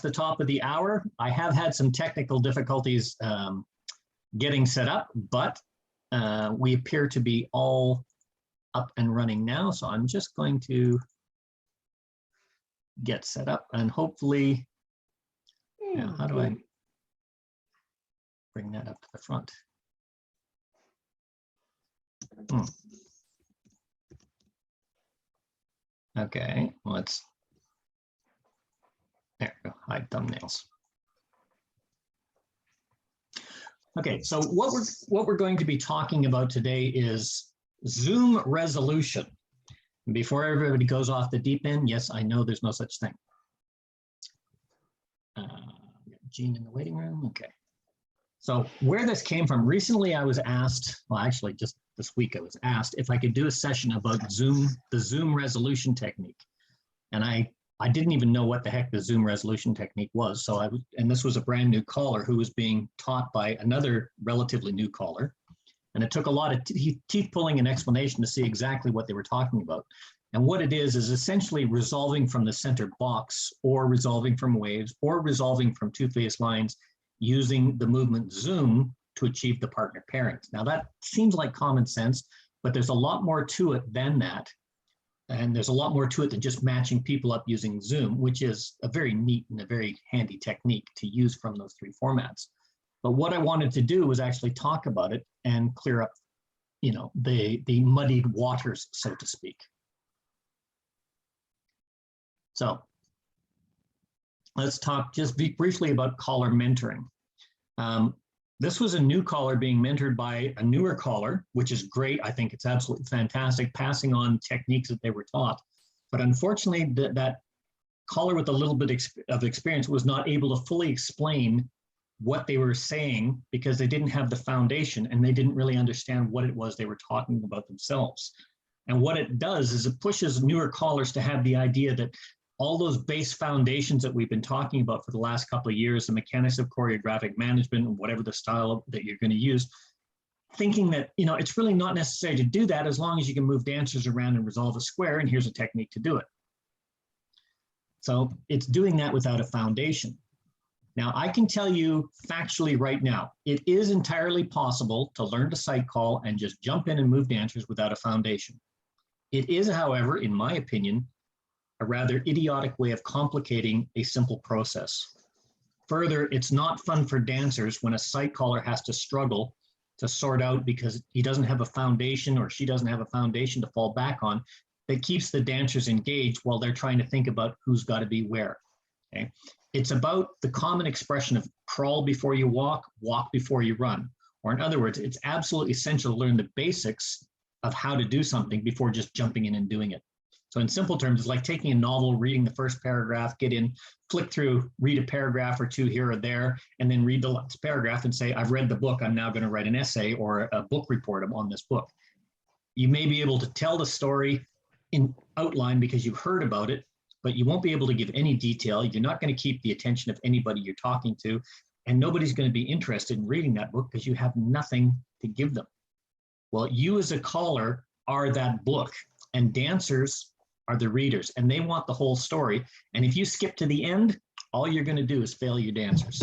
the top of the hour. I have had some technical difficulties getting set up, but we appear to be all up and running now. So I'm just going to get set up and hopefully, now how do I bring that up to the front? Okay, let's, there we go, hide thumbnails. Okay, so what we're going to be talking about today is Zoom resolution. Before everybody goes off the deep end, yes, I know there's no such thing. Jean in the waiting room, okay. So where this came from, recently I was asked, well, actually just this week I was asked if I could do a session about Zoom, the Zoom resolution technique. And I didn't even know what the heck the Zoom resolution technique was. So and this was a brand new caller who was being taught by another relatively new caller. And it took a lot of teeth pulling and explanation to see exactly what they were talking about. And what it is essentially resolving from the center box, or resolving from waves, or resolving from two-phase lines using the movement Zoom to achieve the partner pairing. Now that seems like common sense, but there's a lot more to it than that. And there's a lot more to it than just matching people up using Zoom, which is a very neat and a very handy technique to use from those three formats. But what I wanted to do was actually talk about it and clear up, you know, the muddied waters, so to speak. So let's talk just briefly about caller mentoring. This was a new caller being mentored by a newer caller, which is great. I think it's absolutely fantastic, passing on techniques that they were taught. But unfortunately, that caller with a little bit of experience was not able to fully explain what they were saying because they didn't have the foundation and they didn't really understand what it was they were talking about themselves. And what it does is it pushes newer callers to have the idea that all those base foundations that we've been talking about for the last couple of years, the mechanics of choreographic management and whatever the style that you're going to use, thinking that, you know, it's really not necessary to do that as long as you can move dancers around and resolve a square, and here's a technique to do it. So it's doing that without a foundation. Now, I can tell you factually right now, it is entirely possible to learn to sight call and just jump in and move dancers without a foundation. It is, however, in my opinion, a rather idiotic way of complicating a simple process. Further, it's not fun for dancers when a sight caller has to struggle to sort out because he doesn't have a foundation or she doesn't have a foundation to fall back on that keeps the dancers engaged while they're trying to think about who's got to be where. Okay? It's about the common expression of crawl before you walk before you run. Or in other words, it's absolutely essential to learn the basics of how to do something before just jumping in and doing it. So in simple terms, it's like taking a novel, reading the first paragraph, get in, flick through, read a paragraph or two here or there, and then read the last paragraph and say, I've read the book, I'm now going to write an essay or a book report on this book. You may be able to tell the story in outline because you've heard about it, but you won't be able to give any detail. You're not going to keep the attention of anybody you're talking to, and nobody's going to be interested in reading that book because you have nothing to give them. Well, you as a caller are that book, and dancers are the readers, and they want the whole story. And if you skip to the end, all you're going to do is fail your dancers.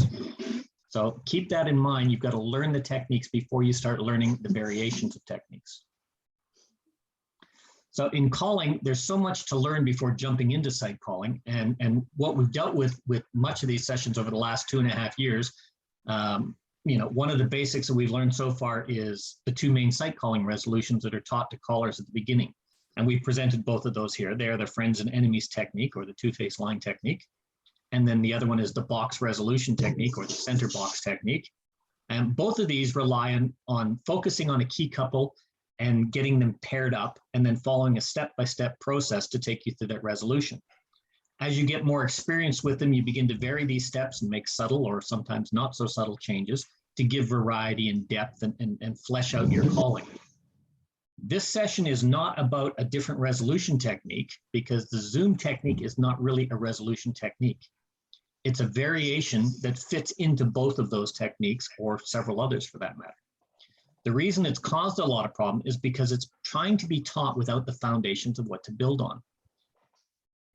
So keep that in mind. You've got to learn the techniques before you start learning the variations of techniques. So in calling, there's so much to learn before jumping into sight calling. And what we've dealt with much of these sessions over the last 2.5 years, you know, one of the basics that we've learned so far is the two main sight calling resolutions that are taught to callers at the beginning. And we've presented both of those here. They're the friends and enemies technique, or the two-face line technique. And then the other one is the box resolution technique, or the center box technique. And both of these rely on focusing on a key couple and getting them paired up, and then following a step-by-step process to take you through that resolution. As you get more experience with them, you begin to vary these steps and make subtle or sometimes not so subtle changes to give variety and depth and flesh out your calling. This session is not about a different resolution technique because the Zoom technique is not really a resolution technique. It's a variation that fits into both of those techniques, or several others for that matter. The reason it's caused a lot of problem is because it's trying to be taught without the foundations of what to build on.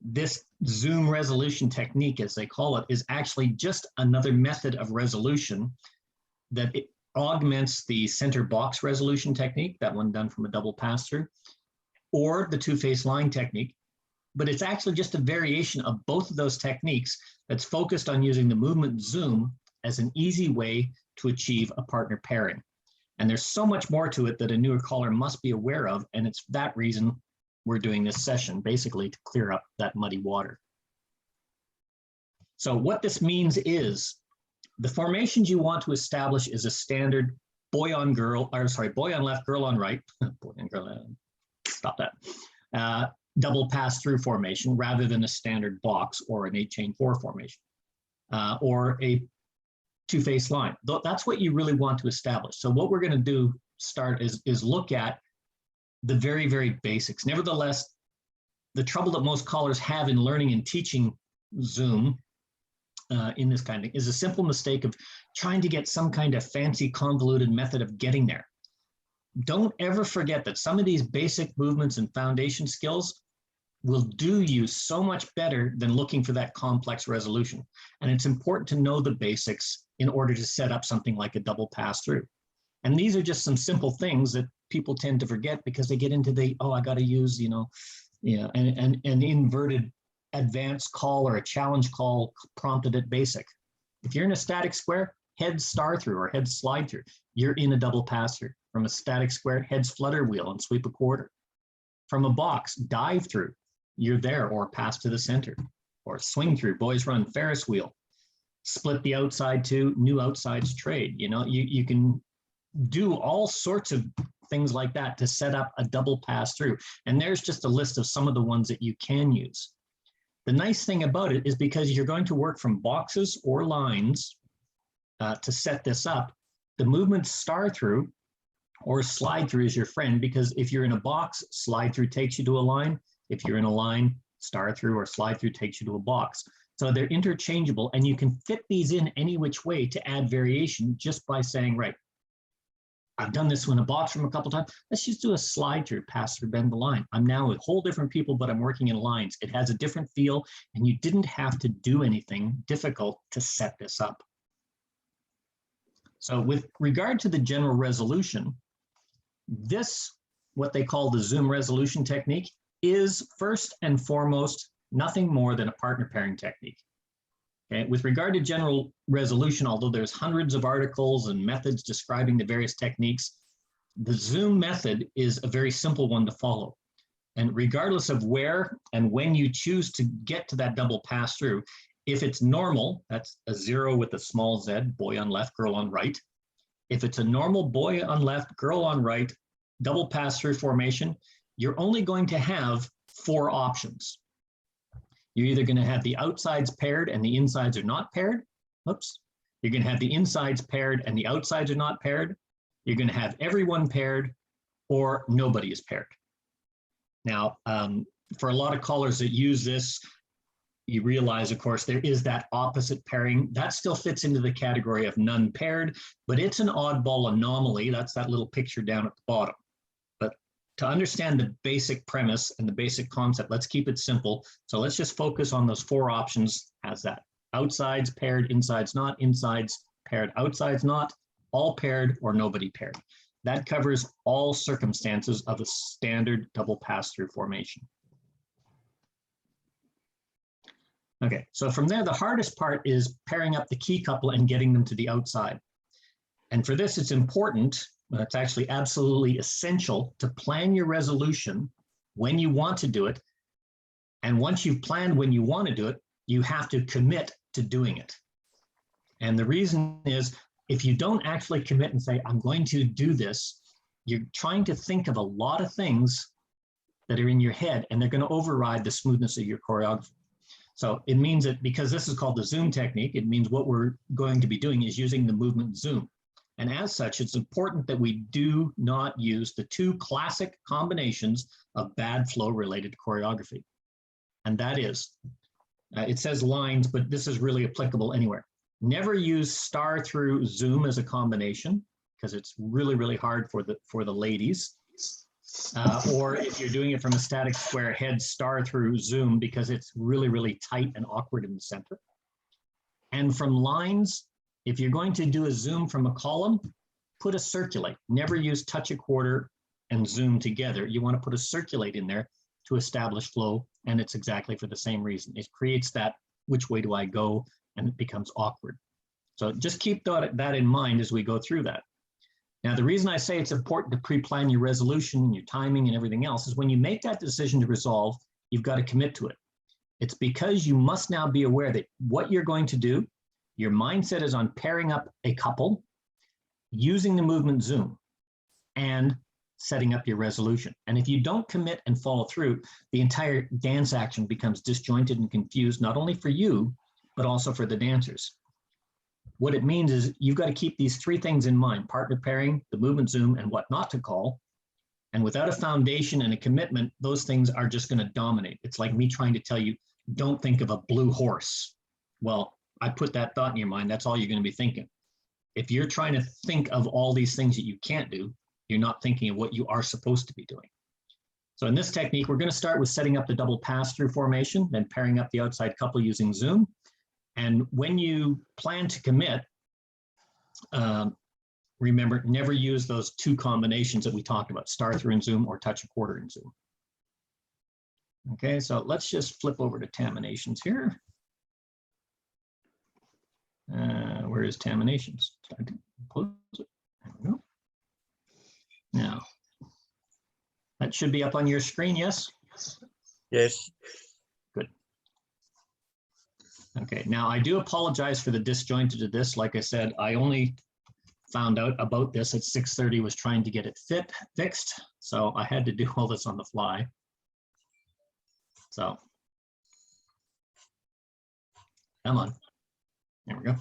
this zoom resolution technique, as they call it, is actually just another method of resolution that it augments the center box resolution technique, that one done from a double pass-through, or the two-face line technique. But it's actually just a variation of both of those techniques that's focused on using the movement zoom as an easy way to achieve a partner pairing. And there's so much more to it that a newer caller must be aware of, and it's that reason we're doing this session, basically to clear up that muddy water. So what this means is the formations you want to establish is a standard boy on left, girl on right, boy and girl, stop that, double pass-through formation rather than a standard box or an 8-chain-4 formation or a two-face line. That's what you really want to establish. So what we're going to start is look at the very, very basics. Nevertheless, the trouble that most callers have in learning and teaching Zoom in this kind of thing is a simple mistake of trying to get some kind of fancy convoluted method of getting there. Don't ever forget that some of these basic movements and foundation skills will do you so much better than looking for that complex resolution. And it's important to know the basics in order to set up something like a double pass through. And these are just some simple things that people tend to forget because they get into the, oh, I got to use, an inverted advanced call or a challenge call prompted at basic. If you're in a static square, head star through or head slide through, you're in a double pass through. From a static square, heads flutter wheel and sweep a quarter. From a box, dive through, you're there, or pass to the center, or swing through, boys run, Ferris wheel, split the outside to new outsides trade. You can do all sorts of things like that to set up a double pass through. And there's just a list of some of the ones that you can use. The nice thing about it is because you're going to work from boxes or lines to set this up, the movement star through or slide through is your friend, because if you're in a box, slide through takes you to a line. If you're in a line, star through or slide through takes you to a box. So they're interchangeable, and you can fit these in any which way to add variation just by saying, right, I've done this in a box from a couple times. Let's just do a slide through, pass through, bend the line. I'm now with whole different people, but I'm working in lines. It has a different feel, and you didn't have to do anything difficult to set this up. So with regard to the general resolution, this, what they call the Zoom resolution technique, is first and foremost nothing more than a partner pairing technique. Okay? With regard to general resolution, although there's hundreds of articles and methods describing the various techniques, the Zoom method is a very simple one to follow. And regardless of where and when you choose to get to that double pass through, if it's normal, that's a 0 with a small z, boy on left, girl on right. If it's a normal boy on left, girl on right, double pass through formation, you're only going to have 4 options. You're either going to have the outsides paired and the insides are not paired. Oops. You're going to have the insides paired and the outsides are not paired. You're going to have everyone paired, or nobody is paired. Now, for a lot of callers that use this, you realize, of course, there is that opposite pairing. That still fits into the category of none paired, but it's an oddball anomaly. That's that little picture down at the bottom. But to understand the basic premise and the basic concept, let's keep it simple. So let's just focus on those 4 options as that. Outsides paired, insides not, insides paired, outsides not, all paired, or nobody paired. That covers all circumstances of a standard double pass-through formation. Okay, so from there, the hardest part is pairing up the key couple and getting them to the outside. And for this, it's important, it's actually absolutely essential to plan your resolution when you want to do it. And once you've planned when you want to do it, you have to commit to doing it. And the reason is, if you don't actually commit and say, I'm going to do this, you're trying to think of a lot of things that are in your head, and they're going to override the smoothness of your choreography. So it means that because this is called the Zoom technique, it means what we're going to be doing is using the movement Zoom. And as such, it's important that we do not use the 2 classic combinations of bad flow related to choreography. And that is, it says lines, but this is really applicable anywhere. Never use star through Zoom as a combination, because it's really, really hard for the ladies. or if you're doing it from a static square, head star through zoom because it's really, really tight and awkward in the center. And from lines, if you're going to do a zoom from a column, put a circulate. Never use touch a quarter and zoom together. You want to put a circulate in there to establish flow, and it's exactly for the same reason. It creates that which way do I go, and it becomes awkward. So just keep that in mind as we go through that. Now, the reason I say it's important to pre-plan your resolution, your timing, and everything else is when you make that decision to resolve, you've got to commit to it. It's because you must now be aware that what you're going to do, your mindset is on pairing up a couple, using the movement zoom, and setting up your resolution. And if you don't commit and follow through, the entire dance action becomes disjointed and confused, not only for you, but also for the dancers. What it means is you've got to keep these three things in mind: partner pairing, the movement zoom, and what not to call. And without a foundation and a commitment, those things are just going to dominate. It's like me trying to tell you, don't think of a blue horse. Well, I put that thought in your mind. That's all you're going to be thinking. If you're trying to think of all these things that you can't do, you're not thinking of what you are supposed to be doing. So in this technique, we're going to start with setting up the double pass-through formation, then pairing up the outside couple using zoom. And when you plan to commit, remember, never use those two combinations that we talked about, star through and zoom or touch a quarter and zoom. Okay, so let's just flip over to Taminations here. Where is Taminations? Close it. There we go. Now, that should be up on your screen, yes? Yes. Good. Okay, now I do apologize for the disjointed of this. Like I said, I only found out about this at 6:30, was trying to get it fixed. So I had to do all this on the fly. So, come on. There we go.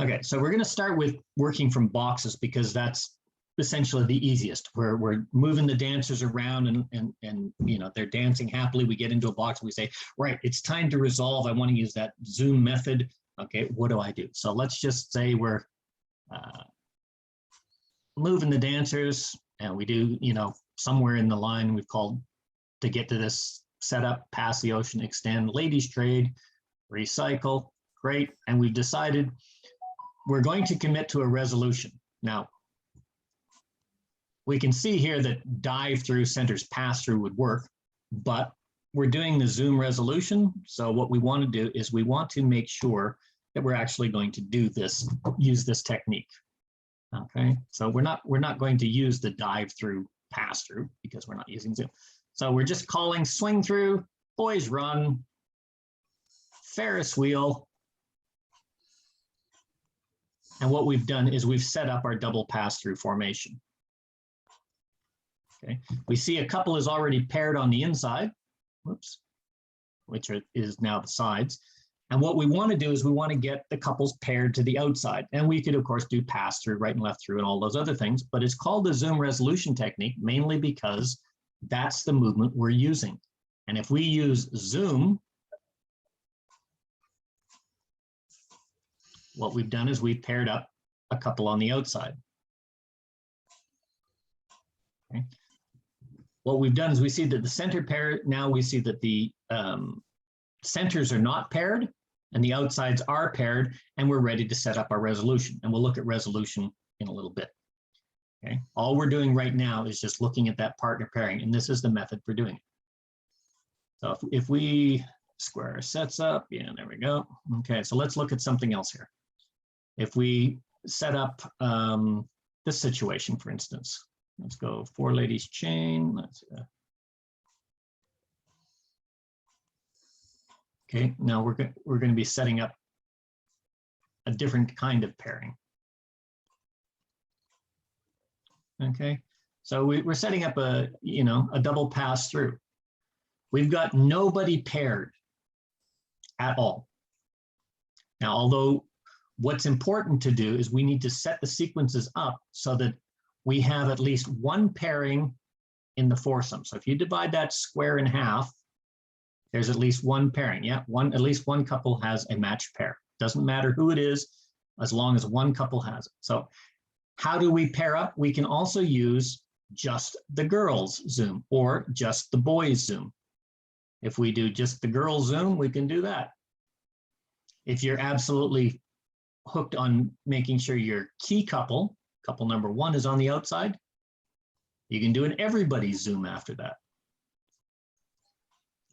Okay, so we're going to start with working from boxes because that's essentially the easiest. We're moving the dancers around and you know, they're dancing happily. We get into a box and we say, right, it's time to resolve. I want to use that zoom method. Okay, what do I do? So let's just say we're moving the dancers, and we do, you know, somewhere in the line we've called to get to this setup, pass the ocean, extend, ladies trade, recycle. Great, and we've decided we're going to commit to a resolution. Now, we can see here that dive through centers pass through would work, but we're doing the zoom resolution. So what we want to do is we want to make sure that we're actually going to do this, use this technique. Okay, so we're not going to use the dive through pass through because we're not using zoom. So we're just calling swing through, boys run, Ferris wheel. And what we've done is we've set up our double pass-through formation. Okay, we see a couple is already paired on the inside, whoops, which is now the sides. And what we want to do is we want to get the couples paired to the outside. And we could, of course, do pass-through, right and left through, and all those other things. But it's called the zoom resolution technique, mainly because that's the movement we're using. And if we use zoom, what we've done is we've paired up a couple on the outside. Okay. What we've done is we see that the center pair, now we see that the centers are not paired and the outsides are paired, and we're ready to set up our resolution. And we'll look at resolution in a little bit. Okay. All we're doing right now is just looking at that partner pairing, and this is the method for doing it. So if we square our sets up, yeah, there we go. Okay, so let's look at something else here. If we set up this situation, for instance, let's go 4 ladies chain. Okay, now we're going to be setting up a different kind of pairing. Okay, so we're setting up a double pass through. We've got nobody paired at all. Now, although what's important to do is we need to set the sequences up so that we have at least one pairing in the foursome. So if you divide that square in half, there's at least one pairing. Yeah, at least one couple has a matched pair. Doesn't matter who it is, as long as one couple has it. So how do we pair up? We can also use just the girls Zoom or just the boys Zoom. If we do just the girls Zoom, we can do that. If you're absolutely hooked on making sure your key couple number 1 is on the outside, you can do an everybody Zoom after that.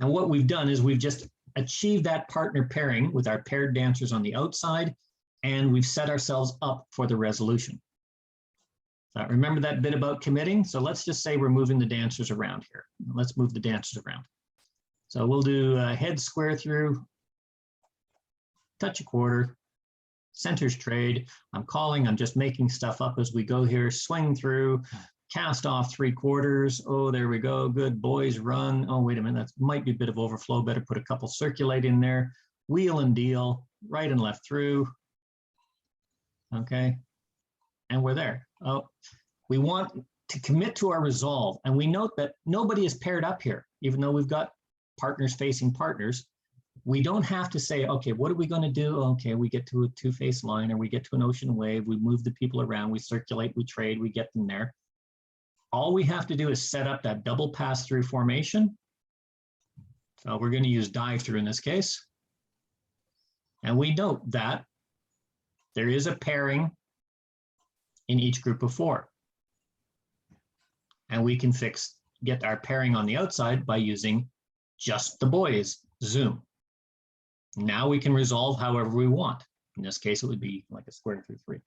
And what we've done is we've just achieved that partner pairing with our paired dancers on the outside, and we've set ourselves up for the resolution. Remember that bit about committing? So let's just say we're moving the dancers around here. Let's move the dancers around. So we'll do head square through, touch a quarter, centers trade. I'm just making stuff up as we go here. Swing through, cast off 3/4. Oh, there we go. Good. Boys run. Oh, wait a minute. That might be a bit of overflow. Better put a couple circulate in there. Wheel and deal, right and left through. Okay. And we're there. Oh, we want to commit to our resolve. And we note that nobody is paired up here, even though we've got partners facing partners. We don't have to say, okay, what are we going to do? Okay, we get to a two-face line, or we get to an ocean wave. We move the people around. We circulate, we trade, we get them there. All we have to do is set up that double pass-through formation. So we're going to use dive-through in this case. And we note that there is a pairing in each group of 4. And we can get our pairing on the outside by using just the boys Zoom. Now we can resolve however we want. In this case, it would be like a square through 3.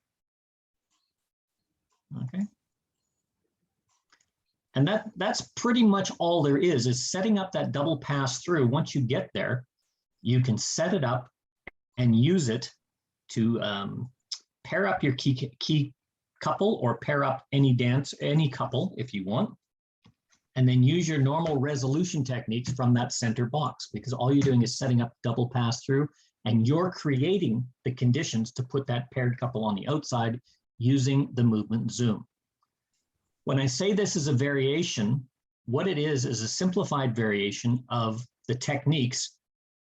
Okay. And that's pretty much all there is setting up that double pass through. Once you get there, you can set it up and use it to pair up your key couple, or pair up any couple if you want, and then use your normal resolution techniques from that center box, because all you're doing is setting up double pass through, and you're creating the conditions to put that paired couple on the outside using the movement Zoom. When I say this is a variation, what it is a simplified variation of the techniques.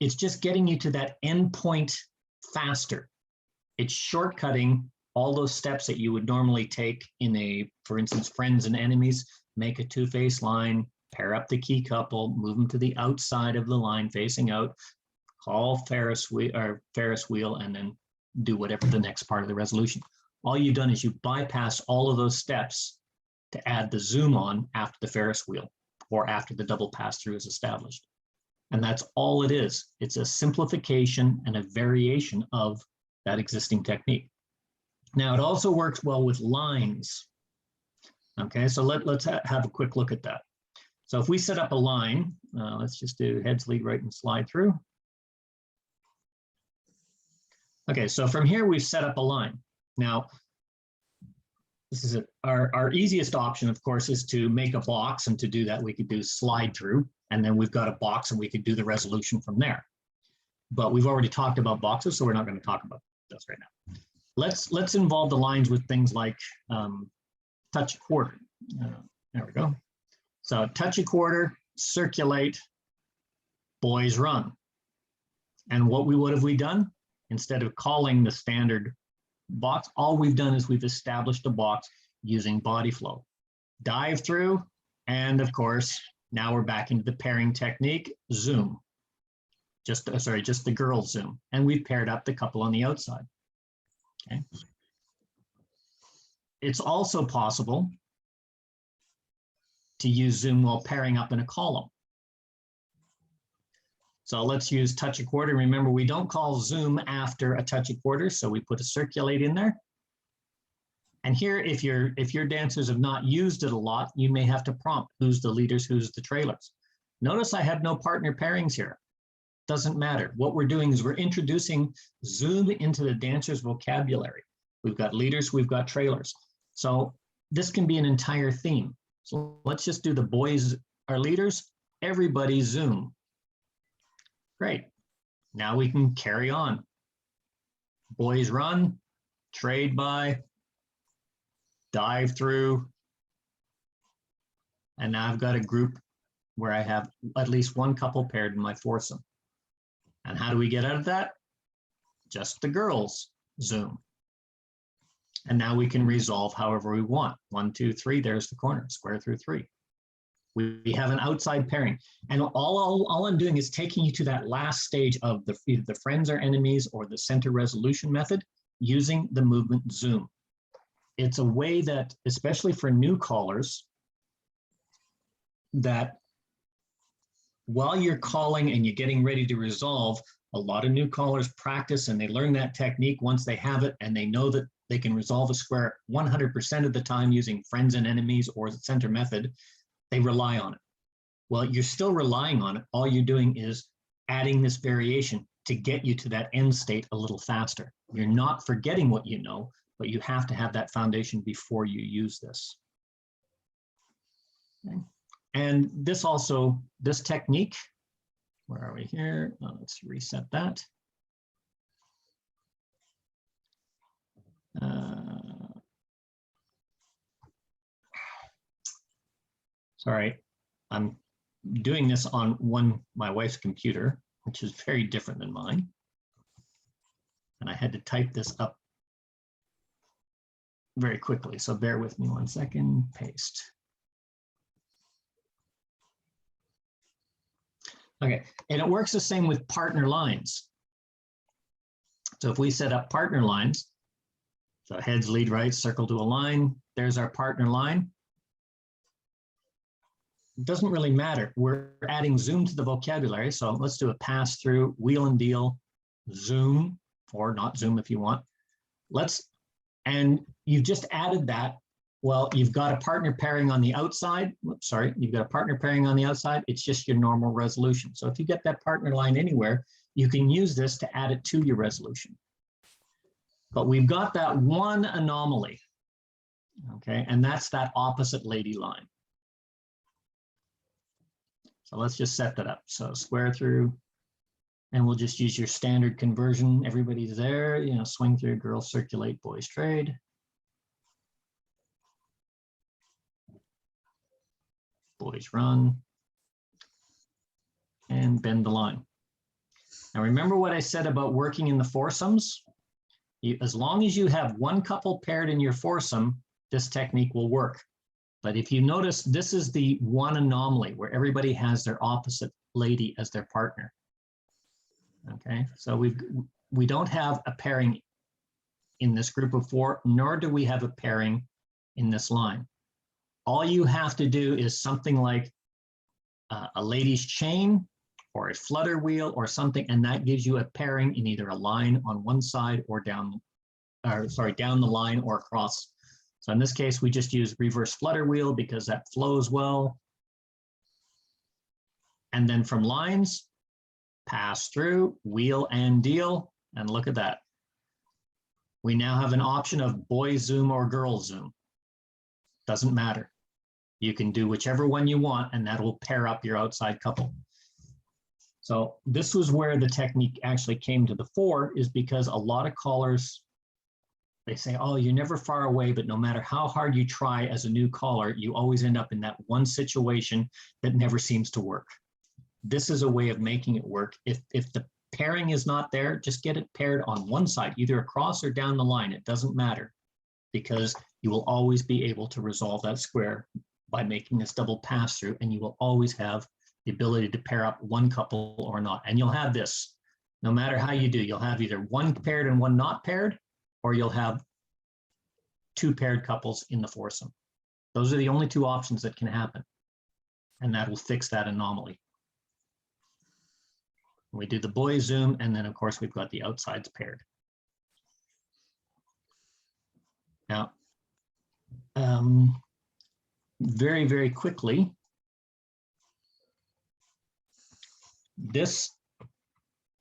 It's just getting you to that end point faster. It's shortcutting all those steps that you would normally take in for instance, friends and enemies. Make a two-face line, pair up the key couple, move them to the outside of the line facing out, call Ferris wheel, and then do whatever the next part of the resolution. All you've done is you bypass all of those steps to add the Zoom on after the Ferris wheel or after the double pass-through is established. And that's all it is. It's a simplification and a variation of that existing technique. Now, it also works well with lines. Okay, so let's have a quick look at that. So if we set up a line, let's just do heads, lead, right, and slide through. Okay, so from here, we've set up a line. Now, this is our easiest option, of course, is to make a box, and to do that, we could do slide through, and then we've got a box, and we could do the resolution from there. But we've already talked about boxes, so we're not going to talk about those right now. Let's involve the lines with things like touch a quarter. There we go. So touch a quarter, circulate, boys run. And what have we done? Instead of calling the standard box, all we've done is we've established a box using body flow. Dive through, and of course, now we're back into the pairing technique, Zoom. Just the girl Zoom. And we've paired up the couple on the outside. Okay. It's also possible to use Zoom while pairing up in a column. So let's use touch a quarter. Remember, we don't call Zoom after a touch a quarter, so we put a circulate in there. And here, if your dancers have not used it a lot, you may have to prompt who's the leaders, who's the trailers. Notice I have no partner pairings here. Doesn't matter. What we're doing is we're introducing Zoom into the dancer's vocabulary. We've got leaders, we've got trailers. So this can be an entire theme. So let's just do the boys are leaders, everybody Zoom. Great. Now we can carry on. Boys run, trade by, dive through. And now I've got a group where I have at least one couple paired in my foursome. And how do we get out of that? Just the girls Zoom. And now we can resolve however we want. 1, 2, 3, there's the corner, square through 3. We have an outside pairing. And all I'm doing is taking you to that last stage of either the friends or enemies or the center resolution method using the movement zoom. It's a way that, especially for new callers, that while you're calling and you're getting ready to resolve, a lot of new callers practice and they learn that technique once they have it, and they know that they can resolve a square 100% of the time using friends and enemies or the center method. They rely on it. Well, you're still relying on it. All you're doing is adding this variation to get you to that end state a little faster. You're not forgetting what you know, but you have to have that foundation before you use this. Okay. And this also, this technique, where are we here? Oh, let's reset that. Sorry, I'm doing this on my wife's computer, which is very different than mine. And I had to type this up very quickly, so bear with me 1 second, paste. Okay, and it works the same with partner lines. So if we set up partner lines, so heads, lead, right, circle to a line, there's our partner line. It doesn't really matter. We're adding zoom to the vocabulary. So let's do a pass through, wheel and deal, zoom, or not zoom if you want. And you've just added that. Well, you've got a partner pairing on the outside. Oops, sorry, you've got a partner pairing on the outside. It's just your normal resolution. So if you get that partner line anywhere, you can use this to add it to your resolution. But we've got that one anomaly, okay? And that's that opposite lady line. So let's just set that up. So square through, and we'll just use your standard conversion. Everybody's there, you know, swing through, girls circulate, boys trade. Boys run. And bend the line. Now remember what I said about working in the foursomes? As long as you have one couple paired in your foursome, this technique will work. But if you notice, this is the one anomaly where everybody has their opposite lady as their partner. Okay, so we don't have a pairing in this group of 4, nor do we have a pairing in this line. All you have to do is something like a lady's chain or a flutter wheel or something, and that gives you a pairing in either a line on one side or down the line or across. So in this case, we just use reverse flutter wheel because that flows well. And then from lines, pass through, wheel and deal, and look at that. We now have an option of boy zoom or girl zoom. Doesn't matter. You can do whichever one you want, and that will pair up your outside couple. So this was where the technique actually came to the fore, is because a lot of callers, they say, oh, you're never far away, but no matter how hard you try as a new caller, you always end up in that one situation that never seems to work. This is a way of making it work. If the pairing is not there, just get it paired on one side, either across or down the line. It doesn't matter, because you will always be able to resolve that square by making this double pass through, and you will always have the ability to pair up one couple or not. And you'll have this, no matter how you do, you'll have either one paired and one not paired, or you'll have 2 paired couples in the foursome. Those are the only 2 options that can happen, and that will fix that anomaly. We do the boy zoom, and then of course we've got the outsides paired. Now, very, very quickly,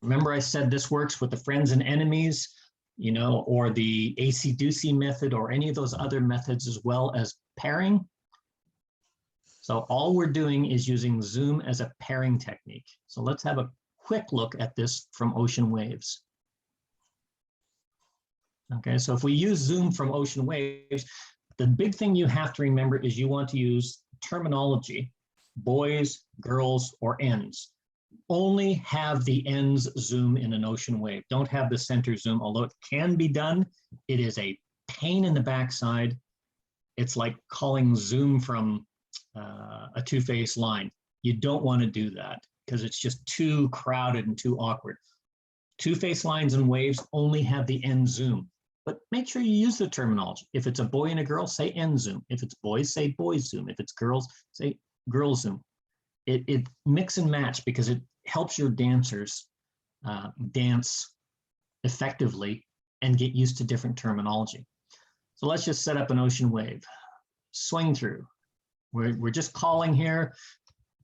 remember I said this works with the friends and enemies, you know, or the AC-doocy method, or any of those other methods, as well as pairing. So all we're doing is using zoom as a pairing technique. So let's have a quick look at this from Ocean Waves. Okay, so if we use zoom from Ocean Waves, the big thing you have to remember is you want to use terminology, boys, girls, or ends. Only have the ends zoom in an Ocean Wave. Don't have the center zoom, although it can be done. It is a pain in the backside. It's like calling zoom from a two-phase line. You don't want to do that because it's just too crowded and too awkward. Two-phase lines and waves only have the end zoom, but make sure you use the terminology. If it's a boy and a girl, say end zoom. If it's boys, say boys zoom. If it's girls, say girl zoom. It mix and match because it helps your dancers dance effectively and get used to different terminology. So let's just set up an ocean wave. Swing through. We're just calling here.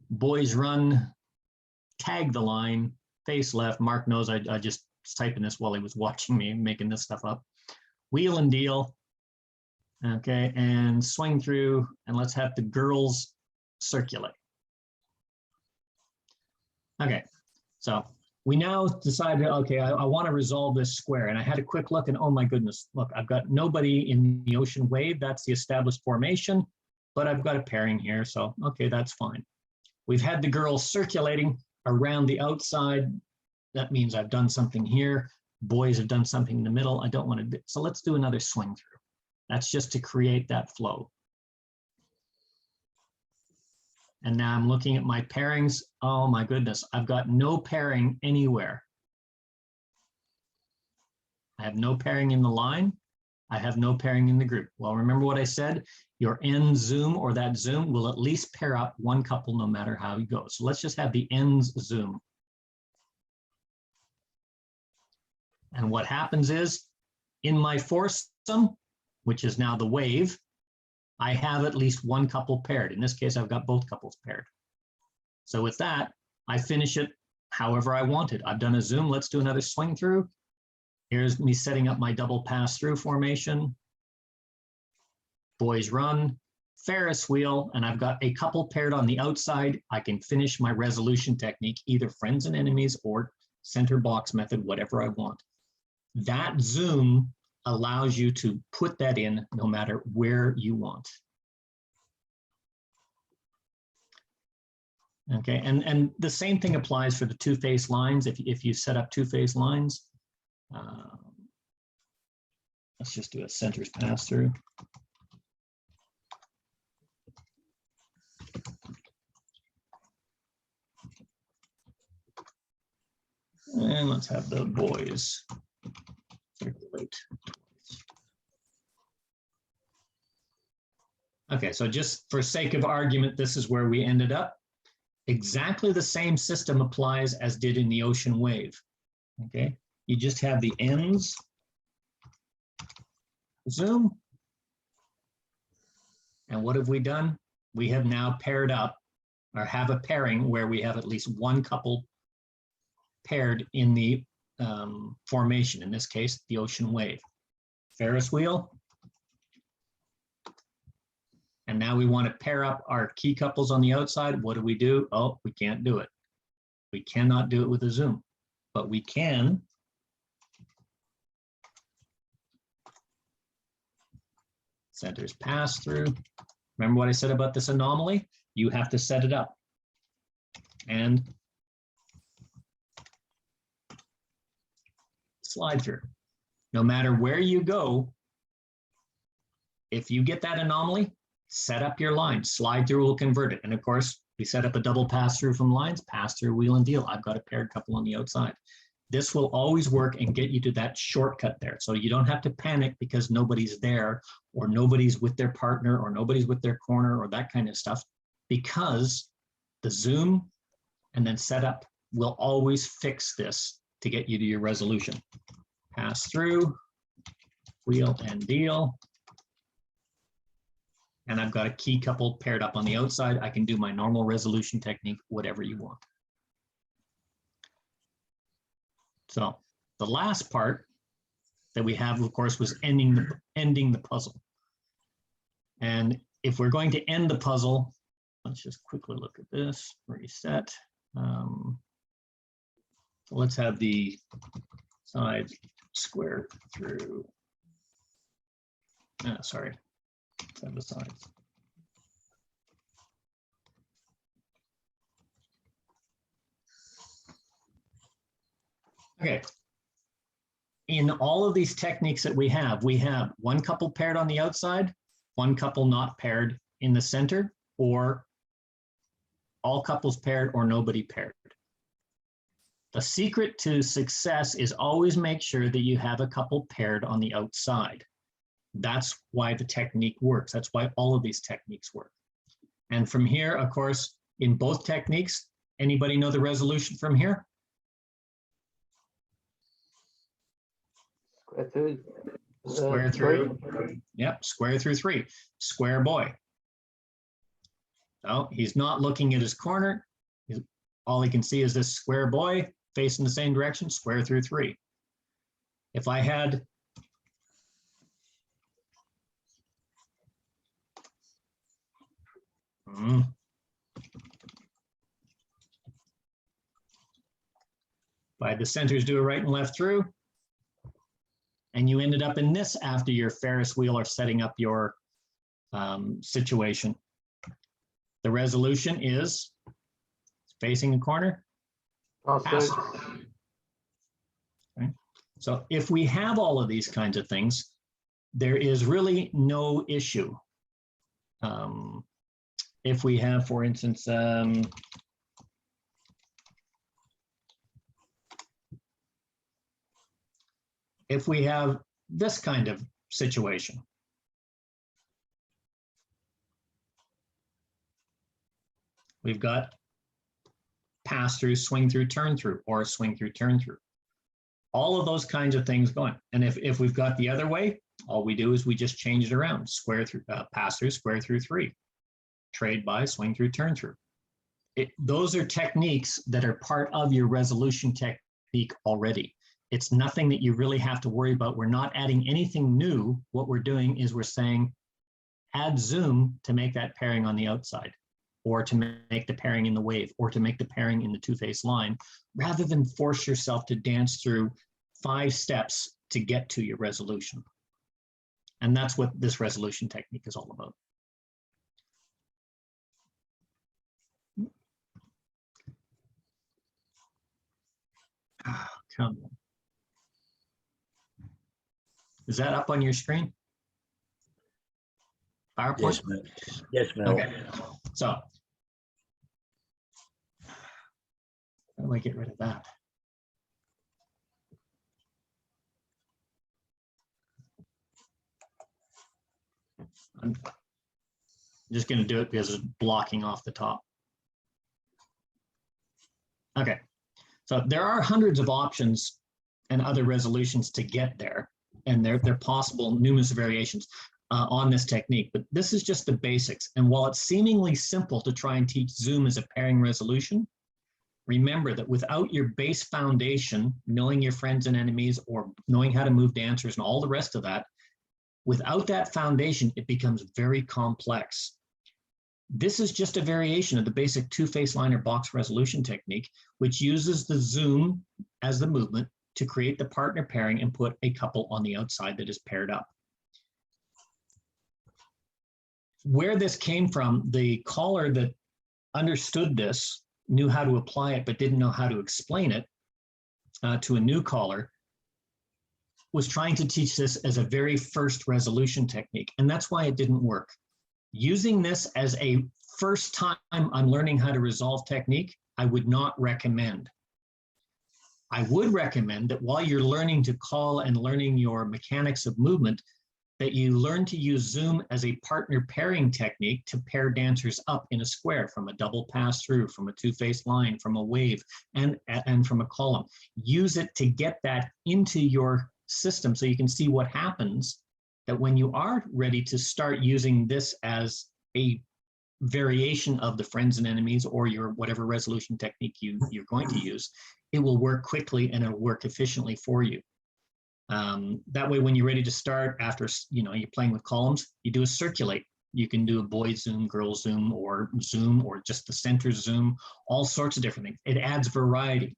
Boys run, tag the line, face left. Mark knows I just was typing this while he was watching me making this stuff up. Wheel and deal. Okay, and swing through, and let's have the girls circulate. Okay, so we now decided, okay, I want to resolve this square. And I had a quick look and oh my goodness, look, I've got nobody in the ocean wave. That's the established formation, but I've got a pairing here. So, okay, that's fine. We've had the girls circulating around the outside. That means I've done something here. Boys have done something in the middle. I don't want to do, so let's do another swing through. That's just to create that flow. And now I'm looking at my pairings. Oh my goodness, I've got no pairing anywhere. I have no pairing in the line. I have no pairing in the group. Well, remember what I said? Your end zoom or that zoom will at least pair up one couple no matter how you go. So let's just have the ends zoom. And what happens is in my foursome, which is now the wave, I have at least one couple paired. In this case, I've got both couples paired. So with that, I finish it however I want it. I've done a zoom. Let's do another swing through. Here's me setting up my double pass through formation. Boys run, Ferris wheel, and I've got a couple paired on the outside. I can finish my resolution technique, either friends and enemies or center box method, whatever I want. That zoom allows you to put that in no matter where you want. Okay, and the same thing applies for the two-phase lines. If you set up two-phase lines, let's just do a centers pass through. And let's have the boys circulate. Okay, so just for sake of argument, this is where we ended up. Exactly the same system applies as did in the ocean wave. Okay, you just have the ends zoom. And what have we done? We have now paired up or have a pairing where we have at least one couple paired in the formation, in this case, the ocean wave. Ferris wheel. And now we want to pair up our key couples on the outside. What do? Oh, we can't do it. We cannot do it with a zoom, but we can centers pass through. Remember what I said about this anomaly? You have to set it up. And slide through. No matter where you go, if you get that anomaly, set up your line. Slide through will convert it. And of course, we set up a double pass through from lines, pass through, wheel and deal. I've got a paired couple on the outside. This will always work and get you to that shortcut there. So you don't have to panic because nobody's there or nobody's with their partner or nobody's with their corner or that kind of stuff, because the zoom and then setup will always fix this to get you to your resolution. Pass through, wheel and deal. And I've got a key couple paired up on the outside. I can do my normal resolution technique, whatever you want. So the last part that we have, of course, was ending the puzzle. And if we're going to end the puzzle, let's just quickly look at this, reset. So let's have the sides square through. Sorry, let's have the sides. Okay. in all of these techniques that we have one couple paired on the outside, one couple not paired in the center, or all couples paired or nobody paired. The secret to success is always make sure that you have a couple paired on the outside. That's why the technique works. That's why all of these techniques work. And from here, of course, in both techniques, anybody know the resolution from here? Square through, yep, square through 3, square boy. So he's not looking at his corner. All he can see is this square boy facing the same direction, square through 3. If I had the centers do a right and left through, and you ended up in this after your Ferris wheel or setting up your situation. The resolution is facing the corner. Pass. Okay. So if we have all of these kinds of things, there is really no issue. If we have, for instance, if we have this kind of situation, we've got pass through, swing through, turn through, or swing through, turn through. All of those kinds of things going. And if we've got the other way, all we do is we just change it around. Square through, pass through, square through 3. Trade by, swing through, turn through. Those are techniques that are part of your resolution technique already. It's nothing that you really have to worry about. We're not adding anything new. What we're doing is we're saying, add zoom to make that pairing on the outside, or to make the pairing in the wave, or to make the pairing in the two-face line, rather than force yourself to dance through 5 steps to get to your resolution. And that's what this resolution technique is all about. Come on. Is that up on your screen? PowerPoint? Yes, Mel. Yes, Mel. Okay, so how do I get rid of that? I'm just going to do it because it's blocking off the top. Okay, so there are hundreds of options and other resolutions to get there, and they're possible numerous variations on this technique, but this is just the basics. And while it's seemingly simple to try and teach zoom as a pairing resolution, remember that without your base foundation, knowing your friends and enemies, or knowing how to move dancers and all the rest of that, without that foundation, it becomes very complex. This is just a variation of the basic two-face line or box resolution technique, which uses the zoom as the movement to create the partner pairing and put a couple on the outside that is paired up. Where this came from, the caller that understood this knew how to apply it, but didn't know how to explain it to a new caller, was trying to teach this as a very first resolution technique. And that's why it didn't work. Using this as a first time I'm learning how to resolve technique, I would not recommend. I would recommend that while you're learning to call and learning your mechanics of movement, that you learn to use zoom as a partner pairing technique to pair dancers up in a square, from a double pass through, from a two-face line, from a wave, and from a column. Use it to get that into your system so you can see what happens, that when you are ready to start using this as a variation of the friends and enemies or your whatever resolution technique you're going to use, it will work quickly and it'll work efficiently for you. That way, when you're ready to start, after you're playing with columns, you do a circulate. You can do a boy zoom, girl zoom, or just the center zoom, all sorts of different things. It adds variety.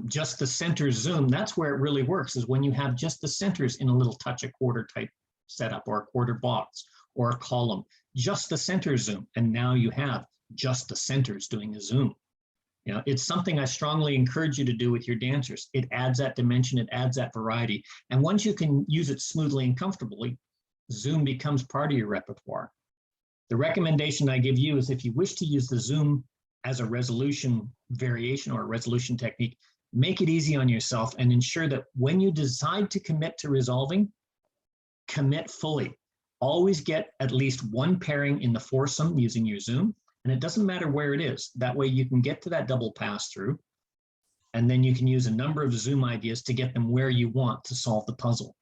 Just the center zoom, that's where it really works, is when you have just the centers in a little touch a quarter type setup, or a quarter box, or a column, just the center zoom. And now you have just the centers doing a zoom. You know, it's something I strongly encourage you to do with your dancers. It adds that dimension, it adds that variety. And once you can use it smoothly and comfortably, Zoom becomes part of your repertoire. The recommendation I give you is if you wish to use the Zoom as a resolution variation or a resolution technique, make it easy on yourself and ensure that when you decide to commit to resolving, commit fully. Always get at least one pairing in the foursome using your Zoom, and it doesn't matter where it is. That way you can get to that double pass through, and then you can use a number of Zoom ideas to get them where you want to solve the puzzle.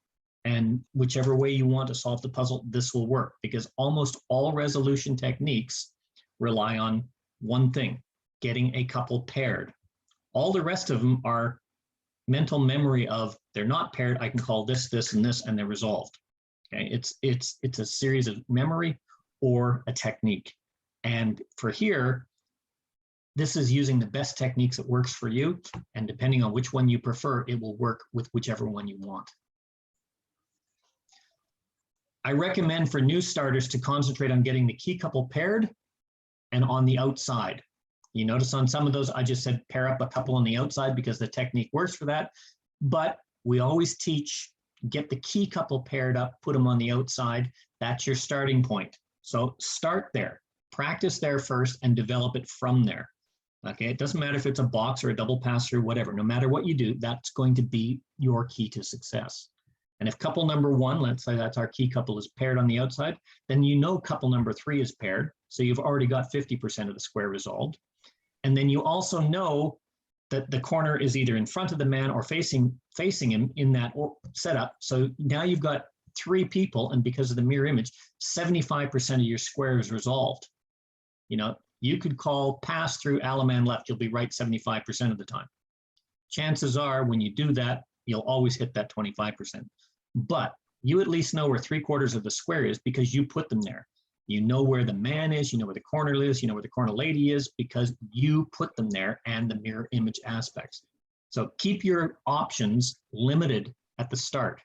And whichever way you want to solve the puzzle, this will work, because almost all resolution techniques rely on one thing: getting a couple paired. All the rest of them are mental memory of they're not paired. I can call this, this, and this, and they're resolved. Okay, it's a series of memory or a technique. And for here, this is using the best techniques that works for you. And depending on which one you prefer, it will work with whichever one you want. I recommend for new starters to concentrate on getting the key couple paired and on the outside. You notice on some of those, I just said pair up a couple on the outside because the technique works for that. But we always teach, get the key couple paired up, put them on the outside. That's your starting point. So start there, practice there first, and develop it from there. Okay, it doesn't matter if it's a box or a double pass through, whatever. No matter what you do, that's going to be your key to success. And if couple number one, let's say that's our key couple, is paired on the outside, then you know couple number three is paired. So you've already got 50% of the square resolved. And then you also know that the corner is either in front of the man or facing him in that setup. So now you've got three people, and because of the mirror image, 75% of your square is resolved. You know, you could call pass through Alaman left, you'll be right 75% of the time. Chances are when you do that, you'll always hit that 25%. But you at least know where 3/4 of the square is because you put them there. You know where the man is, you know where the corner is, you know where the corner lady is, because you put them there, and the mirror image aspects. So keep your options limited at the start.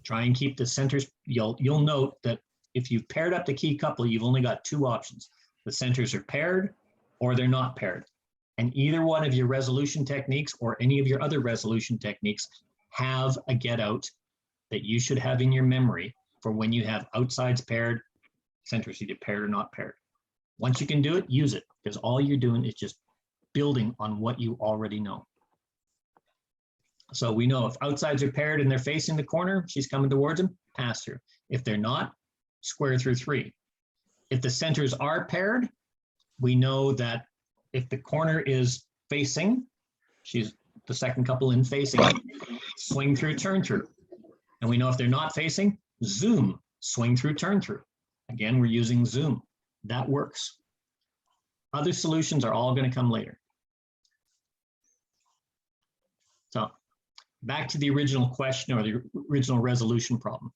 Try and keep the centers. You'll note that if you've paired up the key couple, you've only got two options. The centers are paired or they're not paired. And either one of your resolution techniques or any of your other resolution techniques have a get out that you should have in your memory for when you have outsides paired, centers either paired or not paired. Once you can do it, use it, because all you're doing is just building on what you already know. So we know if outsides are paired and they're facing the corner, she's coming towards him, pass through. If they're not, square through three. If the centers are paired, we know that if the corner is facing, she's the second couple in facing, swing through, turn through. And we know if they're not facing, Zoom, swing through, turn through. Again, we're using Zoom. That works. Other solutions are all going to come later. So back to the original question or the original resolution problem.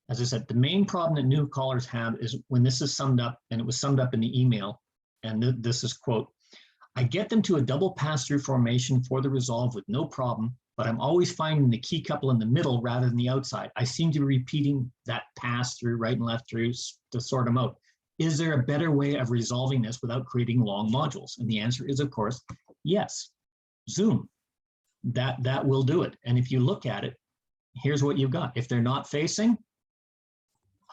As I said, the main problem that new callers have is when this is summed up, and it was summed up in the email, and this is quote, I get them to a double pass-through formation for the resolve with no problem, but I'm always finding the key couple in the middle rather than the outside. I seem to be repeating that pass-through, right and left through to sort them out. Is there a better way of resolving this without creating long modules? And the answer is, of course, yes. Zoom. That will do it. And if you look at it, here's what you've got. If they're not facing,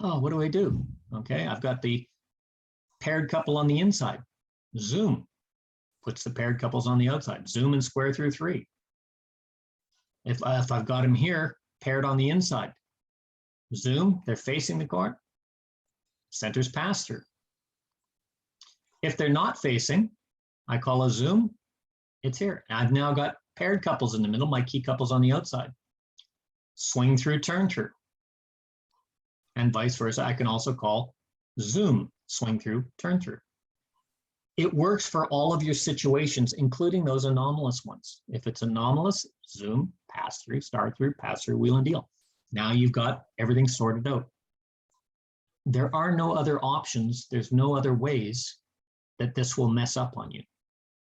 oh, what do I do? Okay, I've got the paired couple on the inside. Zoom puts the paired couples on the outside. Zoom and square through three. If I've got them here, paired on the inside. Zoom, they're facing the corner. Centers pass through. If they're not facing, I call a Zoom. It's here. I've now got paired couples in the middle, my key couples on the outside. Swing through, turn through. And vice versa, I can also call Zoom, swing through, turn through. It works for all of your situations, including those anomalous ones. If it's anomalous, Zoom, pass through, wheel and deal. Now you've got everything sorted out. There are no other options. There's no other ways that this will mess up on you.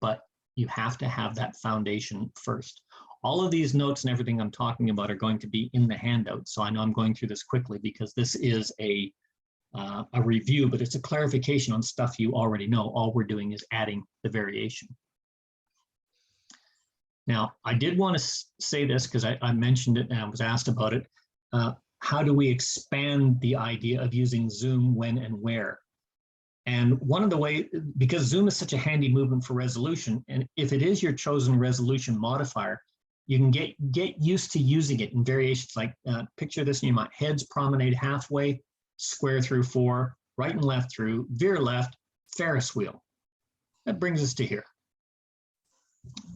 But you have to have that foundation first. All of these notes and everything I'm talking about are going to be in the handout. So I know I'm going through this quickly because this is a a review, but it's a clarification on stuff you already know. All we're doing is adding the variation. Now, I did want to say this because I mentioned it and I was asked about it. How do we expand the idea of using zoom when and where? And one of the ways, because zoom is such a handy movement for resolution, and if it is your chosen resolution modifier, you can get used to using it in variations like, picture this in your mind: heads promenade halfway, square through 4, right and left through, veer left, Ferris wheel. That brings us to here.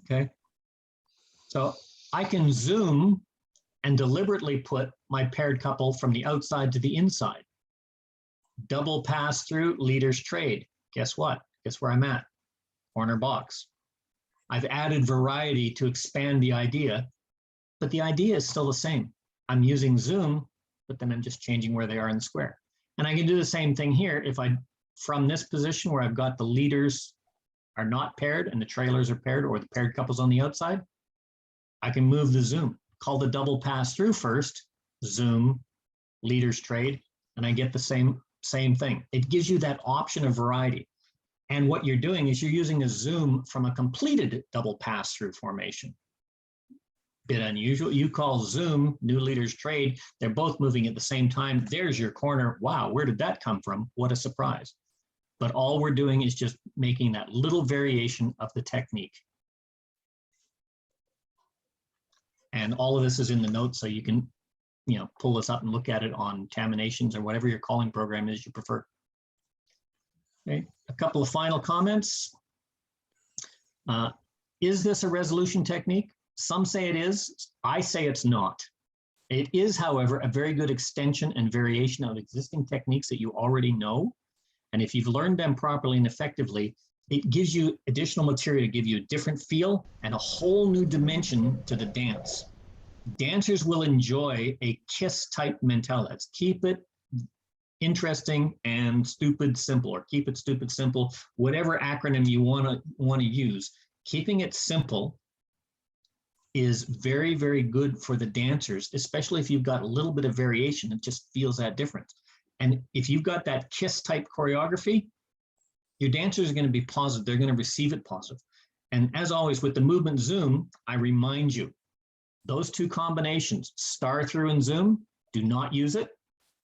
Okay. So I can zoom and deliberately put my paired couple from the outside to the inside. Double pass through, leaders trade. Guess what? Guess where I'm at? Corner box. I've added variety to expand the idea, but the idea is still the same. I'm using zoom, but then I'm just changing where they are in the square. And I can do the same thing here. If I, from this position where I've got the leaders are not paired and the trailers are paired, or the paired couples on the outside, I can move the zoom, call the double pass through first, zoom, leaders trade, and I get the same thing. It gives you that option of variety. And what you're doing is you're using a zoom from a completed double pass through formation. Bit unusual. You call zoom, new leaders trade. They're both moving at the same time. There's your corner. Wow, where did that come from? What a surprise. But all we're doing is just making that little variation of the technique. And all of this is in the notes, so you can, pull this up and look at it on Taminations or whatever your calling program is you prefer. Okay, a couple of final comments. Is this a resolution technique? Some say it is. I say it's not. It is, however, a very good extension and variation of existing techniques that you already know. And if you've learned them properly and effectively, it gives you additional material to give you a different feel and a whole new dimension to the dance. Dancers will enjoy a KISS type mentality. Let's keep it interesting and stupid simple, or keep it stupid simple, whatever acronym you want to use. Keeping it simple is very, very good for the dancers, especially if you've got a little bit of variation. It just feels that difference. And if you've got that KISS type choreography, your dancers are going to be positive. They're going to receive it positive. And as always, with the movement zoom, I remind you, those two combinations, star through and zoom, do not use it.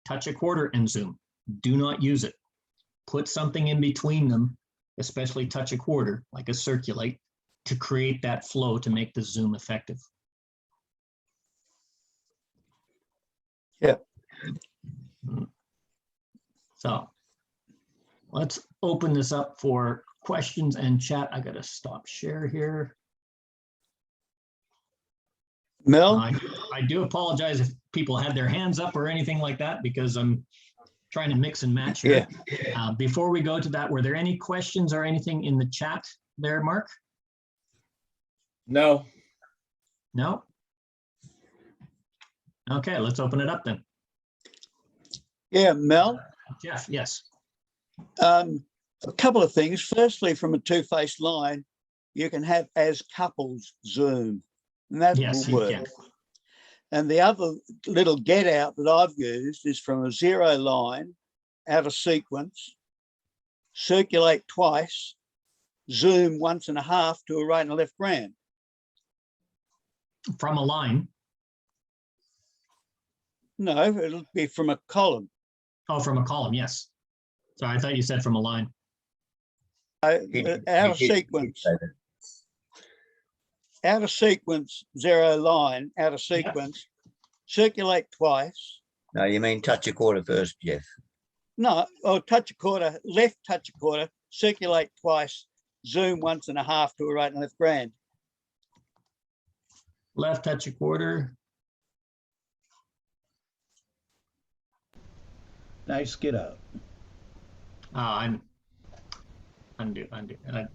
Touch a quarter and zoom, do not use it. Put something in between them, especially touch a quarter, like a circulate, to create that flow to make the zoom effective. Yeah. So let's open this up for questions and chat. I got to stop share here. Mel? I do apologize if people had their hands up or anything like that, because I'm trying to mix and match here. Yeah. Before we go to that, were there any questions or anything in the chat there, Mark? No. No? Okay, let's open it up then. Yeah, Mel? Jeff, yes. A couple of things. Firstly, from a two-faced line, you can have as couples zoom, and that will work. Can. And the other little get out that I've used is from a zero line, out of sequence, circulate twice, zoom 1.5 to a right and a left grand. From a line? No, it'll be from a column. Oh, from a column, yes. Sorry, I thought you said from a line. Out of sequence. Out of sequence, zero line, out of sequence, yep. Circulate twice. No, you mean touch a quarter first, Jeff? No, or touch a quarter, left touch a quarter, circulate twice, zoom 1.5 to a right and left grand. Left touch a quarter. Nice, get out. Undo. I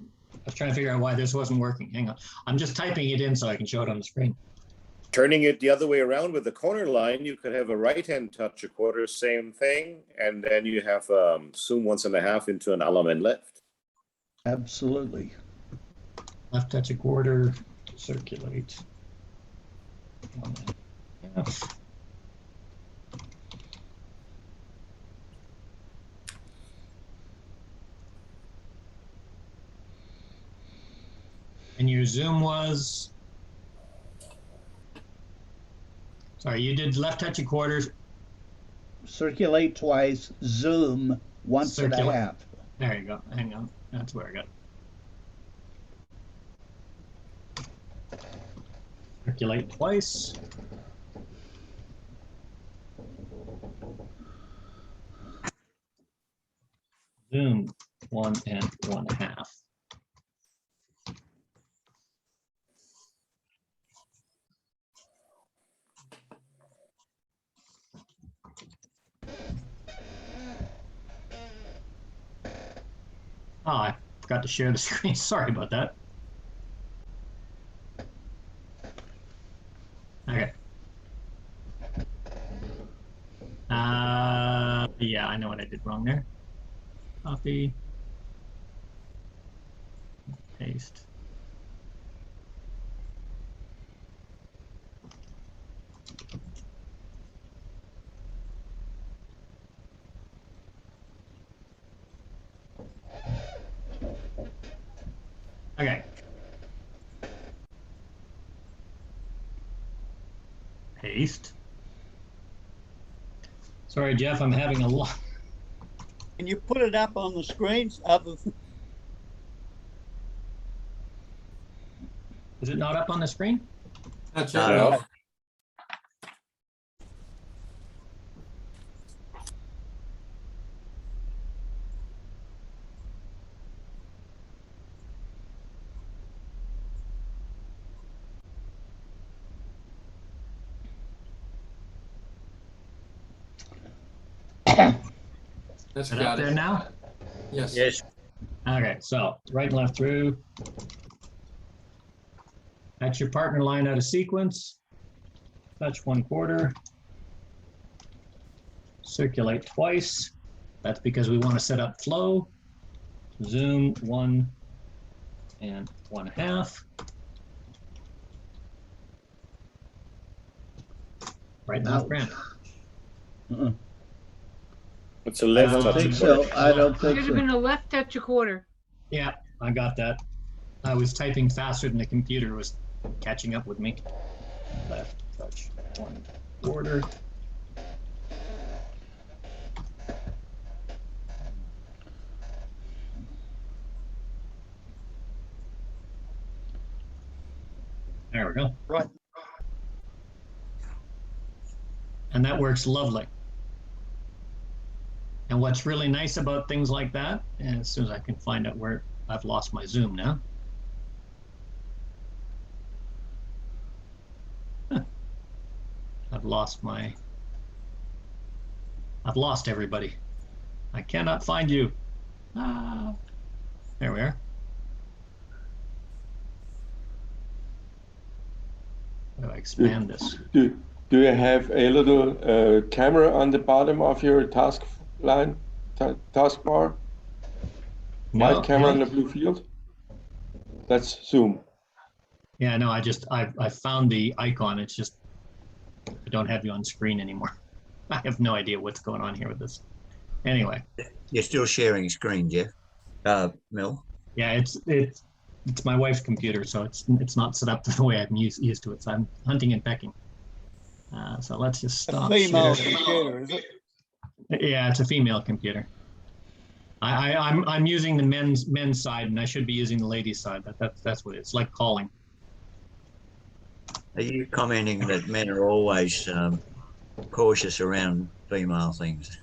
was trying to figure out why this wasn't working. Hang on. I'm just typing it in so I can show it on the screen. Turning it the other way around with the corner line, you could have a right hand touch a quarter, same thing, and then you have zoom 1.5 into an element left. Absolutely. Left touch a quarter, circulate. And your zoom was, sorry, you did left touch a quarters. Circulate twice, zoom once and a Circulate. half. There you go. Hang on. That's where I got it. Circulate twice. Zoom 1 and 1/2. Oh, I forgot to share the screen. Sorry about that. Okay. Yeah, I know what I did wrong there. Copy. Paste. Okay. Paste. Sorry, Jeff, I'm having a lot. Can you put it up on the screens? Other Is it not up on the screen? That's No. it. That's Is it up got there it. now? Yes. Yes. Okay, so right and left through. That's your partner line out of sequence. Touch 1/4. Circulate twice. That's because we want to set up flow. Zoom 1 and 1/2. Right and left brand. It's a I left don't touch think a so. quarter. I don't Should think have so. been a left touch a quarter. Yeah, I got that. I was typing faster than the computer was catching up with me. Left touch 1/4. There we go. right. And that works lovely. And what's really nice about things like that, and as soon as I can find out where I've lost my zoom now. I've lost everybody. I cannot find you. Ah, there we are. How do I expand this? Do you have a little camera on the bottom of your task line, taskbar? No, White camera no. on the blue field? That's Zoom. Yeah, no, I found the icon. It's just, I don't have you on screen anymore. I have no idea what's going on here with this. Anyway, You're still sharing screen, Jeff. Mel. yeah, it's my wife's computer, so it's not set up the way I'm used to it. So I'm hunting and pecking. So let's just A stop. female share. computer, is it? Yeah, it's a female computer. I'm using the men's side, and I should be using the ladies' side. That's what it's like calling. Are you commenting that men are always cautious around female things?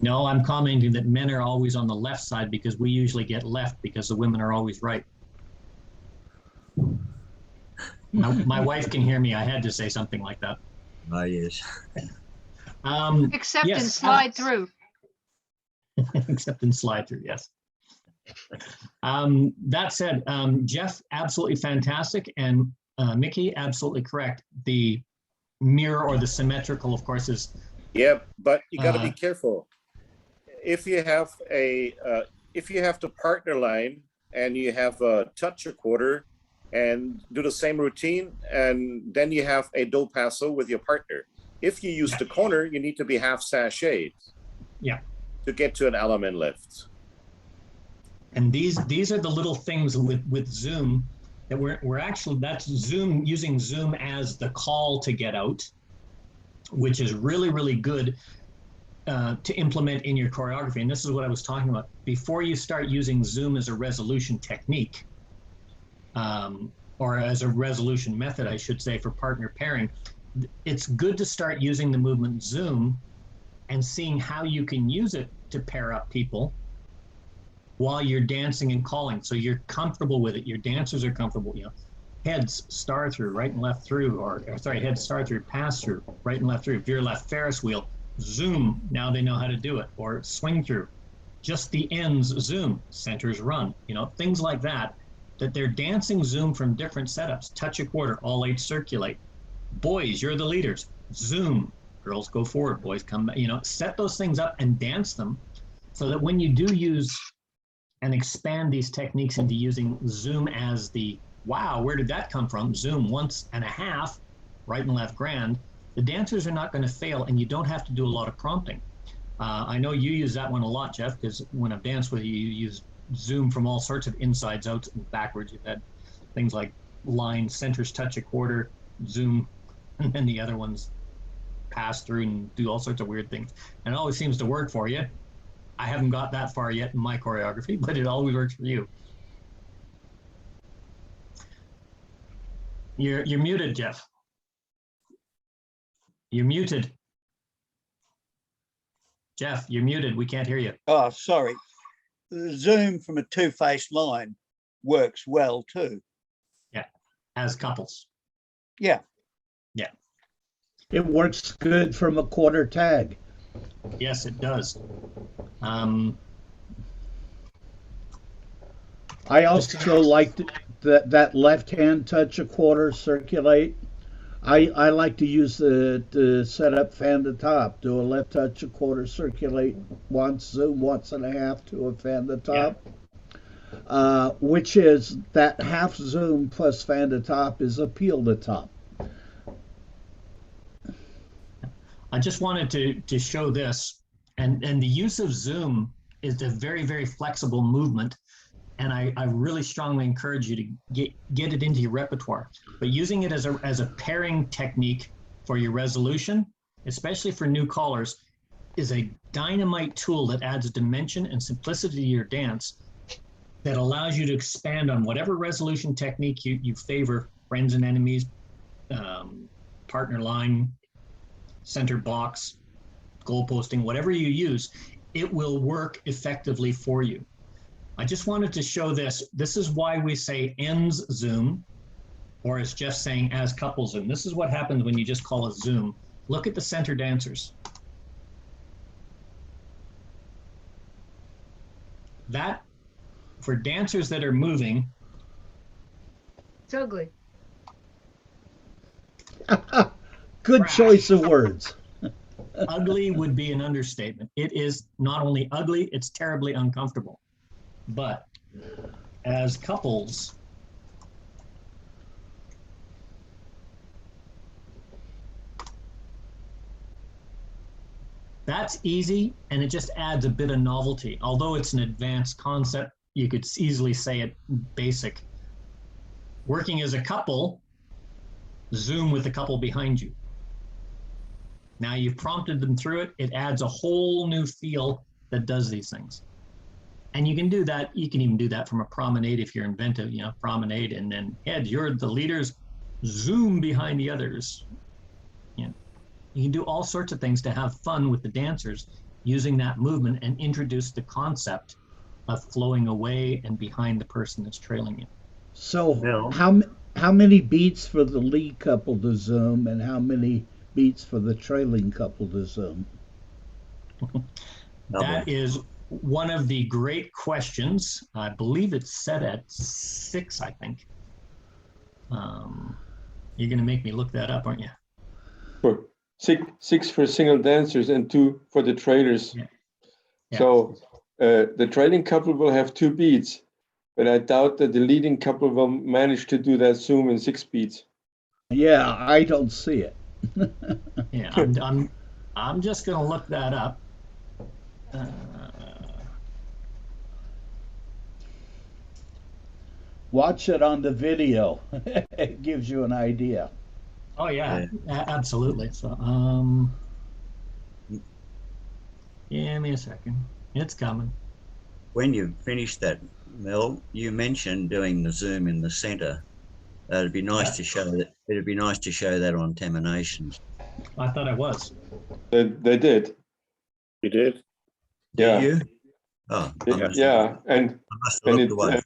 No, I'm commenting that men are always on the left side because we usually get left because the women are always right. My wife can hear me. I had to say something like that. Oh, yes. Except in Yes, slide through. Except in slide through, yes. That said, Jeff, absolutely fantastic, and Mickey, absolutely correct. The mirror or the symmetrical, of course, is. Yeah, but you got to be careful. If you have the partner line and you have a touch a quarter and do the same routine, and then you have a do paso with your partner. If you use the corner, you need to be half sashayed. Yeah. To get to an element lift. And these are the little things with Zoom that we're actually, that's Zoom, using Zoom as the call to get out, which is really, really good to implement in your choreography. And this is what I was talking about. Before you start using Zoom as a resolution technique, or as a resolution method, I should say, for partner pairing, it's good to start using the movement Zoom and seeing how you can use it to pair up people while you're dancing and calling. So you're comfortable with it. Your dancers are comfortable, you know, heads star through, right and left through, or sorry, head star through, pass through, right and left through. Veer left Ferris wheel, Zoom, now they know how to do it, or swing through. Just the ends, Zoom, centers run, you know, things like that, that they're dancing Zoom from different setups. Touch a quarter, all eight circulate. Boys, you're the leaders, Zoom, girls go forward, boys come back, you know, set those things up and dance them so that when you do use and expand these techniques into using Zoom as the, wow, where did that come from? Zoom once and a half, right and left grand. The dancers are not going to fail, and you don't have to do a lot of prompting. I know you use that one a lot, Jeff, because when I've danced with you, you use Zoom from all sorts of insides, outs, and backwards. You've had things like line, centers touch a quarter, Zoom, and then the other ones pass through and do all sorts of weird things. And it always seems to work for you. I haven't got that far yet in my choreography, but it always works for you. You're muted, Jeff. You're muted. Jeff, you're muted. We can't hear you. Oh, sorry. The Zoom from a two-faced line works well too. Yeah, as couples. Yeah. Yeah. It works good from a quarter tag. Yes, it does. I also like that left hand touch a quarter, circulate. I like to use the setup fan to top, do a left touch a quarter, circulate once, Zoom once and a half to a fan to top. Yeah. Which is that half Zoom plus fan to top is a peel to top. I just wanted to show this, and the use of Zoom is a very, very flexible movement, and I really strongly encourage you to get it into your repertoire. But using it as a pairing technique for your resolution, especially for new callers, is a dynamite tool that adds dimension and simplicity to your dance that allows you to expand on whatever resolution technique you favor, friends and enemies, partner line, center box, goal posting, whatever you use, it will work effectively for you. I just wanted to show this. This is why we say ends Zoom, or as Jeff's saying, as couple Zoom. This is what happens when you just call a Zoom. Look at the center dancers. That, for dancers that are moving. It's ugly. Good choice of words. Ugly would be an understatement. It is not only ugly, it's terribly uncomfortable. But as couples, that's easy, and it just adds a bit of novelty. Although it's an advanced concept, you could easily say it basic. Working as a couple, Zoom with the couple behind you. Now you've prompted them through it. It adds a whole new feel that does these things. And you can do that. You can even do that from a promenade if you're inventive, you know, promenade, and then head, you're the leaders, Zoom behind the others. You know, you can do all sorts of things to have fun with the dancers using that movement and introduce the concept of flowing away and behind the person that's trailing you. So how many beats for the lead couple to Zoom, and how many beats for the trailing couple to Zoom? That is one of the great questions. I believe it's set at 6, I think. You're going to make me look that up, aren't you? For six for single dancers and 2 for the trailers. Yeah. Yeah. So the trailing couple will have 2 beats, but I doubt that the leading couple will manage to do that Zoom in 6 beats. Yeah, I don't see it. Yeah, I'm just going to look that up. Watch it on the video. It gives you an idea. Oh yeah, absolutely. So give me a second. It's coming. When you finish that, Mel, you mentioned doing the zoom in the center. It'd be nice to show that. It'd be nice to show that on Terminations. I thought I was. They did. You did? Yeah. You? Oh, Yeah, and I must have looked away.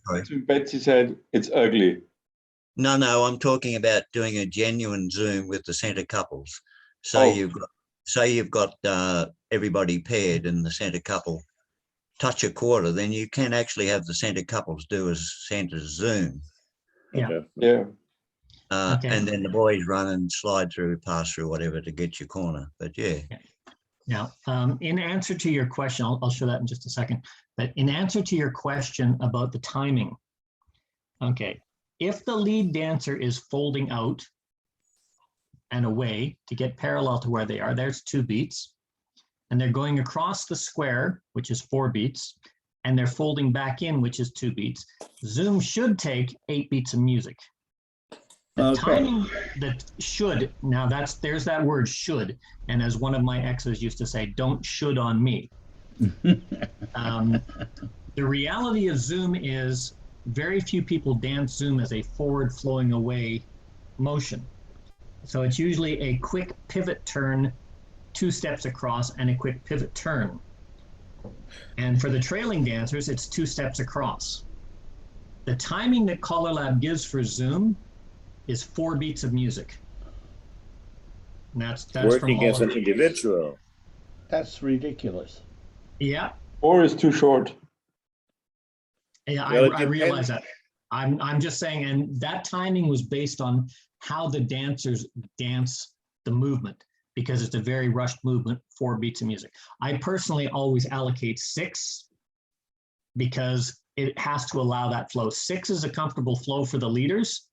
Betsy said it's ugly. No, I'm talking about doing a genuine zoom with the center couples. So you've got everybody paired and the center couple touch a quarter, then you can actually have the center couples do a center zoom. Yeah. Okay. Yeah. Okay. And then the boys run and slide through, pass through, whatever to get your corner. But yeah. Now, in answer to your question, I'll show that in just a second. But in answer to your question about the timing, okay, if the lead dancer is folding out and away to get parallel to where they are, there's 2 beats. And they're going across the square, which is 4 beats, and they're folding back in, which is 2 beats. Zoom should take 8 beats of music. The timing that should, now there's that word should, and as one of my exes used to say, don't should on me. The reality of Zoom is very few people dance Zoom as a forward flowing away motion. So it's usually a quick pivot turn, 2 steps across, and a quick pivot turn. And for the trailing dancers, it's 2 steps across. The timing that Color Lab gives for Zoom is 4 beats of music. And that's working as an individual. That's ridiculous. Yeah. 4 is too short. Yeah, I realize that. I'm just saying, and that timing was based on how the dancers dance the movement, because it's a very rushed movement, 4 beats of music. I personally always allocate 6 because it has to allow that flow. 6 is a comfortable flow for the leaders.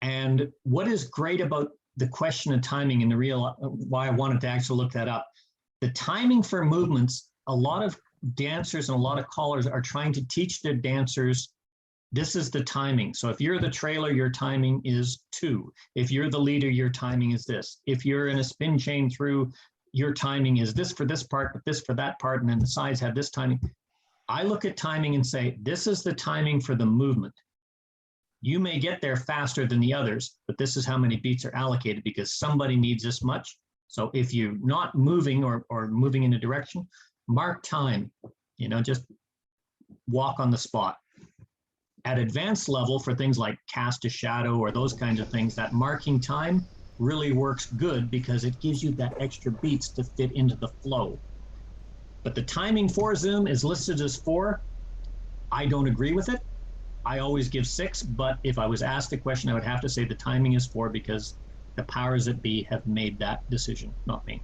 And what is great about the question of timing and why I wanted to actually look that up, the timing for movements, a lot of dancers and a lot of callers are trying to teach their dancers, this is the timing. So if you're the trailer, your timing is 2. If you're the leader, your timing is this. If you're in a spin chain through, your timing is this for this part, but this for that part, and then the sides have this timing. I look at timing and say, this is the timing for the movement. You may get there faster than the others, but this is how many beats are allocated because somebody needs this much. So if you're not moving or moving in a direction, mark time, just walk on the spot. At advanced level for things like cast a shadow or those kinds of things, that marking time really works good because it gives you that extra beats to fit into the flow. But the timing for Zoom is listed as 4. I don't agree with it. I always give 6, but if I was asked the question, I would have to say the timing is 4 because the powers that be have made that decision, not me.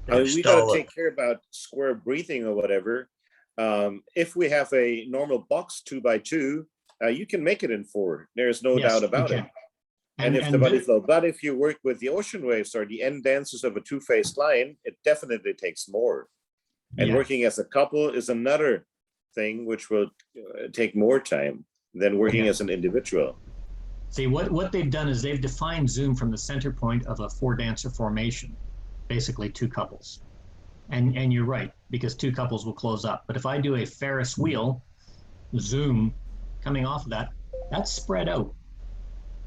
We got to take care about square breathing or whatever. If we have a normal box 2x2, you can make it in 4. There's no doubt about it. And if the body flow, but if you work with the ocean waves or the end dances of a 2-faced line, it definitely takes more. And working as a couple is another thing which will take more time than working as an individual. See, what they've done is they've defined Zoom from the center point of a 4-dancer formation, basically 2 couples. And you're right, because 2 couples will close up. But if I do a Ferris wheel Zoom coming off of that, that's spread out.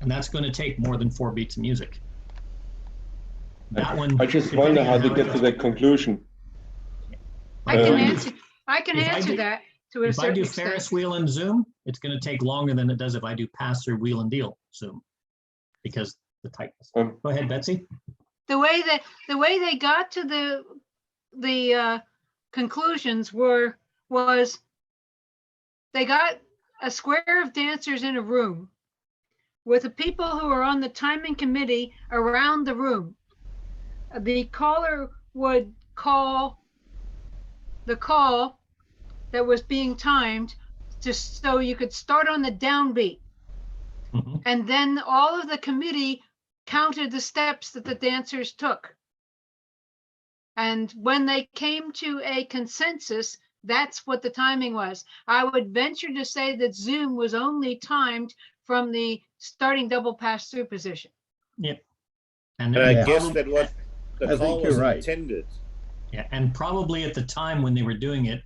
And that's going to take more than 4 beats of music. That one. I just wonder how they get to that conclusion. I can answer that to a certain extent. If I do Ferris wheel and Zoom, it's going to take longer than it does if I do pass-through wheel and deal Zoom, because the tightness. Go ahead, Betsy. The way they got to the conclusions was they got a square of dancers in a room with the people who are on the timing committee around the room. The caller would call the call that was being timed just so you could start on the downbeat. Mm-hmm. And then all of the committee counted the steps that the dancers took. And when they came to a consensus, that's what the timing was. I would venture to say that Zoom was only timed from the starting double pass through position. Yep. And I guess that what the call was intended. Yeah, and probably at the time when they were doing it,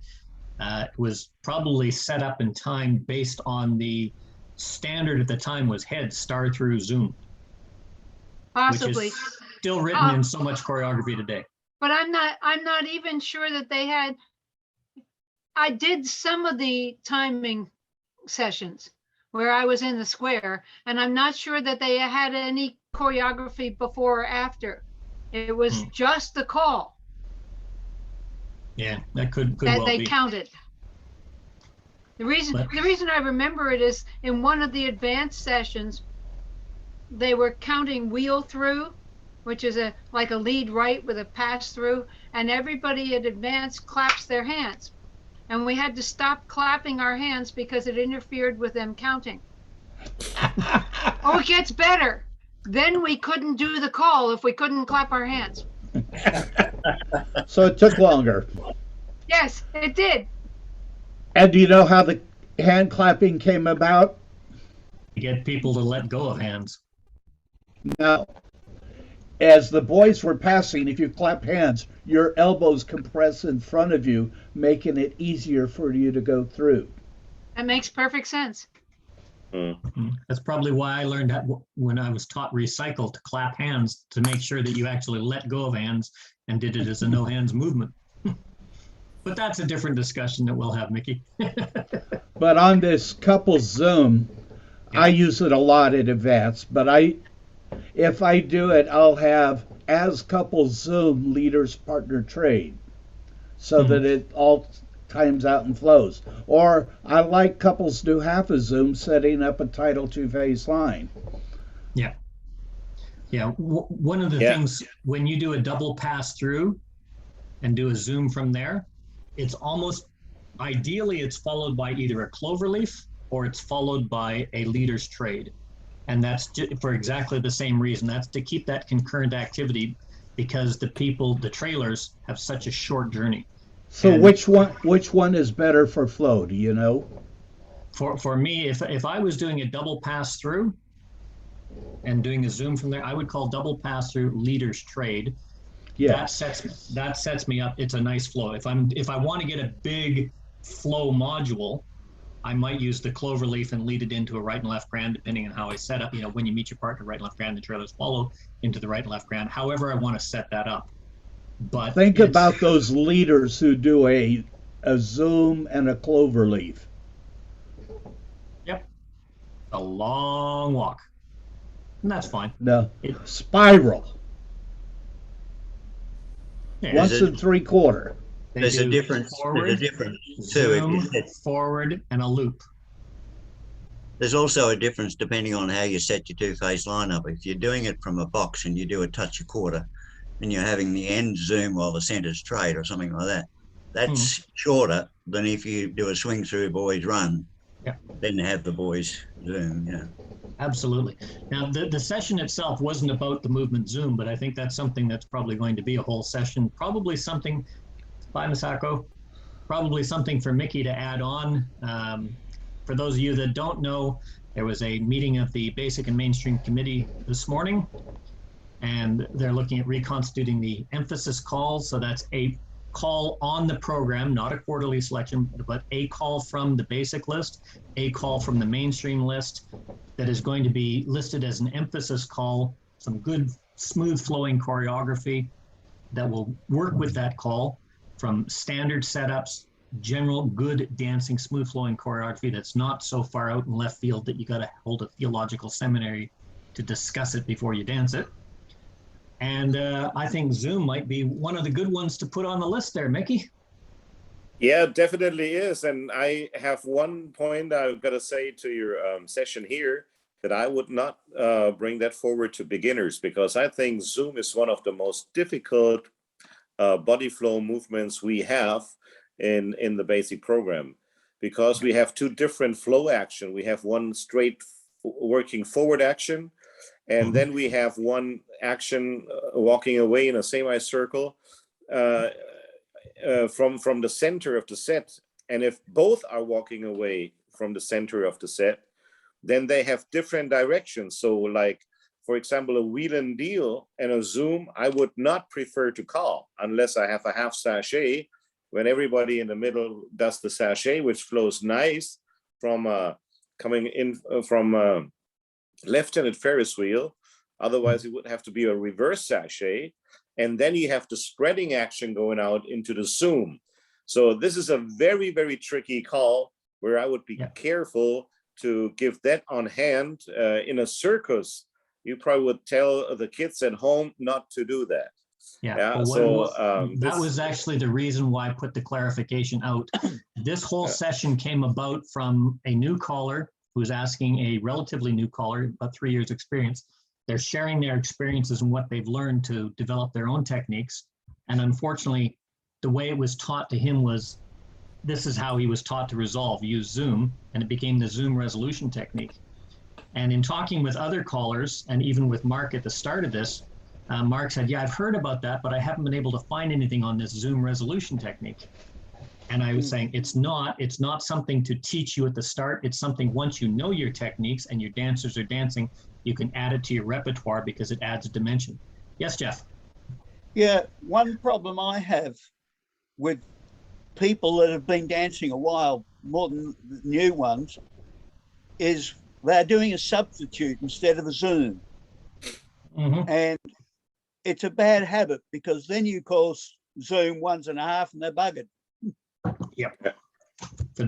it was probably set up in time based on the standard at the time was head star through Zoom. Possibly. Which is still written in so much choreography today. But I'm not even sure that they had. I did some of the timing sessions where I was in the square, and I'm not sure that they had any choreography before or after. It was just the call. Yeah, that could that well they be. Counted. The reason I remember it is in one of the advanced sessions, they were counting wheel through, which is like a lead right with a pass through, and everybody at advanced claps their hands. And we had to stop clapping our hands because it interfered with them counting. Oh, it gets better. Then we couldn't do the call if we couldn't clap our hands. So it took longer. Yes, it did. And do you know how the hand clapping came about? To get people to let go of hands. Now, as the boys were passing, if you clap hands, your elbows compress in front of you, making it easier for you to go through. That makes perfect sense. That's probably why I learned that when I was taught recycle, to clap hands to make sure that you actually let go of hands and did it as a no hands movement. But that's a different discussion that we'll have, Mickey. But on this couples Zoom, I use it a lot in advance, but if I do it, I'll have as couples Zoom leaders partner trade so that it all times out and flows. Or I like couples do half a Zoom setting up a title two-phase line. Yeah. Yeah. One of the things when you do a double pass through and do a Zoom from there, it's almost ideally it's followed by either a cloverleaf or it's followed by a leader's trade. And that's for exactly the same reason. That's to keep that concurrent activity because the trailers have such a short journey. So which one is better for flow? Do you know? For me, if I was doing a double pass through and doing a Zoom from there, I would call double pass through leader's trade. Yeah. That sets me up. It's a nice flow. If I want to get a big flow module, I might use the cloverleaf and lead it into a right and left grand, depending on how I set up. When you meet your partner, right and left grand, the trailers follow into the right and left grand. However I want to set that up. But think about those leaders who do a Zoom and a cloverleaf. Yep. A long walk. And that's fine. No. Spiral. Yeah. Once and three-quarter. There's a difference. There's a difference too. Zoom, forward, and a loop. There's also a difference depending on how you set your two-phase lineup. If you're doing it from a box and you do a touch a quarter, and you're having the end Zoom while the center's trade or something like that, that's shorter than if you do a swing through boys run, then have the boys Zoom. Absolutely. Now, the session itself wasn't about the movement Zoom, but I think that's something that's probably going to be a whole session, probably something, bye Masako, probably something for Mickey to add on. For those of you that don't know, there was a meeting of the Basic and Mainstream Committee this morning, and they're looking at reconstituting the emphasis calls. So that's a call on the program, not a quarterly selection, but a call from the basic list, a call from the mainstream list that is going to be listed as an emphasis call, some good, smooth flowing choreography that will work with that call from standard setups, general good dancing, smooth flowing choreography that's not so far out in left field that you got to hold a theological seminary to discuss it before you dance it. And I think Zoom might be one of the good ones to put on the list there, Mickey. Yeah, definitely is. And I have one point I've got to say to your session here, that I would not bring that forward to beginners, because I think Zoom is one of the most difficult body flow movements we have in the basic program, because we have two different flow action. We have one straight working forward action, and then we have one action walking away in a semicircle. from the center of the set. And if both are walking away from the center of the set, then they have different directions. So like, for example, a wheel and deal and a zoom, I would not prefer to call unless I have a half sachet, when everybody in the middle does the sachet, which flows nice from coming in from left-handed Ferris wheel. Otherwise, it would have to be a reverse sachet. And then you have the spreading action going out into the zoom. So this is a very, very tricky call where I would be careful to give that on hand. In a circus, you probably would tell the kids at home not to do that. That was actually the reason why I put the clarification out. This whole session came about from a new caller who's asking, a relatively new caller, about 3 years experience. They're sharing their experiences and what they've learned to develop their own techniques. And unfortunately, the way it was taught to him was, this is how he was taught to resolve, use zoom, and it became the zoom resolution technique. And in talking with other callers, and even with Mark at the start of this, Mark said, yeah, I've heard about that, but I haven't been able to find anything on this zoom resolution technique. And I was saying, it's not something to teach you at the start. It's something, once you know your techniques and your dancers are dancing, you can add it to your repertoire because it adds a dimension. Yes, Jeff? Yeah, one problem I have with people that have been dancing a while, more than the new ones, is they're doing a substitute instead of a zoom. And it's a bad habit, because then you call zoom 1.5 and they're buggered. Yep. For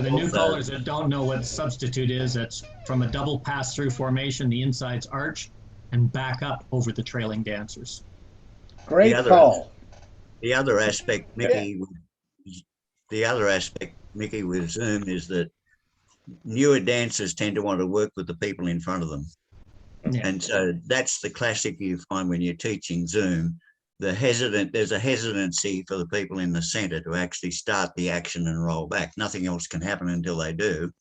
the new callers that don't know what substitute is, it's from a double pass-through formation, the inside's arch, and back up over the trailing dancers. Great call. The other aspect, Mickey, Mickey, with Zoom is that newer dancers tend to want to work with the people in front of them. Yeah. And so that's the classic you find when you're teaching Zoom. There's a hesitancy for the people in the center to actually start the action and roll back. Nothing else can happen until they do.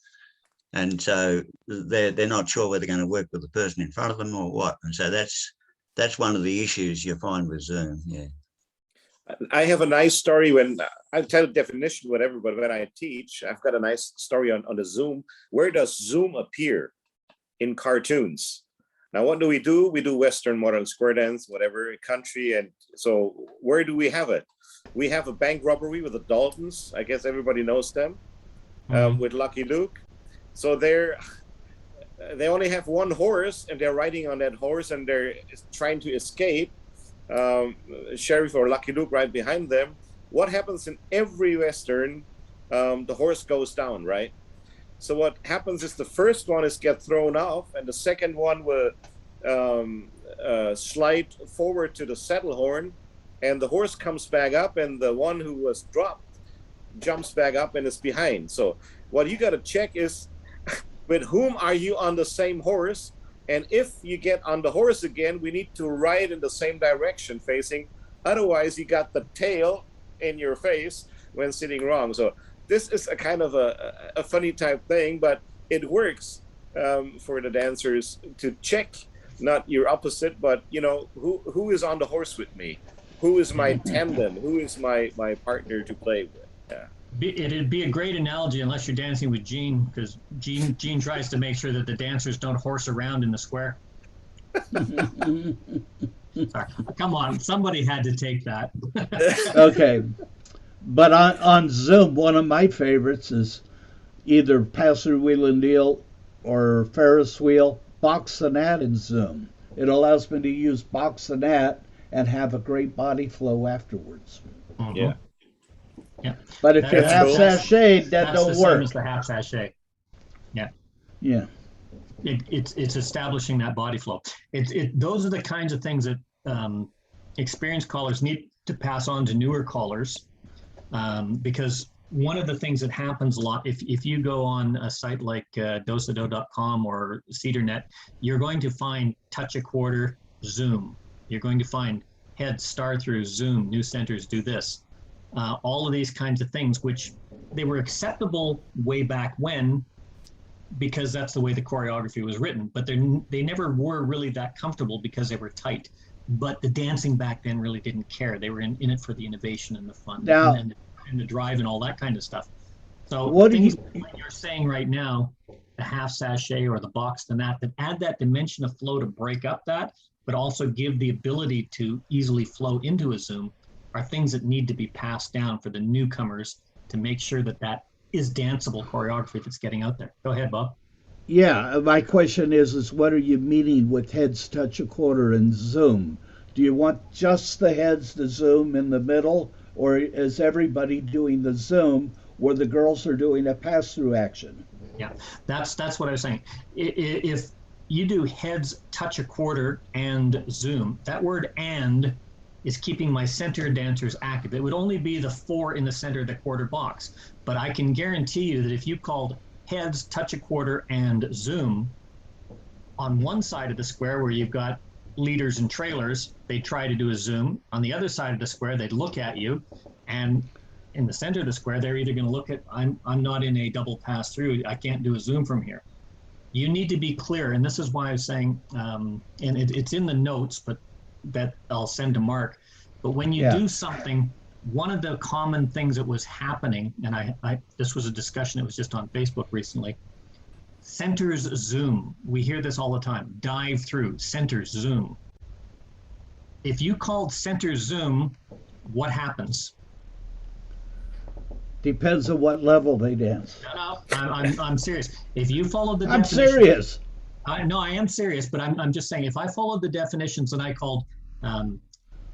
And so they're not sure whether they're going to work with the person in front of them or what. And so that's one of the issues you find with Zoom. Yeah. I have a nice story when I tell the definition, whatever, but when I teach, I've got a nice story on the Zoom. Where does Zoom appear in cartoons? Now, what do? We do Western modern square dance, whatever, country. And so where do we have it? We have a bank robbery with the Daltons. I guess everybody knows them, with Lucky Luke. So they only have one horse, and they're riding on that horse, and they're trying to escape. Sheriff or Lucky Luke right behind them. What happens in every Western? The horse goes down, right? So what happens is the first one get thrown off, and the second one will slide forward to the saddle horn, and the horse comes back up, and the one who was dropped jumps back up and is behind. So what you got to check is, with whom are you on the same horse? And if you get on the horse again, we need to ride in the same direction facing. Otherwise, you got the tail in your face when sitting wrong. So this is a kind of a funny type thing, but it works for the dancers to check not your opposite, but who is on the horse with me, who is my tandem, who is my partner to play with. Yeah. It'd be a great analogy unless you're dancing with Gene, because Gene tries to make sure that the dancers don't horse around in the square. Sorry. Come on, somebody had to take that. Okay. But on Zoom, one of my favorites is either pass-through wheel and deal or Ferris wheel, box the nat in Zoom. It allows me to use box the nat and have a great body flow afterwards. Yeah. Yeah. But if you have sachet, that don't work. Same as the half sachet. Yeah. Yeah. It's establishing that body flow. Those are the kinds of things that experienced callers need to pass on to newer callers. Because one of the things that happens a lot, if you go on a site like dosado.com or CedarNet, you're going to find touch a quarter, Zoom. You're going to find head star through, Zoom, new centers do this. All of these kinds of things, which they were acceptable way back when, because that's the way the choreography was written, but they never were really that comfortable because they were tight. but the dancing back then really didn't care. They were in it for the innovation and the fun Now, and the drive and all that kind of stuff. So what do things you, like you're saying right now, the half sachet or the box to that add that dimension of flow to break up that, but also give the ability to easily flow into a zoom, are things that need to be passed down for the newcomers to make sure that that is danceable choreography that's getting out there. Go ahead, Bob. yeah, my question is what are you meaning with heads touch a quarter and zoom? Do you want just the heads to zoom in the middle, or is everybody doing the zoom where the girls are doing a pass-through action? Yeah, that's what I was saying. If you do heads touch a quarter and zoom, that word "and" is keeping my center dancers active. It would only be the 4 in the center of the quarter box, but I can guarantee you that if you called heads touch a quarter and zoom, on one side of the square where you've got leaders and trailers, they try to do a zoom. On the other side of the square, they'd look at you, and in the center of the square, they're either going to look at, I'm not in a double pass through, I can't do a zoom from here. You need to be clear, and this is why I was saying, and it's in the notes, but that I'll send to Mark. But when you do something, one of the common things that was happening, and I this was a discussion that was just on Facebook recently, centers zoom. We hear this all the time, dive through, centers zoom. If you called center zoom, what happens? Depends on what level they dance. No, I'm serious. If you followed the I'm definition, serious. No, I am serious, but I'm just saying, if I followed the definitions and I called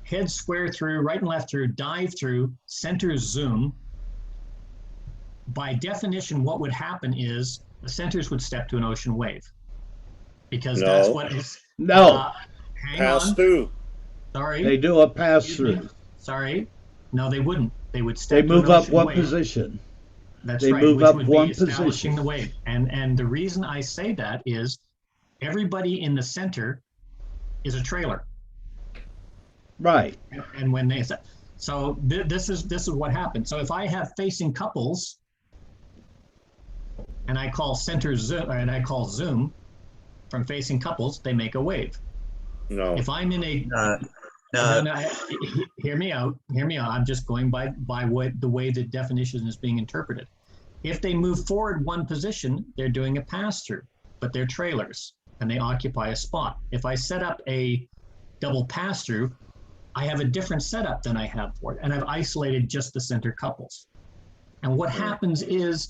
head square through, right and left through, dive through, center zoom, by definition, what would happen is the centers would step to an ocean wave, because that's what is. No. Hang Pass on. through. Sorry. They do a pass through. Sorry. No, they wouldn't. They would step. They to an move up ocean one wave. position. That's They right. move which up would one be establishing position. the wave. And the reason I say that is everybody in the center is a trailer. Right. And when they so this is what happens. So if I have facing couples and I call center zoom, and I call zoom from facing couples, they make a wave. No. If I'm in a No, hear me out. I'm just going by the way the definition is being interpreted. If they move forward one position, they're doing a pass through, but they're trailers and they occupy a spot. If I set up a double pass through, I have a different setup than I have for it, and I've isolated just the center couples. And what happens is,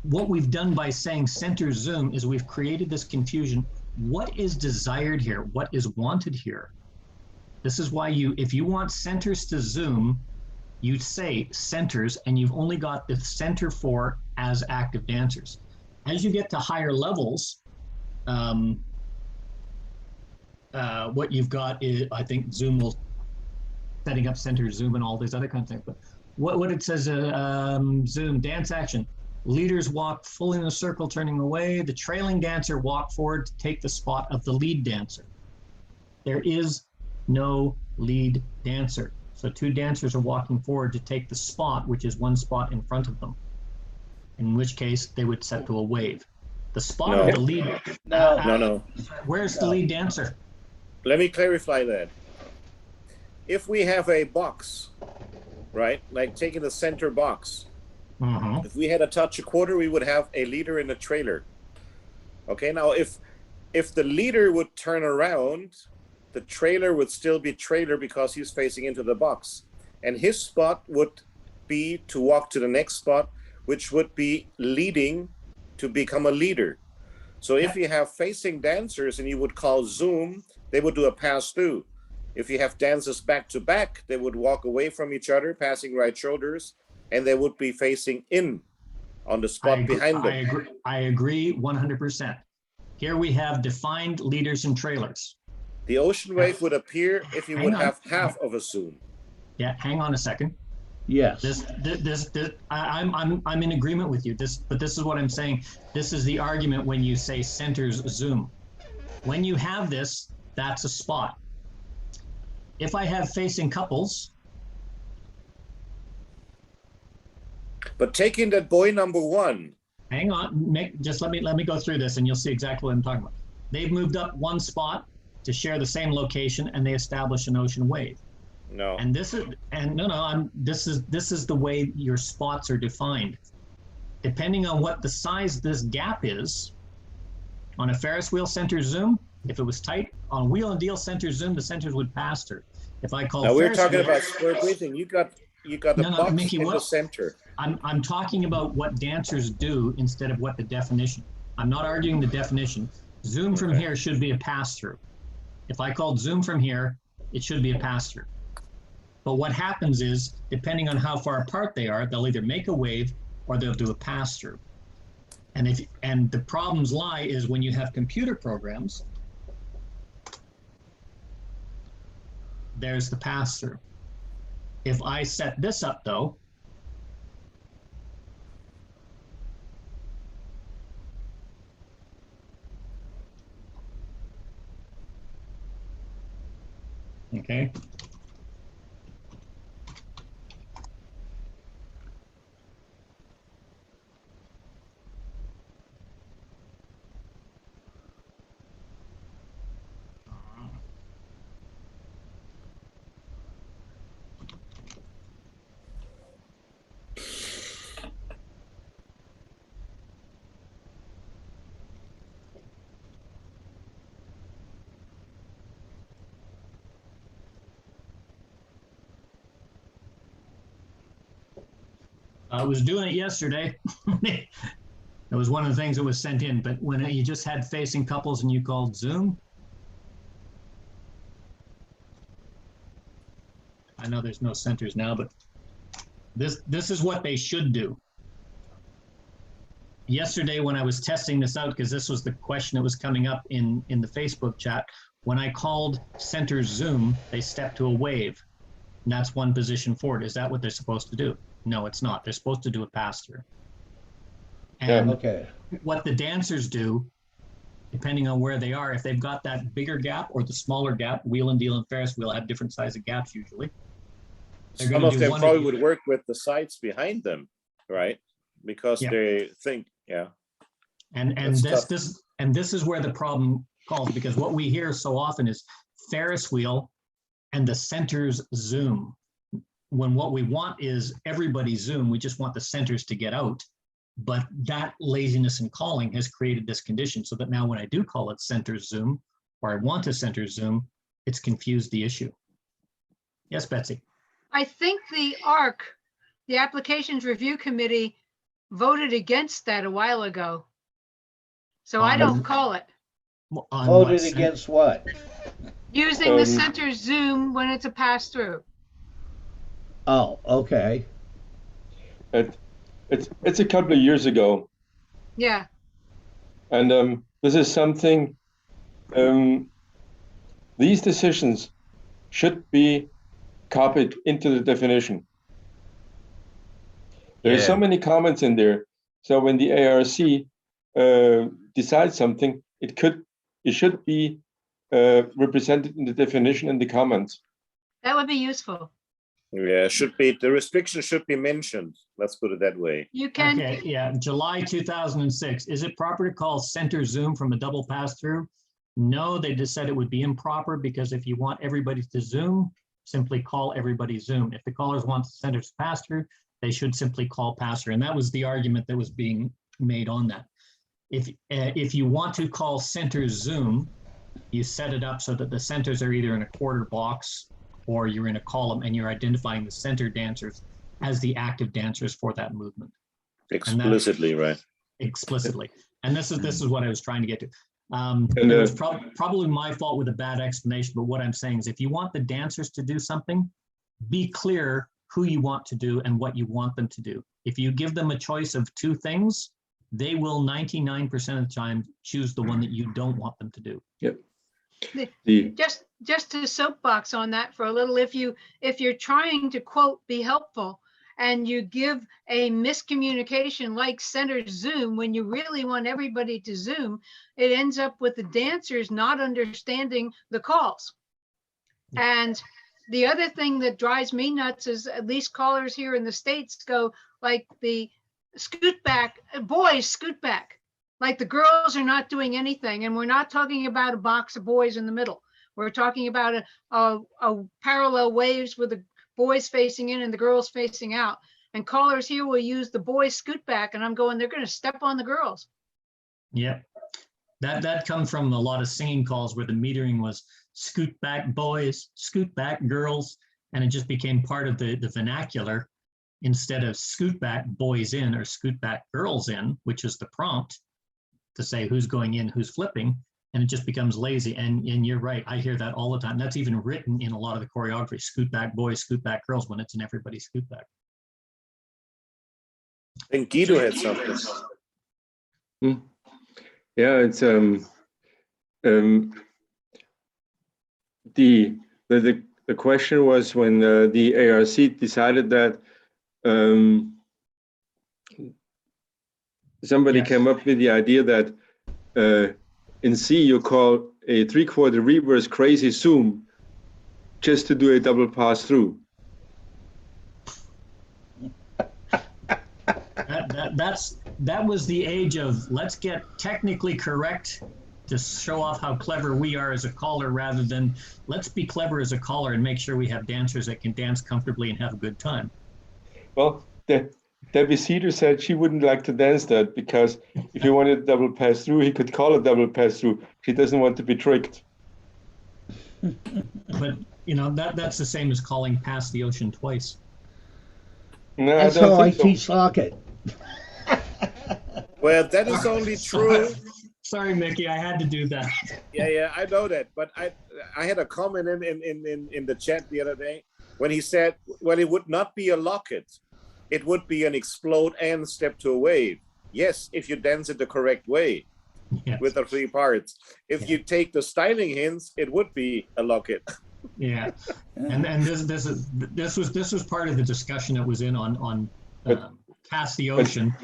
what we've done by saying center zoom is we've created this confusion. What is desired here? What is wanted here? This is why if you want centers to zoom, you say centers, and you've only got the center 4 as active dancers. As you get to higher levels, what you've got is, I think Zoom will setting up center zoom and all these other kinds of things. But what it says, Zoom dance action. Leaders walk fully in a circle, turning away. The trailing dancer walk forward to take the spot of the lead dancer. There is no lead dancer. So 2 dancers are walking forward to take the spot, which is one spot in front of them. In which case they would set to a wave. The spot of the lead. No. Where's the lead dancer? Let me clarify that. If we have a box, right, like taking the center box, if we had a touch a quarter, we would have a leader and a trailer. Okay, now if the leader would turn around, the trailer would still be trailer because he's facing into the box. And his spot would be to walk to the next spot, which would be leading to become a leader. So if you have facing dancers and you would call zoom, they would do a pass through. If you have dancers back to back, they would walk away from each other, passing right shoulders, and they would be facing in on the spot behind them. I agree 100%. Here we have defined leaders and trailers. The ocean wave would appear if you would have half of a zoom. Yeah, hang on a second. Yes. I'm in agreement with you. But this is what I'm saying. This is the argument when you say centers zoom. When you have this, that's a spot. If I have facing couples. But taking that boy number 1. Hang on, just let me go through this and you'll see exactly what I'm talking about. They've moved up one spot. to share the same location, and they establish an ocean wave. No. And this is the way your spots are defined. Depending on what the size this gap is, on a Ferris wheel center zoom, if it was tight, on wheel and deal center zoom, the centers would pass through. If I call, now we're talking about square breathing. You got a box Mickey, in the center. I'm talking about what dancers do instead of what the definition. I'm not arguing the definition. Zoom from here should be a pass through. If I called zoom from here, it should be a pass through. But what happens is, depending on how far apart they are, they'll either make a wave or they'll do a pass through. And the problems lie is when you have computer programs, there's the pass through. If I set this up though, okay. I was doing it yesterday. It was one of the things that was sent in, but when you just had facing couples and you called Zoom, I know there's no centers now, but this is what they should do. Yesterday when I was testing this out, because this was the question that was coming up in the Facebook chat, when I called center Zoom, they stepped to a wave. And that's one position forward. Is that what they're supposed to do? No, it's not. They're supposed to do a pass-through. And Okay. what the dancers do, depending on where they are, if they've got that bigger gap or the smaller gap, wheel and deal and Ferris wheel have different size of gaps usually. Some of them probably would work with the sides behind them, right? Because they think, And this is where the problem calls, because what we hear so often is Ferris wheel and the centers zoom. When what we want is everybody zoom, we just want the centers to get out. But that laziness in calling has created this condition so that now when I do call it center zoom, or I want to center zoom, it's confused the issue. Yes, Betsy. I think the ARC, the Applications Review Committee, voted against that a while ago. So I don't call it. Voted against what? Using the center zoom when it's a pass through. Oh, okay. It's a couple of years ago. Yeah. And this is something, these decisions should be copied into the definition. There are so many comments in there. So when the ARC decides something, it should be represented in the definition and the comments. That would be useful. Yeah, the restriction should be mentioned. Let's put it that way. You can. Okay, yeah, July 2006. Is it proper to call center zoom from a double pass through? No, they just said it would be improper because if you want everybody to zoom, simply call everybody zoom. If the callers want the centers pass through, they should simply call pass through. And that was the argument that was being made on that. If you want to call center zoom, you set it up so that the centers are either in a quarter box or you're in a column and you're identifying the center dancers as the active dancers for that movement. Explicitly, right? Explicitly. And this is what I was trying to get to. It was probably my fault with a bad explanation, but what I'm saying is if you want the dancers to do something, be clear who you want to do and what you want them to do. If you give them a choice of two things, they will 99% of the time choose the one that you don't want them to do. Yep. Just to soapbox on that for a little, if you're trying to quote be helpful and you give a miscommunication like center zoom when you really want everybody to zoom, it ends up with the dancers not understanding the calls. And the other thing that drives me nuts is at least callers here in the States go like the scoot back, boys scoot back. Like the girls are not doing anything, and we're not talking about a box of boys in the middle. We're talking about a parallel waves with the boys facing in and the girls facing out. And callers here will use the boys scoot back, and I'm going, they're going to step on the girls. Yep. That comes from a lot of singing calls where the metering was scoot back boys, scoot back girls, and it just became part of the vernacular instead of scoot back boys in or scoot back girls in, which is the prompt to say who's going in, who's flipping, and it just becomes lazy. And you're right, I hear that all the time. That's even written in a lot of the choreography, scoot back boys, scoot back girls, when it's in everybody's scoot back. I think Guido had something. Yeah, it's the question was when the ARC decided that somebody came up with the idea that in C you call a 3/4 reverse crazy zoom just to do a double pass through. That was the age of let's get technically correct to show off how clever we are as a caller, rather than let's be clever as a caller and make sure we have dancers that can dance comfortably and have a good time. Well, Debbie Cedar said she wouldn't like to dance that because if he wanted a double pass through, he could call a double pass through. She doesn't want to be tricked. But you know, that's the same as calling past the ocean twice. No, That's I don't how I think so. teach socket. Well, that is only true. Sorry, Mickey, I had to do that. Yeah, I know that. But I had a comment in the chat the other day when he said, well, it would not be a locket. It would be an explode and step to a wave. Yes, if you dance it the correct way. Yes. With the 3 parts. If you take the styling hints, it would be a locket. Yeah, and this was part of the discussion that was in on past the ocean.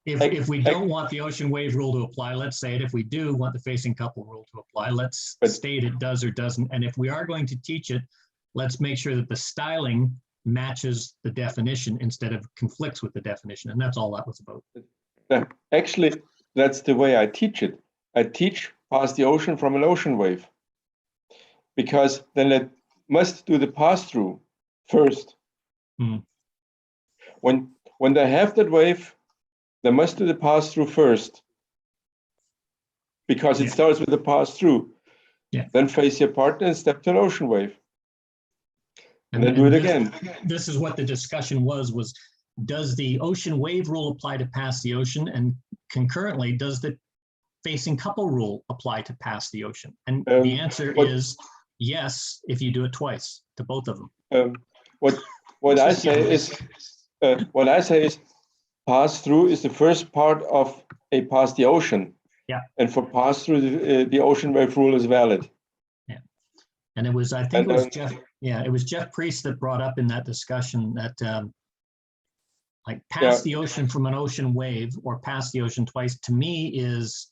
If we don't want the ocean wave rule to apply, let's say it. If we do want the facing couple rule to apply, let's state it does or doesn't. And if we are going to teach it, let's make sure that the styling matches the definition instead of conflicts with the definition. And that's all that was about. Actually, that's the way I teach it. I teach pass the ocean from an ocean wave, because then it must do the pass-through first. When they have that wave, they must do the pass-through first, because it starts with the pass-through. Then face your partner and step to an ocean wave. And then do it again. This is what the discussion was does the ocean wave rule apply to pass the ocean? And concurrently, does the facing couple rule apply to pass the ocean? And the answer is yes, if you do it twice to both of them. What I say is pass through is the first part of a pass the ocean. Yeah. And for pass through, the ocean wave rule is valid. Yeah. And it was, I think it was Jeff. Yeah, it was Jeff Priest that brought up in that discussion that like pass the ocean from an ocean wave or pass the ocean twice, to me, is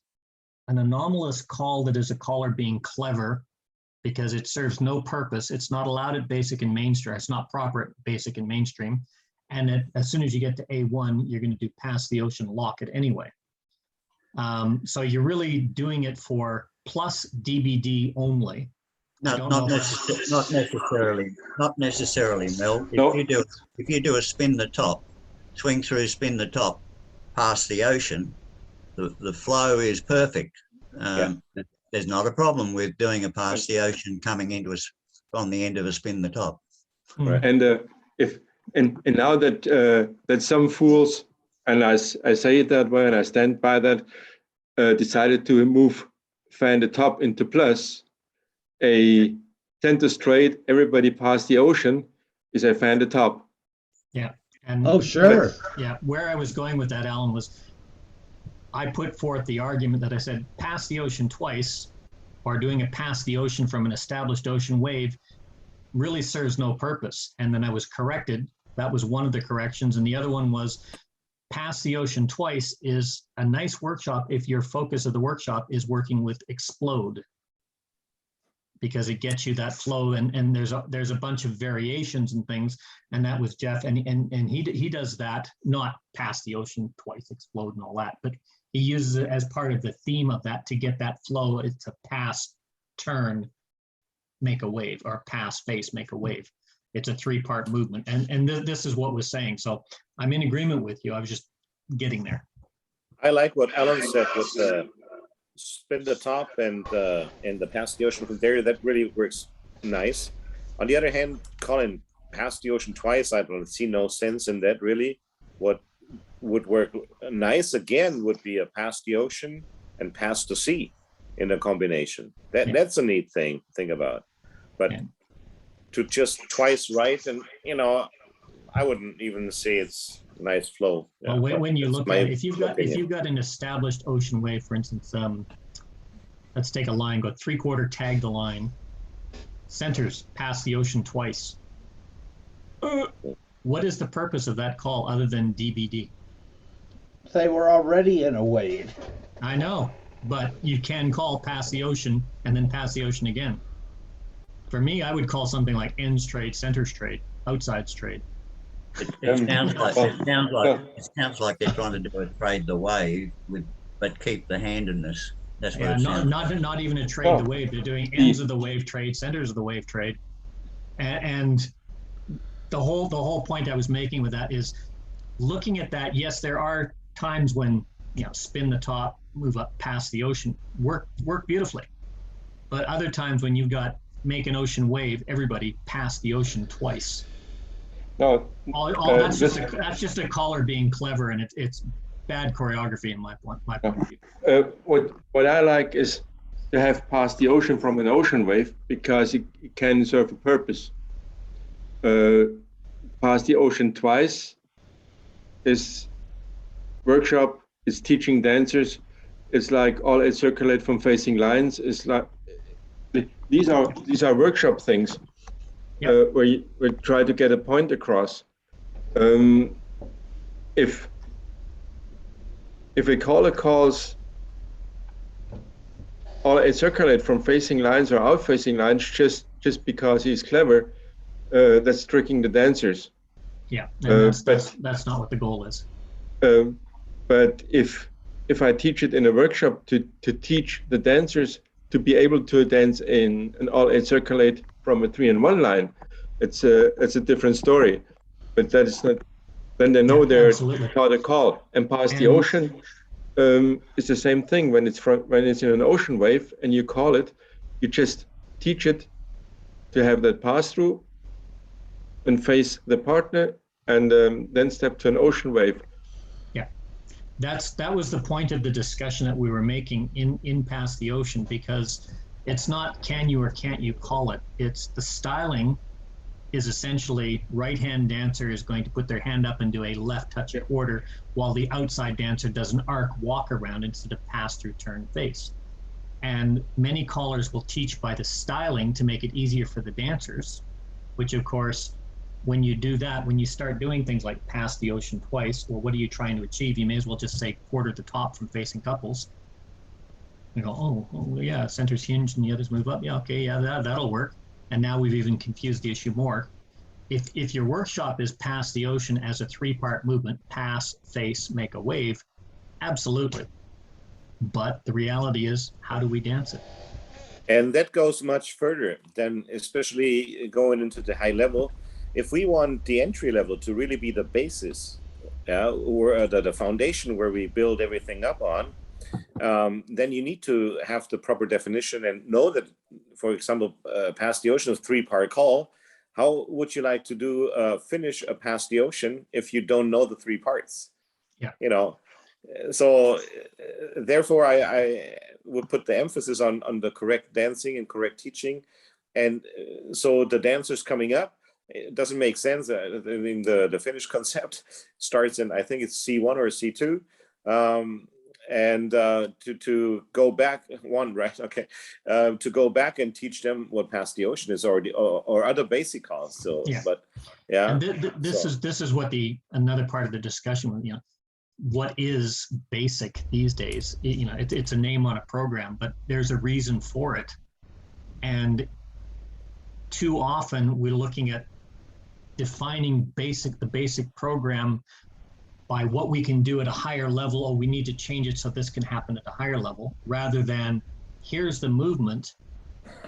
an anomalous call that is a caller being clever, because it serves no purpose. It's not allowed at basic and mainstream. It's not proper at basic and mainstream. And as soon as you get to A1, you're going to do pass the ocean lock it anyway. So you're really doing it for plus DBD only. No, not necessarily. Not necessarily, Mel. No. If you do a spin the top, swing through, spin the top, past the ocean, the flow is perfect. There's not a problem with doing a past the ocean coming into us on the end of a spin the top. Right. And now that some fools, and I say it that way and I stand by that, decided to move fan the top into plus, a center straight, everybody past the ocean is a fan the top. Yeah. And oh, sure. Yeah. Where I was going with that, Alan, was I put forth the argument that I said pass the ocean twice, or doing it past the ocean from an established ocean wave, really serves no purpose. And then I was corrected. That was one of the corrections. And the other one was pass the ocean twice is a nice workshop if your focus of the workshop is working with explode, because it gets you that flow, and there's a bunch of variations and things, and that was Jeff, and he does that, not pass the ocean twice, explode and all that, but he uses it as part of the theme of that to get that flow. It's a pass, turn, make a wave, or pass, face, make a wave. It's a 3-part movement. And this is what was saying. So I'm in agreement with you. I was just getting there. I like what Alan said with the spin the top and the pass the ocean from there. That really works nice. On the other hand, Colin, pass the ocean twice, I don't see no sense in that really. What would work nice again would be a pass the ocean and pass the sea in a combination. That's a neat thing to think about. But to just twice right, and I wouldn't even say it's nice flow. Well, when you look at it, if you've got an established ocean wave, for instance, let's take a line, go 3/4, tag the line, centers, pass the ocean twice. What is the purpose of that call other than DBD? They were already in a wave. I know, but you can call pass the ocean and then pass the ocean again. For me, I would call something like ends trade, centers trade, outsides trade. It sounds like they're trying to do a trade the wave but keep the handedness. That's what it sounds. Not even a trade the wave. They're doing ends of the wave trade, centers of the wave trade, and the whole point I was making with that is looking at that. Yes, there are times when spin the top, move up past the ocean, work beautifully, but other times when you've got make an ocean wave, everybody pass the ocean twice. No, that's just a caller being clever, and it's bad choreography in my point of view. What I like is to have passed the ocean from an ocean wave because it can serve a purpose. Pass the ocean twice is workshop, is teaching dancers. It's like all it circulate from facing lines. It's like these are workshop things. Yep. Where we try to get a point across. If a caller calls all it circulate from facing lines or out facing lines just because he's clever, that's tricking the dancers. Yeah, and that's not what the goal is. But if I teach it in a workshop to teach the dancers to be able to dance in an all eight circulate from a 3-in-1 line, it's a different story. But that is not. Then they know they're how to call and pass the ocean. It's the same thing when it's in an ocean wave and you call it. You just teach it to have that pass through and face the partner, and then step to an ocean wave. Yeah, that was the point of the discussion that we were making in Pass the Ocean, because it's not can you or can't you call it. It's the styling is essentially right-hand dancer is going to put their hand up and do a left touch a quarter, while the outside dancer does an arc walk around instead of pass through turn face. And many callers will teach by the styling to make it easier for the dancers, which of course, when you do that, when you start doing things like pass the ocean twice, well, what are you trying to achieve? You may as well just say quarter the top from facing couples. You go, oh yeah, center's hinged and the others move up. Yeah, okay, yeah, that'll work. And now we've even confused the issue more. If your workshop is pass the ocean as a 3-part movement, pass, face, make a wave, absolutely. But the reality is, how do we dance it? And that goes much further than especially going into the high level. If we want the entry level to really be the basis, or the foundation where we build everything up on, then you need to have the proper definition and know that, for example, pass the ocean is 3-part call. How would you like to do finish a pass the ocean if you don't know the 3 parts? Yeah. So therefore I would put the emphasis on the correct dancing and correct teaching. And so the dancers coming up, it doesn't make sense. I mean, the finish concept starts in, I think it's C1 or C2. And to go back one, right? Okay. To go back and teach them what pass the ocean is already, or other basic calls. So, yeah. But yeah. And this is what another part of the discussion was, what is basic these days? It's a name on a program, but there's a reason for it. And too often we're looking at defining the basic program by what we can do at a higher level, or we need to change it so this can happen at a higher level, rather than here's the movement,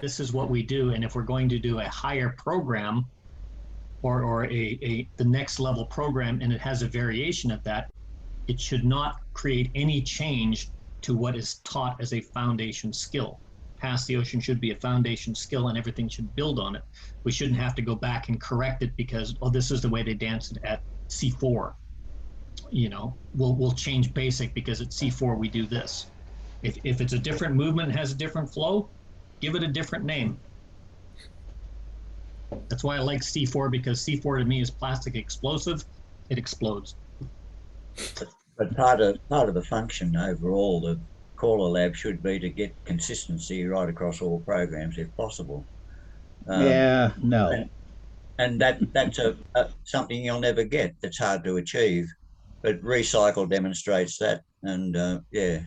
this is what we do. And if we're going to do a higher program or the next level program, and it has a variation of that, it should not create any change to what is taught as a foundation skill. Pass the Ocean should be a foundation skill and everything should build on it. We shouldn't have to go back and correct it because, oh, this is the way they dance it at C4. You know, we'll change basic because at C4 we do this. If it's a different movement, has a different flow, give it a different name. That's why I like C4, because C4 to me is plastic explosive. It explodes. But part of the function overall of Caller Lab should be to get consistency right across all programs if possible. Yeah, no. And that's something you'll never get. That's hard to achieve. But Recycle demonstrates that. And yeah.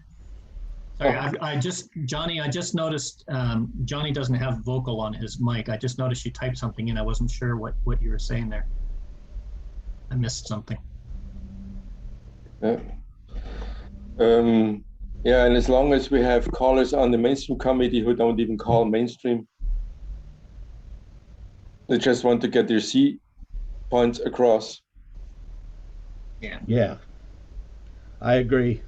Sorry, Johnny, I just noticed Johnny doesn't have vocal on his mic. I just noticed you typed something in. I wasn't sure what you were saying there. I missed something. Yeah. Yeah, and as long as we have callers on the mainstream committee who don't even call mainstream, they just want to get their C points across. Yeah. Yeah, I agree.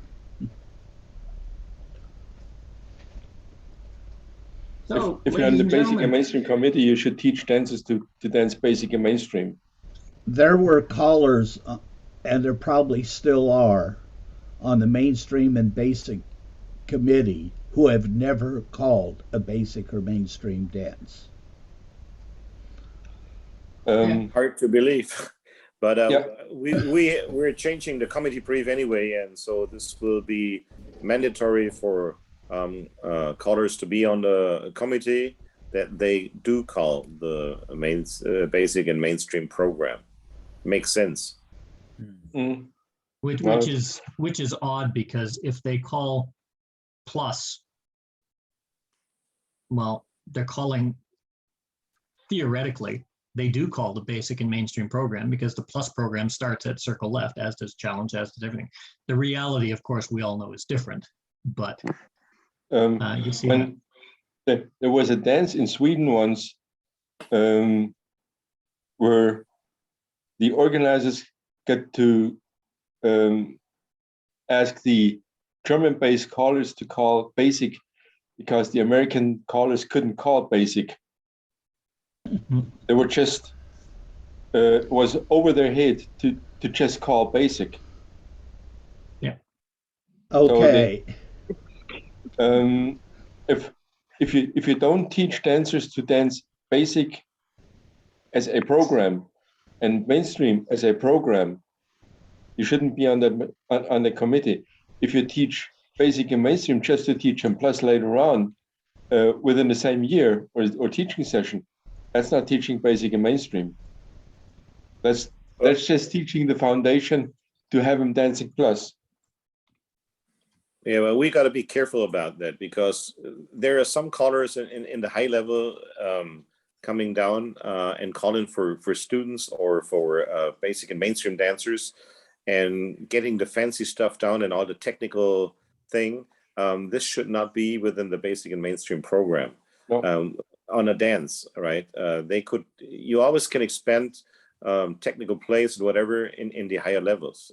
So, if you're on the basic and mainstream committee, you should teach dancers to dance basic and mainstream. There were callers, and there probably still are, on the mainstream and basic committee who have never called a basic or mainstream dance. Hard to believe, but we're changing the committee brief anyway, and so this will be mandatory for callers to be on the committee that they do call the basic and mainstream program. Makes sense. Mm. Which is odd, because if they call plus, well, they're calling, theoretically, they do call the basic and mainstream program, because the plus program starts at circle left, as does challenge, as does everything. The reality, of course, we all know is different, but you see when there was a dance in Sweden once where the organizers got to ask the German-based callers to call basic because the American callers couldn't call basic. They were just was over their head to just call basic. Yeah. Okay. So if you don't teach dancers to dance basic as a program and mainstream as a program, you shouldn't be on the committee. If you teach basic and mainstream just to teach them plus later on within the same year or teaching session, that's not teaching basic and mainstream. That's just teaching the foundation to have them dancing plus. Yeah, well, we got to be careful about that, because there are some callers in the high level coming down and calling for students or for basic and mainstream dancers, and getting the fancy stuff down and all the technical thing. This should not be within the basic and mainstream program. No. On a dance, right? You always can expand technical plays, whatever, in the higher levels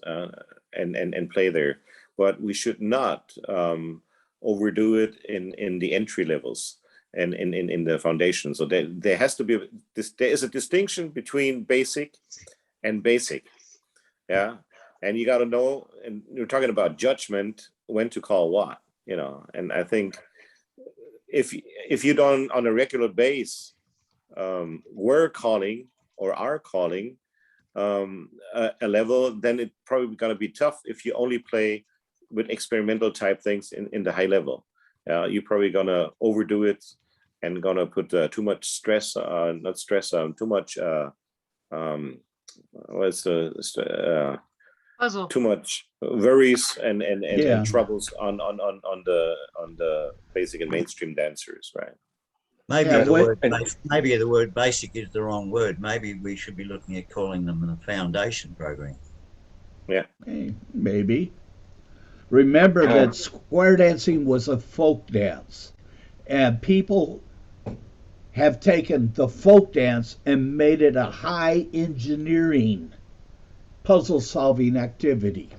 and play there. But we should not overdo it in the entry levels and in the foundation. So there has to be there is a distinction between basic and basic. Yeah. And you got to know, and you're talking about judgment, when to call what, you know. And I think if you don't on a regular base were calling or are calling a level, then it's probably going to be tough if you only play with experimental type things in the high level. You're probably going to overdo it and going to put too much stress, too much, puzzle. Too much worries and troubles on the basic and mainstream dancers, right? Maybe the word basic is the wrong word. Maybe we should be looking at calling them a foundation program. Yeah. Maybe. Remember that square dancing was a folk dance, and people have taken the folk dance and made it a high engineering puzzle solving activity.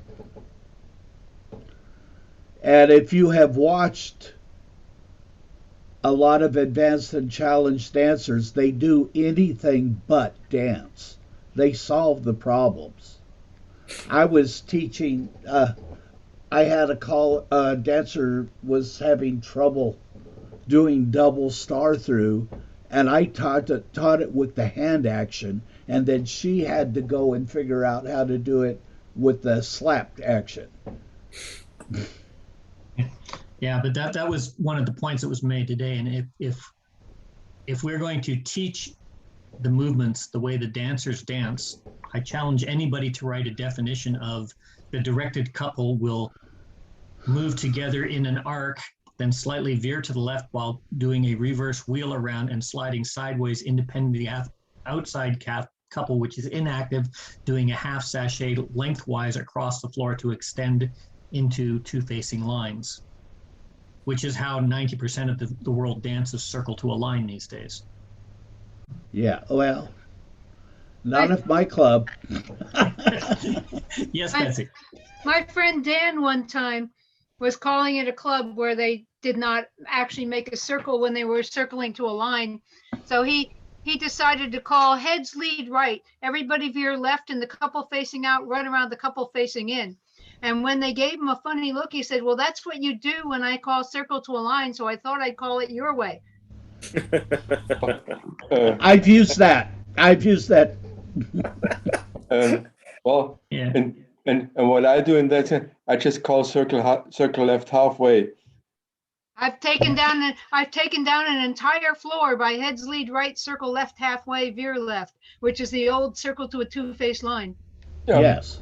And if you have watched a lot of advanced and challenged dancers, they do anything but dance. They solve the problems. I was teaching, I had a dancer was having trouble doing double star through, and I taught it with the hand action, and then she had to go and figure out how to do it with the slapped action. Yeah, but that was one of the points that was made today. And if we're going to teach the movements the way the dancers dance, I challenge anybody to write a definition of the directed couple will move together in an arc, then slightly veer to the left while doing a reverse wheel around and sliding sideways independently outside couple, which is inactive, doing a half sachet lengthwise across the floor to extend into two facing lines, which is how 90% of the world dances circle to a line these days. Yeah, well, not of my club. Yes, Betsy. My friend Dan one time was calling it a club where they did not actually make a circle when they were circling to a line. So he decided to call heads lead right, everybody veer left, and the couple facing out run around the couple facing in. And when they gave him a funny look, he said, well, that's what you do when I call circle to a line, so I thought I'd call it your way. I've used that. Well, Yeah. and what I do in that, I just call circle left halfway. I've taken down an entire floor by heads lead right, circle left halfway, veer left, which is the old circle to a two-face line. Yeah. Yes.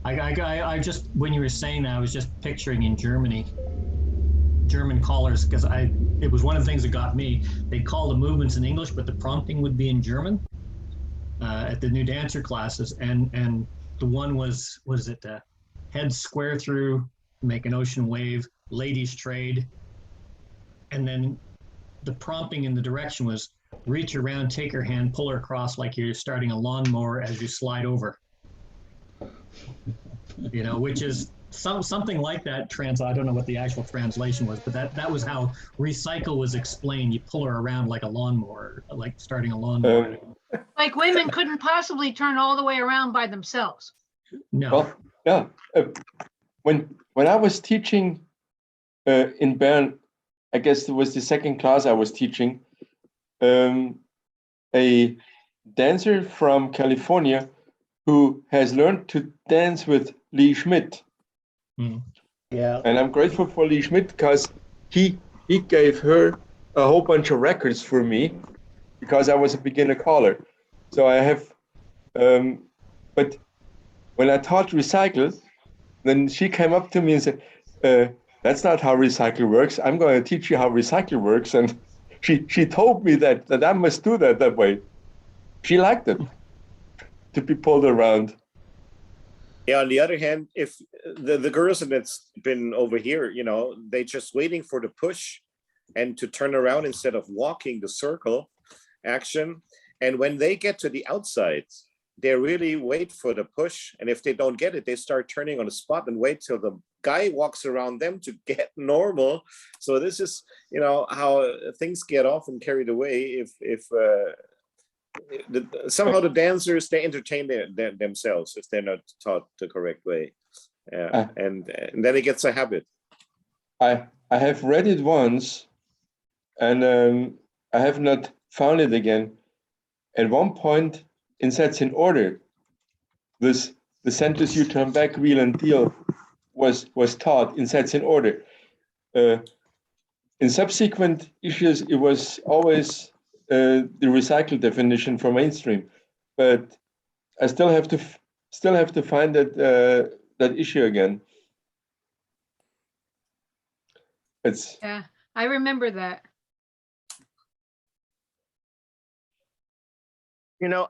I just, when you were saying that, I was just picturing in Germany, German callers, because it was one of the things that got me. They'd call the movements in English, but the prompting would be in German at the new dancer classes. And the one was, what is it? Head square through, make an ocean wave, ladies trade. And then the prompting in the direction was reach around, take her hand, pull her across like you're starting a lawnmower as you slide over. You know, which is something like that. I don't know what the actual translation was, but that was how recycle was explained. You pull her around like a lawnmower, like starting a lawnmower. Like women couldn't possibly turn all the way around by themselves. No. Well, yeah. When I was teaching in Bern, I guess it was the second class I was teaching, a dancer from California who has learned to dance with Lee Schmidt. Mm. Yeah. And I'm grateful for Lee Schmidt because he gave her a whole bunch of records for me because I was a beginner caller. So I have, but when I taught recycle, then she came up to me and said, that's not how recycle works. I'm going to teach you how recycle works. And she told me that I must do that way. She liked it, to be pulled around. Yeah, on the other hand, if the girls that's been over here, you know, they just waiting for the push and to turn around instead of walking the circle action. And when they get to the outside, they really wait for the push. And if they don't get it, they start turning on the spot and wait till the guy walks around them to get normal. So this is, you know, how things get often carried away if somehow the dancers, they entertain themselves if they're not taught the correct way. And then it gets a habit. I have read it once and I have not found it again. At one point in Sets in Order, the sentence you turn back, wheel and deal was taught in Sets in Order. In subsequent issues, it was always the recycle definition for mainstream, but I still have to find that issue again. Yeah, I remember that. You know,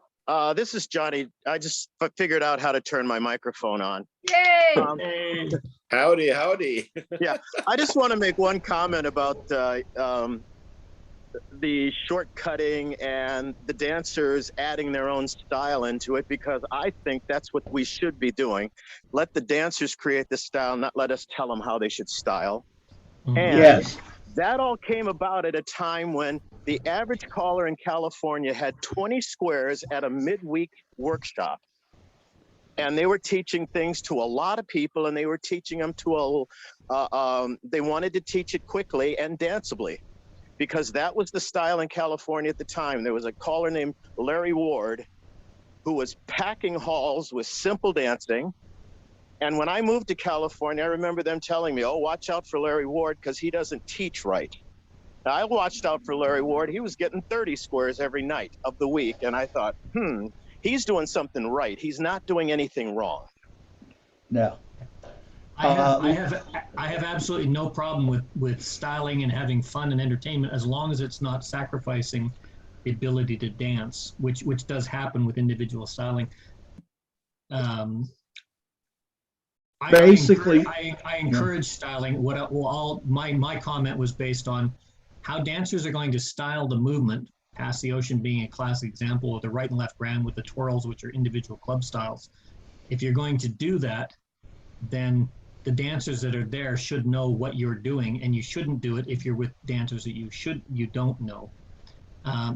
this is Johnny. I just figured out how to turn my microphone on. Yay! Howdy. Yeah, I just want to make one comment about the shortcutting and the dancers adding their own style into it, because I think that's what we should be doing. Let the dancers create the style, not let us tell them how they should style. And Yes. that all came about at a time when the average caller in California had 20 squares at a midweek workshop. And they were teaching things to a lot of people, and they were teaching them to they wanted to teach it quickly and danceably, because that was the style in California at the time. There was a caller named Larry Ward who was packing halls with simple dancing. And when I moved to California, I remember them telling me, oh, watch out for Larry Ward because he doesn't teach right. I watched out for Larry Ward. He was getting 30 squares every night of the week. And I thought, he's doing something right. He's not doing anything wrong. No. I have absolutely no problem with styling and having fun and entertainment, as long as it's not sacrificing the ability to dance, which does happen with individual styling. Basically, I encourage styling. My comment was based on how dancers are going to style the movement. Pass the Ocean being a classic example of the right and left grand with the twirls, which are individual club styles. If you're going to do that, then the dancers that are there should know what you're doing, and you shouldn't do it if you're with dancers that you don't know,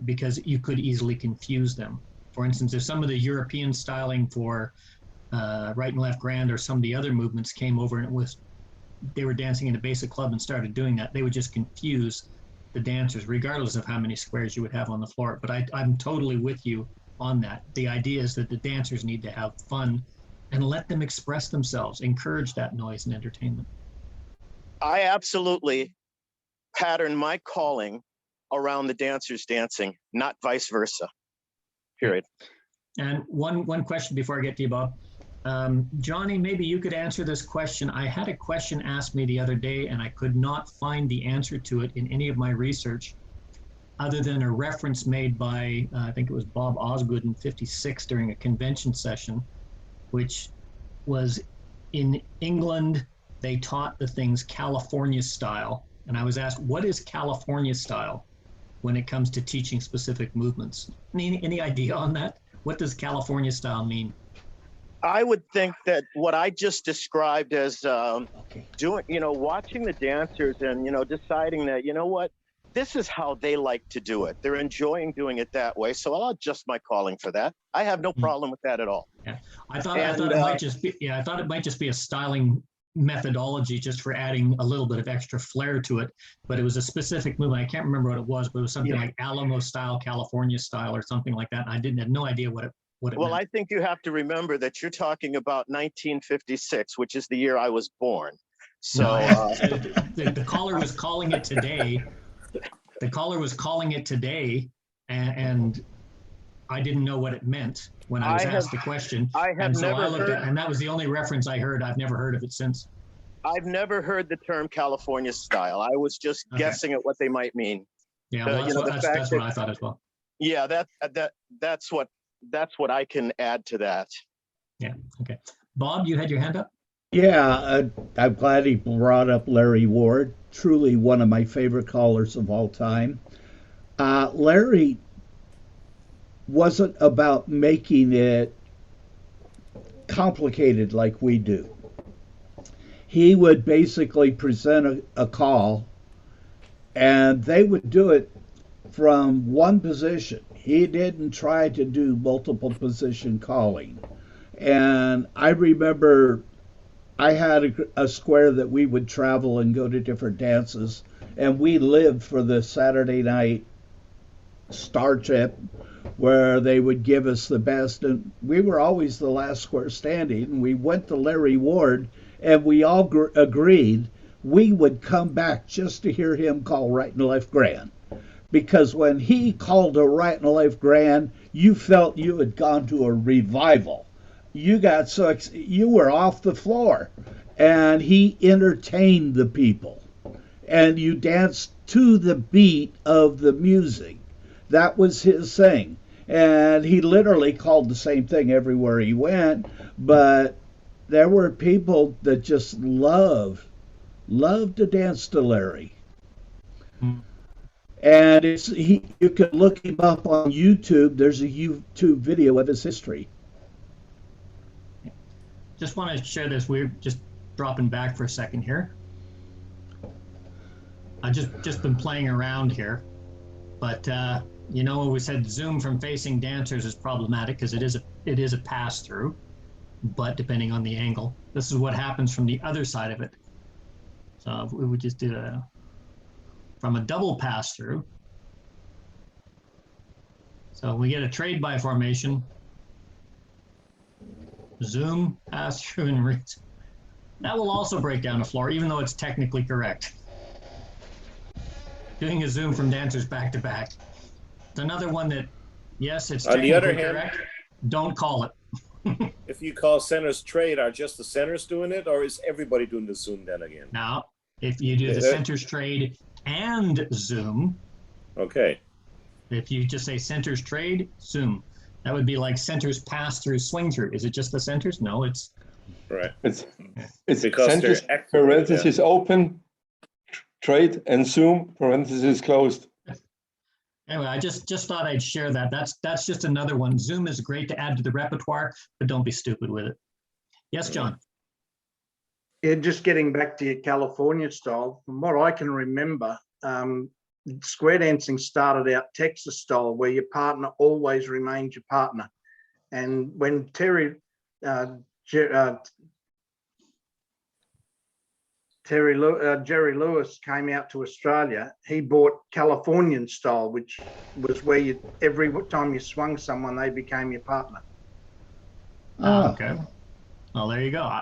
because you could easily confuse them. For instance, if some of the European styling for right and left grand or some of the other movements came over and they were dancing in a basic club and started doing that, they would just confuse the dancers, regardless of how many squares you would have on the floor. But I'm totally with you on that. The idea is that the dancers need to have fun and let them express themselves, encourage that noise and entertainment. I absolutely pattern my calling around the dancers dancing, not vice versa, period. And one question before I get to you, Bob. Johnny, maybe you could answer this question. I had a question asked me the other day, and I could not find the answer to it in any of my research, other than a reference made by, I think it was Bob Osgood in '56 during a convention session, which was in England, they taught the things California style. And I was asked, what is California style when it comes to teaching specific movements? Any idea on that? What does California style mean? I would think that what I just described as doing, watching the dancers and, deciding that, what, this is how they like to do it. They're enjoying doing it that way. So I'll adjust my calling for that. I have no problem with that at all. Yeah, I thought it might just be, I thought it might just be a styling methodology just for adding a little bit of extra flair to it. But it was a specific movement. I can't remember what it was, but it was something like Alamo style, California style, or something like that. And I had no idea what it well, meant. I think you have to remember that you're talking about 1956, which is the year I was born. So the caller was calling it today. The caller was calling it today, and I didn't know what it meant when I was asked the question. And that was the only reference I heard. I've never heard of it since. I've never heard the term California style. I was just guessing at what they might mean. Yeah, well, that's what I thought as well. Yeah, that's what I can add to that. Yeah. Okay. Bob, you had your hand up? Yeah, I'm glad he brought up Larry Ward. Truly one of my favorite callers of all time. Larry wasn't about making it complicated like we do. He would basically present a call, and they would do it from one position. He didn't try to do multiple position calling. And I remember I had a square that we would travel and go to different dances, and we lived for the Saturday night star trip where they would give us the best, and we were always the last square standing. And we went to Larry Ward, and we all agreed we would come back just to hear him call right and left grand. Because when he called a right and left grand, you felt you had gone to a revival. You got you were off the floor, and he entertained the people, and you danced to the beat of the music. That was his thing, and he literally called the same thing everywhere he went. But there were people that just loved to dance to Larry. And you can look him up on YouTube. There's a YouTube video of his history. Just want to share this. We're just dropping back for a second here. I've just been playing around here, but you know, we said zoom from facing dancers is problematic because it is a pass through, but depending on the angle, this is what happens from the other side of it. So if we would just do from a double pass through. So we get a trade by formation, zoom, pass through, and reach. That will also break down the floor, even though it's technically correct. Doing a zoom from dancers back to back. It's another one that, yes, it's technically on the other hand, correct. Don't call it. If you call centers trade, are just the centers doing it, or is everybody doing the zoom then again? Now, if you do the centers trade and zoom, okay. If you just say centers trade, zoom, that would be like centers pass through, swing through. Is it just the centers? No, it's right. It's because centers, parentheses open, trade, and zoom, parentheses closed. Anyway, I just thought I'd share that. That's just another one. Zoom is great to add to the repertoire, but don't be stupid with it. Yes, John. Yeah, just getting back to your California style, from what I can remember, square dancing started out Texas style, where your partner always remains your partner. And when Jerry Lewis came out to Australia, he bought Californian style, which was where every time you swung someone, they became your partner. Oh, okay. Well, there you go.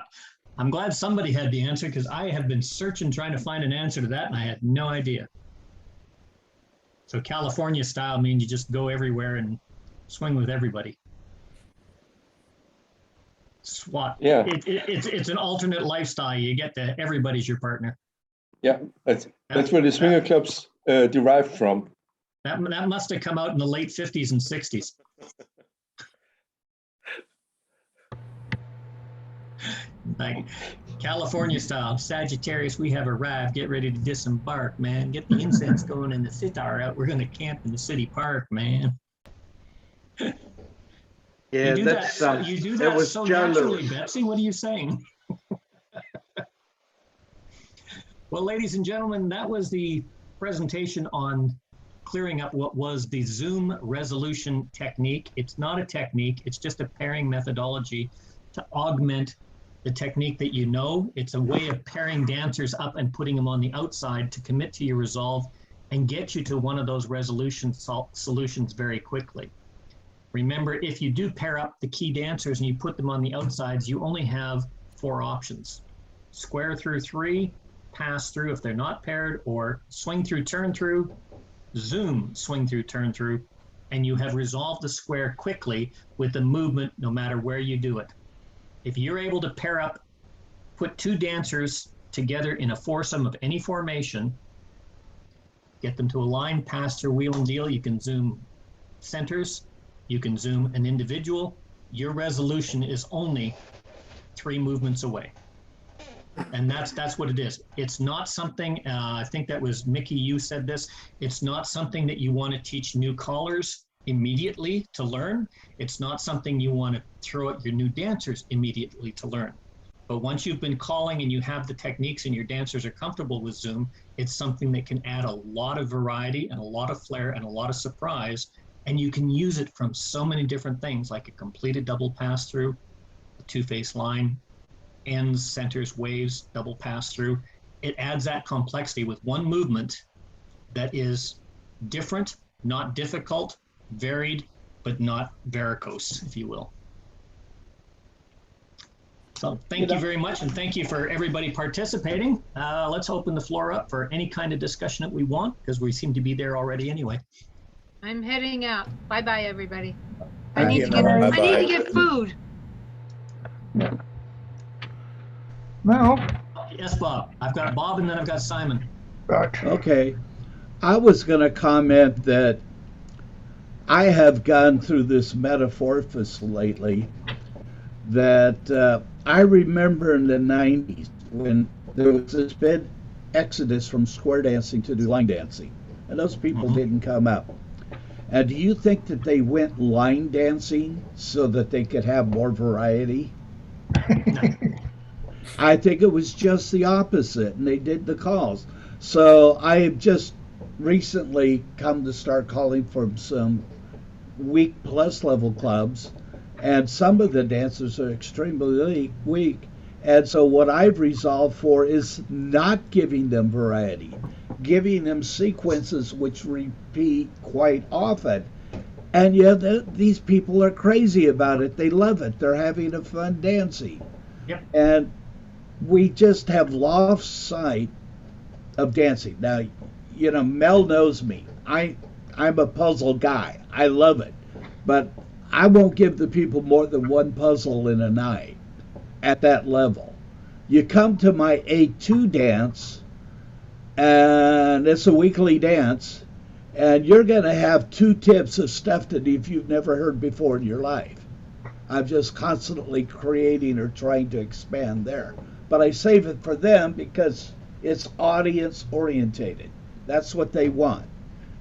I'm glad somebody had the answer, because I have been searching, trying to find an answer to that, and I had no idea. So California style means you just go everywhere and swing with everybody. SWAT. Yeah. It's an alternate lifestyle. You get to everybody's your partner. Yeah, that's where the swinger clubs derived from. That must have come out in the late 50s and 60s. Like California style, Sagittarius, we have arrived. Get ready to disembark, man. Get the incense going and the sitar out. We're going to camp in the city park, man. Yeah, you do that so naturally, Betsy. What are you saying? Well, ladies and gentlemen, that was the presentation on clearing up what was the Zoom resolution technique. It's not a technique. It's just a pairing methodology to augment the technique that you know. It's a way of pairing dancers up and putting them on the outside to commit to your resolve and get you to one of those resolution solutions very quickly. Remember, if you do pair up the key dancers and you put them on the outsides, you only have 4 options. Square through 3, pass through if they're not paired, or swing through, turn through, zoom, swing through, turn through, and you have resolved the square quickly with the movement no matter where you do it. If you're able to pair up, put 2 dancers together in a foursome of any formation, get them to align, pass through, wheel and deal, you can zoom centers, you can zoom an individual. Your resolution is only 3 movements away. And that's what it is. It's not something, I think that was Mickey, you said this, it's not something that you want to teach new callers immediately to learn. It's not something you want to throw at your new dancers immediately to learn. But once you've been calling and you have the techniques and your dancers are comfortable with Zoom, it's something that can add a lot of variety and a lot of flair and a lot of surprise. And you can use it from so many different things, like a completed double pass through, a 2-face line, ends, centers, waves, double pass through. It adds that complexity with one movement that is different, not difficult, varied, but not varicose, if you will. So thank you very much, and thank you for everybody participating. Let's open the floor up for any kind of discussion that we want, because we seem to be there already anyway. I'm heading out. Bye-bye, everybody. Bye. I need to get food. Mel? Yes, Bob. I've got Bob and then I've got Simon. Okay. I was going to comment that I have gone through this metamorphosis lately that I remember in the 90s when there was this big exodus from square dancing to line dancing. and those people didn't come up. And do you think that they went line dancing so that they could have more variety? I think it was just the opposite, and they did the calls. So I have just recently come to start calling from some weak plus level clubs, and some of the dancers are extremely weak. And so what I've resolved for is not giving them variety, giving them sequences which repeat quite often. And yet these people are crazy about it. They love it. They're having a fun dancing. Yep. And we just have lost sight of dancing. Now, you know, Mel knows me. I'm a puzzle guy. I love it. But I won't give the people more than one puzzle in a night at that level. You come to my A2 dance, and it's a weekly dance, and you're going to have 2 tips of stuff that if you've never heard before in your life. I'm just constantly creating or trying to expand there. But I save it for them because it's audience orientated. That's what they want.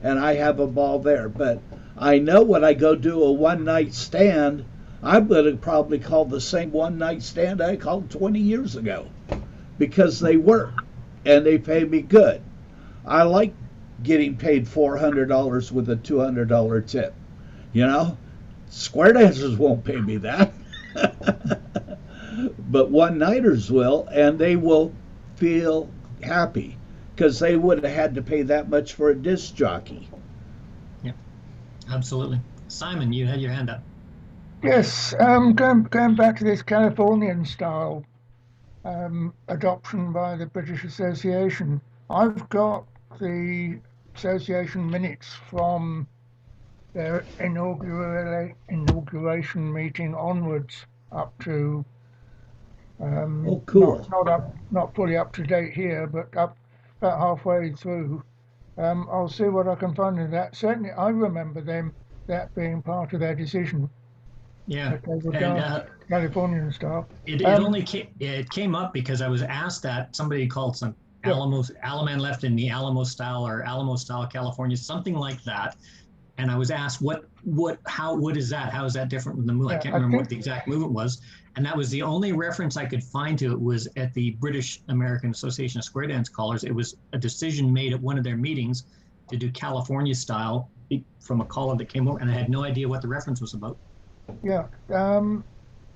And I have a ball there. But I know when I go do a one-night stand, I'm going to probably call the same one-night stand I called 20 years ago because they work and they pay me good. I like getting paid $400 with a $200 tip. You know, square dancers won't pay me that. But one-nighters will, and they will feel happy because they would have had to pay that much for a disc jockey. Yep, absolutely. Simon, you had your hand up. Yes, going back to this Californian style adoption by the British Association. I've got the association minutes from their inauguration meeting onwards up to oh, cool. not fully up to date here, but up about halfway through. I'll see what I can find in that. Certainly, I remember that being part of their decision. Yeah, and Californian style. It came up because I was asked that somebody called some Alaman left in the Alamo style or Alamo style California, something like that. And I was asked, what is that? How is that different from the movement? I can't remember what the exact movement was. And that was the only reference I could find to it was at the British American Association of Square Dance Callers. It was a decision made at one of their meetings to do California style from a caller that came over, and I had no idea what the reference was about. Yeah,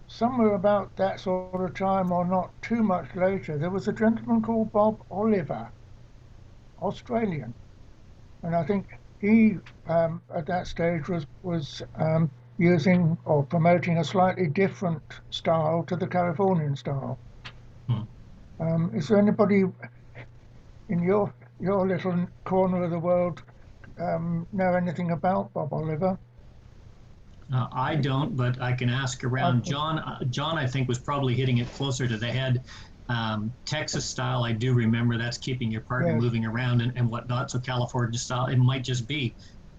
somewhere about that sort of time or not too much later, there was a gentleman called Bob Oliver, Australian. And I think he, at that stage, was using or promoting a slightly different style to the Californian style. Is there anybody in your little corner of the world know anything about Bob Oliver? I don't, but I can ask around. John, I think, was probably hitting it closer to the head. Texas style, I do remember that's keeping your partner moving around and whatnot. So California style, it might just be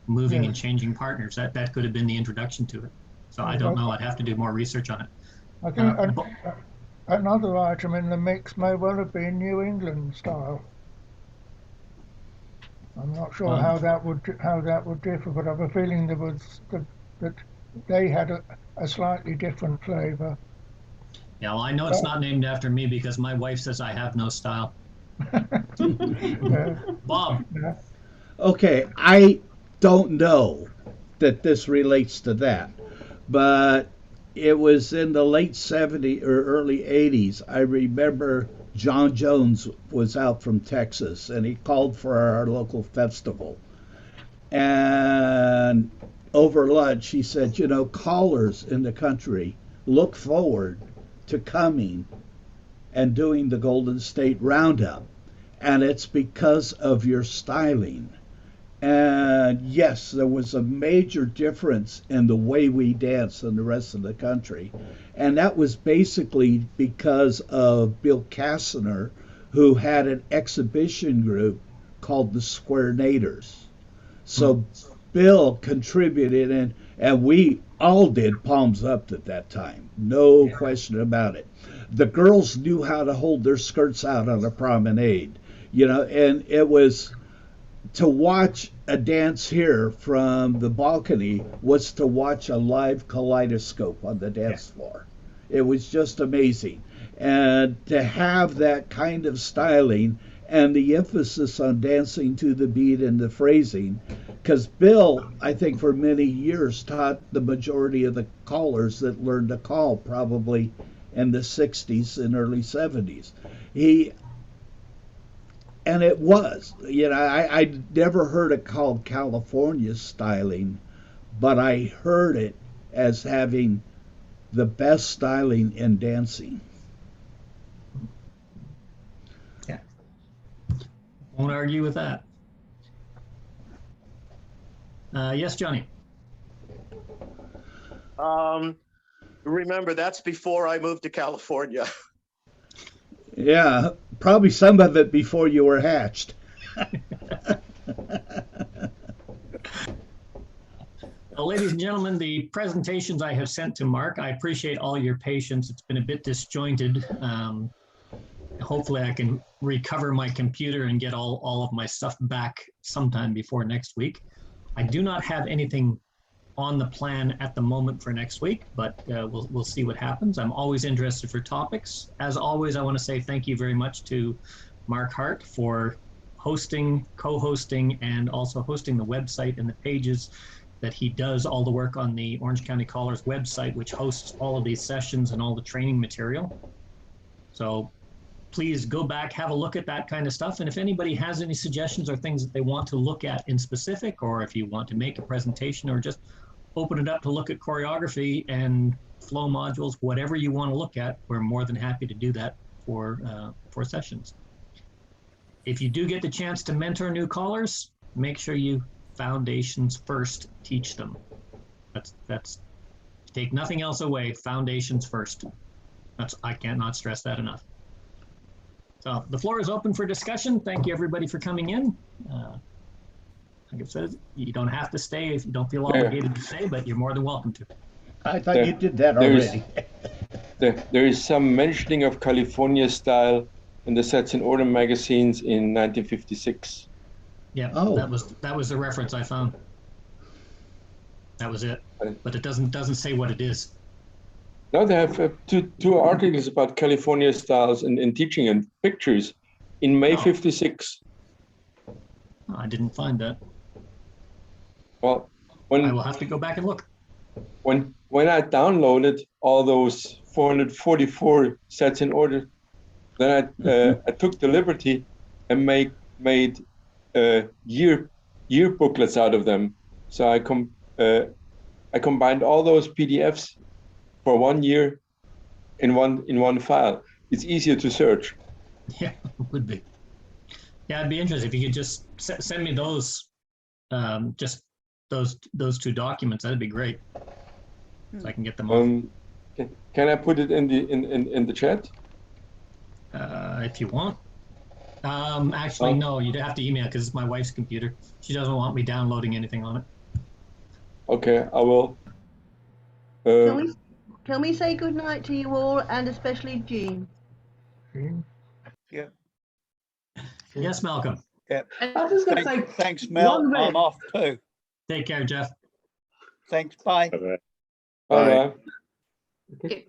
moving and changing partners. That could have been the introduction to it. So I don't know. I'd have to do more research on it. I think another item in the mix may well have been New England style. I'm not sure how that would differ, but I have a feeling that they had a slightly different flavor. Yeah, well, I know it's not named after me because my wife says I have no style. Bob. Okay, I don't know that this relates to that, but it was in the late 70s or early 80s. I remember John Jones was out from Texas, and he called for our local festival. And over lunch, he said, you know, callers in the country look forward to coming and doing the Golden State Roundup. And it's because of your styling. And yes, there was a major difference in the way we dance than the rest of the country. And that was basically because of Bill Cassiner, who had an exhibition group called the Square Naders. So Bill contributed, and we all did palms up at that time. No question about it. The girls knew how to hold their skirts out on a promenade, you know, and it was to watch a dance here from the balcony was to watch a live kaleidoscope on the dance floor. It was just amazing. And to have that kind of styling and the emphasis on dancing to the beat and the phrasing, because Bill, I think for many years taught the majority of the callers that learned to call probably in the 60s and early 70s. And it was, I never heard it called California styling, but I heard it as having the best styling in dancing. Yeah. Won't argue with that. Yes, Johnny. Remember, that's before I moved to California. Yeah, probably some of it before you were hatched. Well, ladies and gentlemen, the presentations I have sent to Mark, I appreciate all your patience. It's been a bit disjointed. Hopefully I can recover my computer and get all of my stuff back sometime before next week. I do not have anything on the plan at the moment for next week, but we'll see what happens. I'm always interested for topics. As always, I want to say thank you very much to Mark Hart for hosting, co-hosting, and also hosting the website and the pages that he does all the work on the Orange County Callers website, which hosts all of these sessions and all the training material. So please go back, have a look at that kind of stuff. And if anybody has any suggestions or things that they want to look at in specific, or if you want to make a presentation or just open it up to look at choreography and flow modules, whatever you want to look at, we're more than happy to do that for sessions. If you do get the chance to mentor new callers, make sure you foundations first, teach them. That's take nothing else away, foundations first. I cannot stress that enough. So the floor is open for discussion. Thank you everybody for coming in. Like I said, you don't have to stay if you don't feel obligated to stay, but you're more than welcome to. I thought you did that already. There is some mentioning of California style in the Sets in Order magazines in 1956. Yeah, that was the reference I found. That was it, but it doesn't say what it is. No, they have two articles about California styles in teaching and pictures in May 56. I didn't find that. Well, I will have to go back and look. When I downloaded all those 444 Sets in Order, then I took the liberty and made year booklets out of them. So I combined all those PDFs for 1 year in one file. It's easier to search. Yeah, it would be. Yeah, it'd be interesting if you could just send me those, just those two documents. That'd be great. So I can get them on. Can I put it in the chat? If you want. Actually, no, you'd have to email because it's my wife's computer. She doesn't want me downloading anything on it. Okay, I will. Can we say good night to you all, and especially Jean? Yeah. Yes, Malcolm. Yeah. I was just going to say, thanks, Mel. I'm off too. Take care, Jeff. Thanks. Bye. Bye. Okay.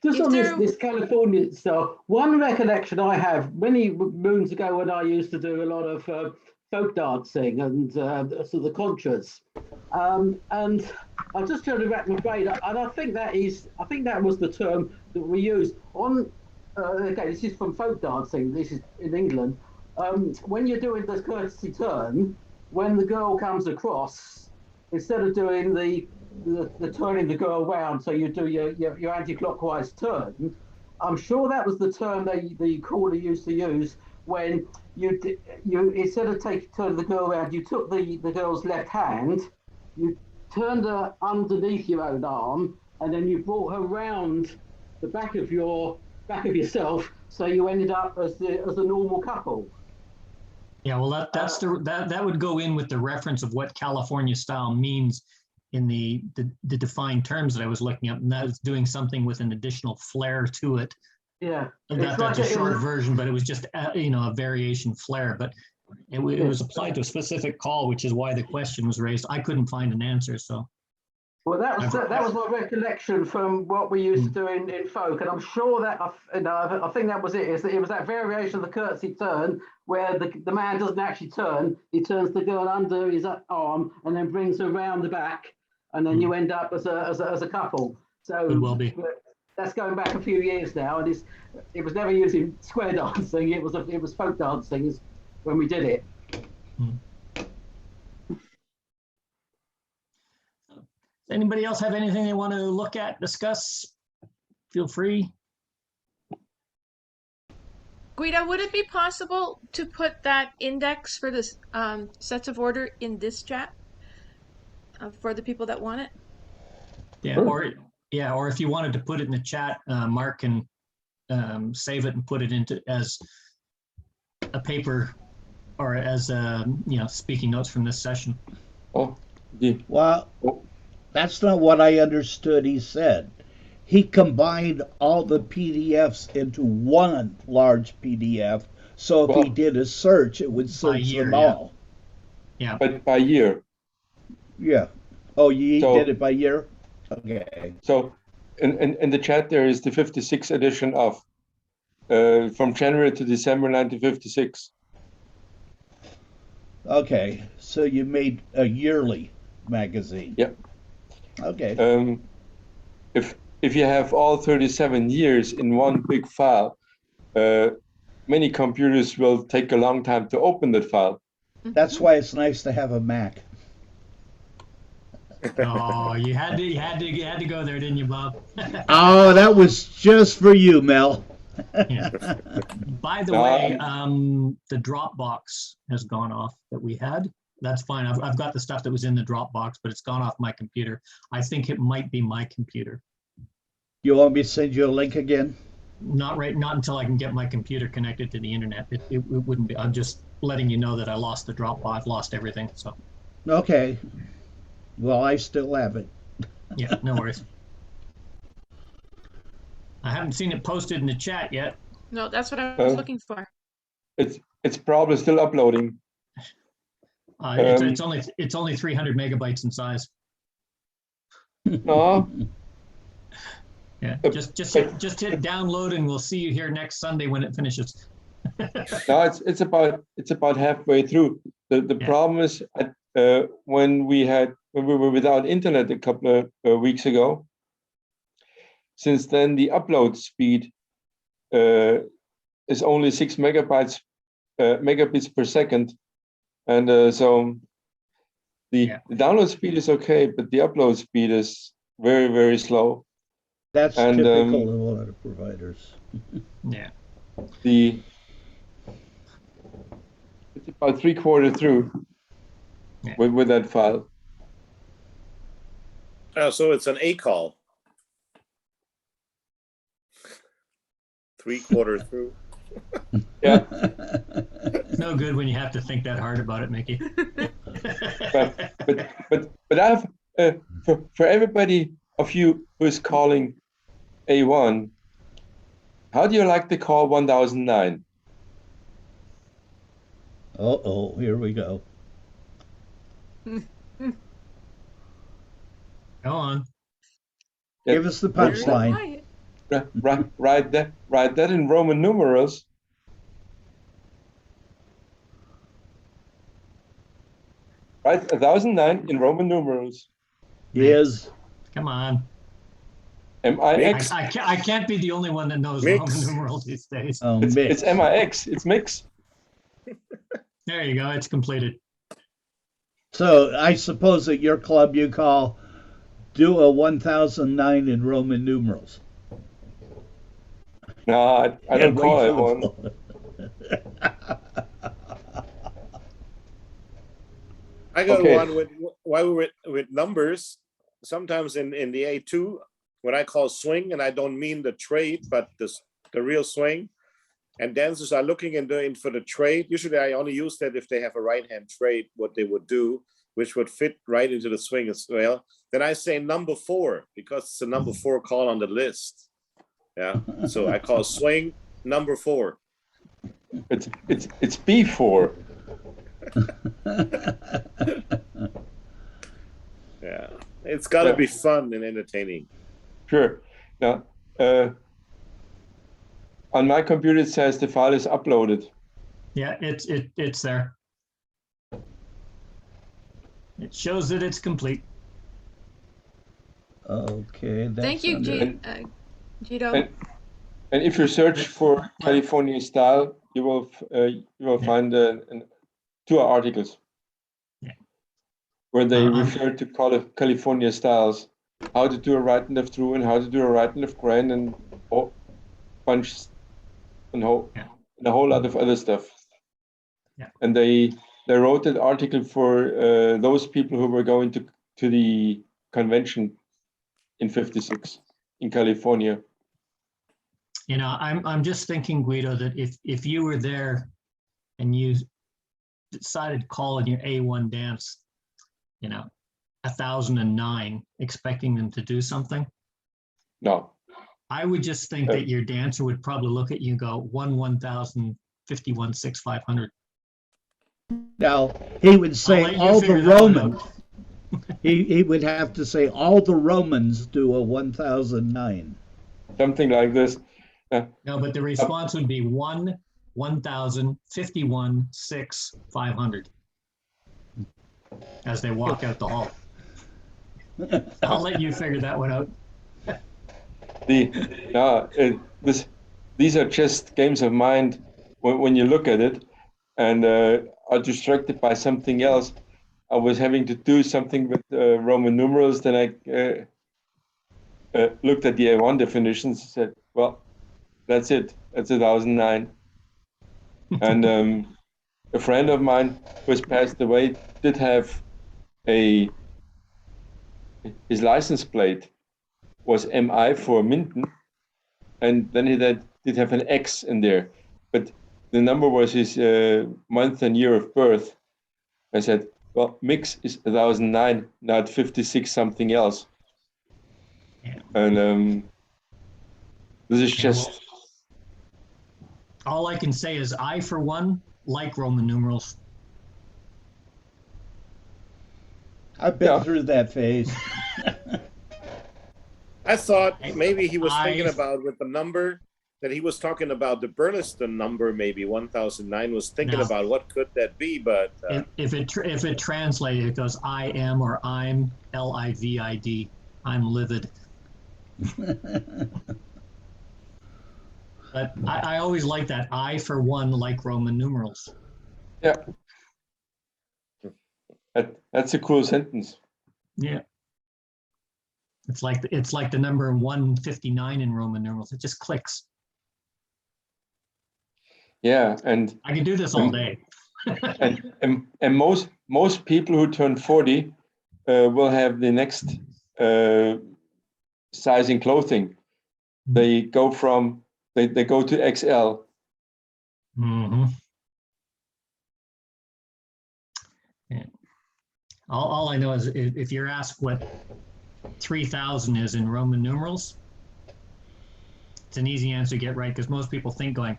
Just on this California stuff, one recollection I have many moons ago when I used to do a lot of folk dancing and sort of the contras, and I'm just trying to wrap my brain, and I think that was the term that we used on. Okay, this is from folk dancing. This is in England. When you're doing the courtesy turn, when the girl comes across, instead of doing the turning the girl around, so you do your anti-clockwise turn. I'm sure that was the term the caller used to use when you instead of turning the girl around, you took the girl's left hand, you turned her underneath your own arm, and then you brought her round the back of yourself, so you ended up as a normal couple. Yeah, well, that would go in with the reference of what California style means in the defined terms that I was looking up, and that is doing something with an additional flair to it. Yeah, That's a short version, but it was just a variation flair. But It was applied to a specific call, which is why the question was raised. I couldn't find an answer, so. Well, that was my recollection from what we used to do in folk, and I'm sure that I think that was it. Is that it was that variation of the curtsy turn where the man doesn't actually turn; he turns the girl under his arm and then brings her round the back, and then you end up as a couple. So Could well be. That's going back a few years now, and it was never used in square dancing. It was folk dancing when we did it. Anybody else have anything they want to look at, discuss? Feel free. Guido, would it be possible to put that index for this sets of order in this chat for the people that want it? Yeah, or if you wanted to put it in the chat, Mark can save it and put it into as a paper or as speaking notes from this session. Oh, yeah. Well, that's not what I understood he said. He combined all the PDFs into one large PDF, so if he did a search, it would search them all. Yeah. But by year. Yeah. Oh, you did it by year? Okay. So in the chat, there is the 56th edition of from January to December 1956. Okay, so you made a yearly magazine. Yeah. Okay. If you have all 37 years in one big file, many computers will take a long time to open that file. That's why it's nice to have a Mac. Oh, you had to go there, didn't you, Bob? Oh, that was just for you, Mel. Yeah. By the way, the Dropbox has gone off that we had. That's fine. I've got the stuff that was in the Dropbox, but it's gone off my computer. I think it might be my computer. You want me to send you a link again? Not until I can get my computer connected to the internet. It wouldn't be. I'm just letting you know that I lost the Dropbox. I've lost everything. So. Okay. Well, I still have it. Yeah, no worries. I haven't seen it posted in the chat yet. No, that's what I was looking for. It's probably still uploading. It's only 300 megabytes in size. No. Yeah, just hit download and we'll see you here next Sunday when it finishes. No, it's about halfway through. The problem is when we were without internet a couple of weeks ago. Since then, the upload speed is only 6 megabits per second, and so the download speed is okay, but the upload speed is very, very slow. That's typical of a lot of providers. Yeah. It's about 3/4 through with that file. Oh, so it's an A call. 3/4 through. Yeah. No good when you have to think that hard about it, Mickey. but I've for everybody of you who is calling A1, how do you like the call 1009? Uh-oh, here we go. Go on. Give us the punchline. Write that in Roman numerals. Write 1009 in Roman numerals. Yes. Come on. MIX. I can't be the only one that knows Roman numerals these days. Oh, it's MIX. It's mix. There you go. It's completed. So I suppose at your club you call do a 1009 in Roman numerals. No, I don't call it one. I got one while we're with numbers. Sometimes in the A2, when I call swing, and I don't mean the trade, but the real swing, and dancers are looking in for the trade. Usually I only use that if they have a right-hand trade, what they would do, which would fit right into the swing as well. Then I say number 4, because it's a number 4 call on the list. Yeah, so I call swing number 4. It's B4. Yeah, it's got to be fun and entertaining. Sure. Now, on my computer it says the file is uploaded. Yeah, it's there. It shows that it's complete. Okay. That's Thank you, Gito. And if you search for California style, you will find two articles where they refer to California styles, how to do a right and left through and how to do a right and left grand and a bunch and a whole lot of other stuff. Yeah. And they wrote that article for those people who were going to the convention in '56 in California. You know, I'm just thinking, Guido, that if you were there and you decided to call in your A1 dance, 1009, expecting them to do something. No. I would just think that your dancer would probably look at you and go 1000, 51, 6, 500. Now he would say all the Romans. he would have to say all the Romans do a 1009. Something like this. No, but the response would be 1000, 51, 6, 500 as they walk out the hall. I'll let you figure that one out. These are just games of mind when you look at it and are distracted by something else. I was having to do something with Roman numerals, then I looked at the A1 definitions and said, well, that's it. That's 1009. And a friend of mine who has passed away did have his license plate was MI for Minden, and then he did have an X in there, but the number was his month and year of birth. I said, well, mix is 1009, not 56 something else. Yeah. And this is just... All I can say is I, for one, like Roman numerals. I've been through that phase. I thought maybe he was thinking about with the number that he was talking about, the Burniston number, maybe 1009, was thinking about what could that be, but if it translated, it goes I am or I'm LIVID. I'm livid. But I always like that. I, for one, like Roman numerals. Yeah. That's a cool sentence. Yeah. It's like the number 159 in Roman numerals. It just clicks. Yeah, and I can do this all day. and most people who turn 40 will have the next size in clothing. They go from they go to XL. Mm-hmm. Yeah. All I know is if you're asked what 3000 is in Roman numerals, it's an easy answer to get right because most people think going,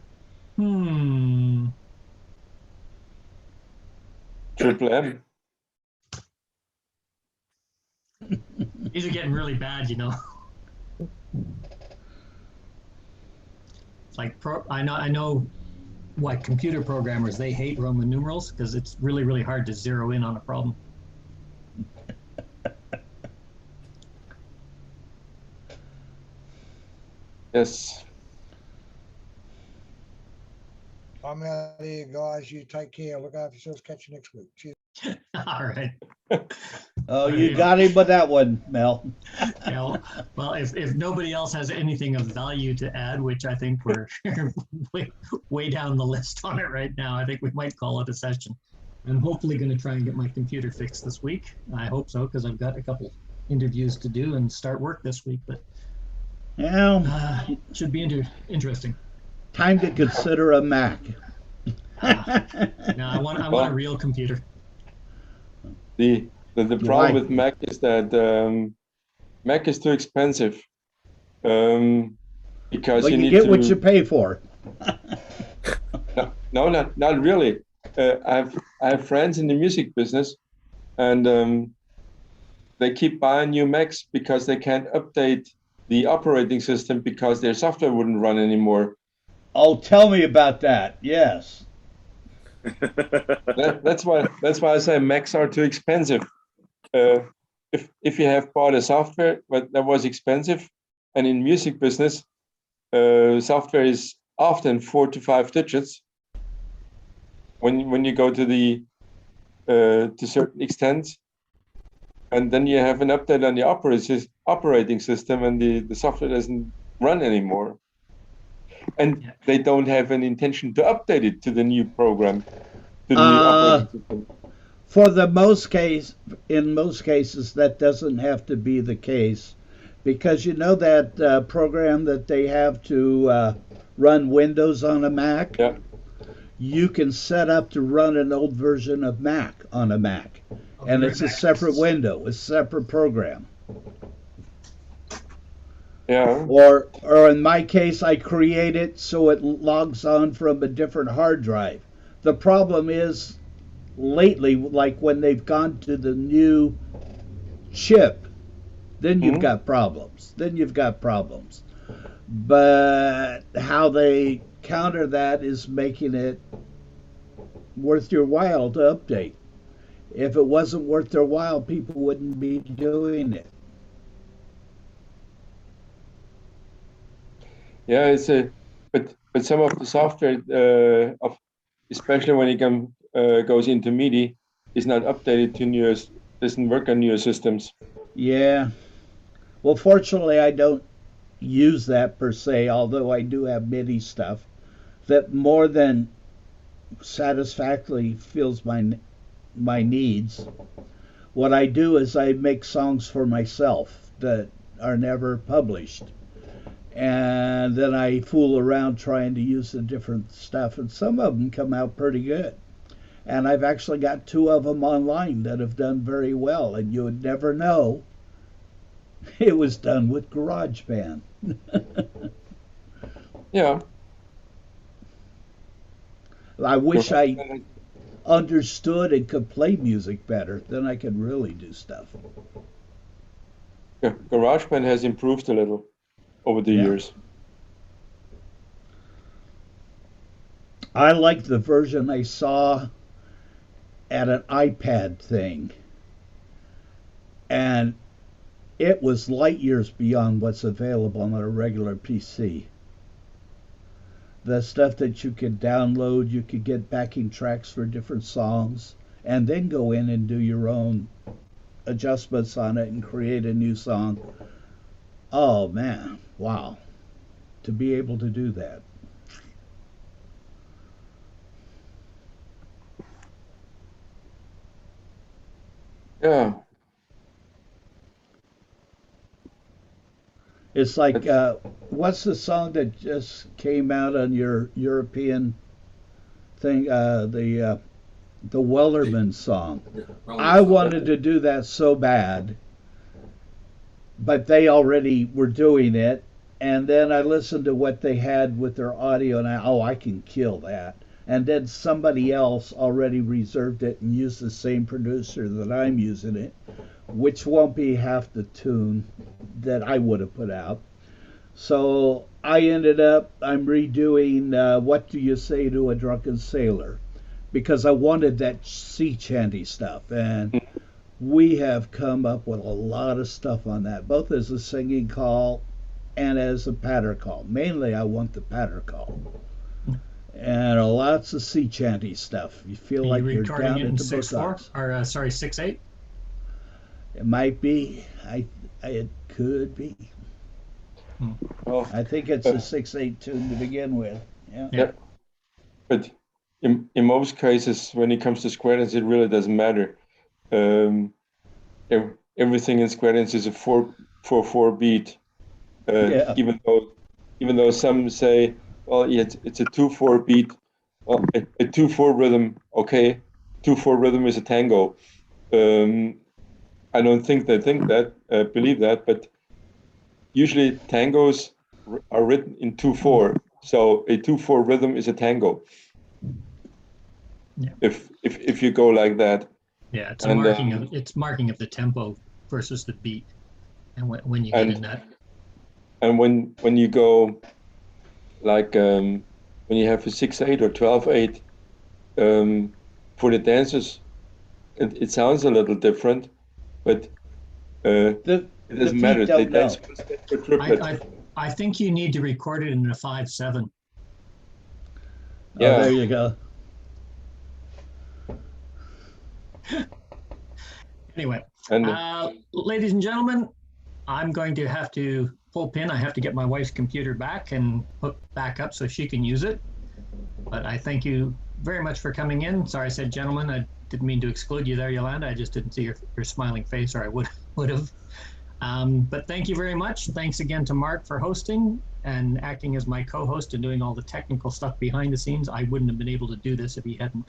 Triple M. These are getting really bad, It's like I know what computer programmers, they hate Roman numerals because it's really, really hard to zero in on a problem. Yes. I'm out here, guys. You take care. Look after yourselves. Catch you next week. Cheers. All right. Oh, you got him with that one, Mel. Yeah, well, if nobody else has anything of value to add, which I think we're way down the list on it right now, I think we might call it a session. I'm hopefully going to try and get my computer fixed this week. I hope so, because I've got a couple interviews to do and start work this week, but should be interesting. Time to consider a Mac. No, I want a real computer. The problem with Mac is that Mac is too expensive because you need get to... what you pay for. No, not really. I have friends in the music business, and they keep buying new Macs because they can't update the operating system because their software wouldn't run anymore. Oh, tell me about that. Yes. That's why I say Macs are too expensive. If you have bought a software but that was expensive, and in music business, software is often 4 to 5 digits. When you go to the to certain extent, and then you have an update on the operating system, and the software doesn't run anymore, and they don't have an intention to update it to the new program, to the new operating system. For in most cases, that doesn't have to be the case, because you know that program that they have to run Windows on a Mac? Yeah. You can set up to run an old version of Mac on a Mac. And it's a separate window, a separate program. Yeah. Or in my case, I create it so it logs on from a different hard drive. The problem is, lately, like when they've gone to the new chip, then you've got problems. But how they counter that is making it worth your while to update. If it wasn't worth their while, people wouldn't be doing it. Yeah, but some of the software, especially when it goes into MIDI, is not updated to doesn't work on newer systems. Yeah. Well, fortunately, I don't use that per se, although I do have MIDI stuff that more than satisfactorily fills my needs. What I do is I make songs for myself that are never published. And then I fool around trying to use the different stuff, and some of them come out pretty good. And I've actually got 2 of them online that have done very well, and you would never know it was done with GarageBand. Yeah. I wish I understood and could play music better, then I could really do stuff. Yeah, GarageBand has improved a little over the years. I like the version I saw at an iPad thing, and it was light years beyond what's available on a regular PC. The stuff that you could download, you could get backing tracks for different songs, and then go in and do your own adjustments on it and create a new song. Oh man, wow. To be able to do that. Yeah. It's like, what's the song that just came out on your European thing? The Wellerman song. I wanted to do that so bad, but they already were doing it. And then I listened to what they had with their audio, and I can kill that. And then somebody else already reserved it and used the same producer that I'm using it, which won't be half the tune that I would have put out. So I'm redoing What Do You Say to a Drunken Sailor, because I wanted that sea chanty stuff. And we have come up with a lot of stuff on that, both as a singing call and as a patter call. Mainly I want the patter call. And lots of sea chanty stuff. You feel like you're down into 6/4 or 6/8? It might be. It could be. Well, I think it's a 6/8 tune to begin with. Yeah. But in most cases, when it comes to square dance, it really doesn't matter. Everything in square dance is a 4/4 beat. Even though some say, well, yeah, it's a 2/4 beat. Well, a 2/4 rhythm, okay. 2/4 rhythm is a tango. I don't think they believe that, but usually tangos are written in 2/4. So a 2/4 rhythm is a tango. if you go like that. Yeah, it's And, marking of the tempo versus the beat, and when you get in that. And when you go like when you have a 6/8 or 12/8, for the dancers, it sounds a little different, but it doesn't matter. They dance for triplet. I think you need to record it in a 5/7. Yeah. Oh, there you go. Anyway, ladies and gentlemen, I'm going to have to pull pin. I have to get my wife's computer back and hook back up so she can use it. But I thank you very much for coming in. Sorry I said gentlemen. I didn't mean to exclude you there, Yolanda. I just didn't see your smiling face, or I would have. But thank you very much. Thanks again to Mark for hosting and acting as my co-host and doing all the technical stuff behind the scenes. I wouldn't have been able to do this if he hadn't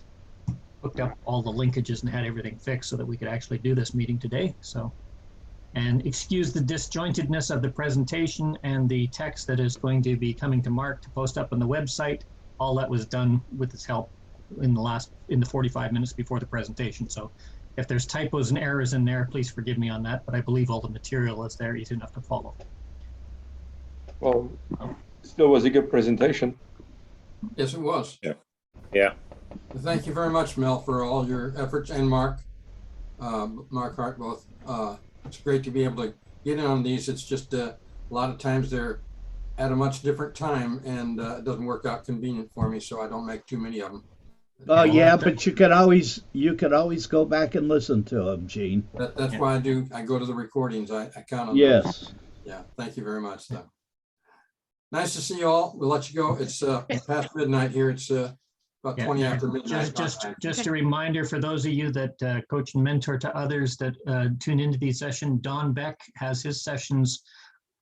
hooked up all the linkages and had everything fixed so that we could actually do this meeting today. So, and excuse the disjointedness of the presentation and the text that is going to be coming to Mark to post up on the website. All that was done with his help in the 45 minutes before the presentation. So if there's typos and errors in there, please forgive me on that, but I believe all the material is there, easy enough to follow. Well, still was a good presentation. Yes, it was. Yeah. Yeah. Thank you very much, Mel, for all your efforts, and Mark Hart, both. It's great to be able to get in on these. It's just a lot of times they're at a much different time, and it doesn't work out convenient for me, so I don't make too many of them. Oh yeah, but you could always go back and listen to them, Gene. That's why I go to the recordings. I count on yes. Those. Yeah, thank you very much, though. Nice to see you all. We'll let you go. It's past midnight here. It's about 20 after midnight. Just a reminder for those of you that coach and mentor to others that tune into these sessions. Don Beck has his sessions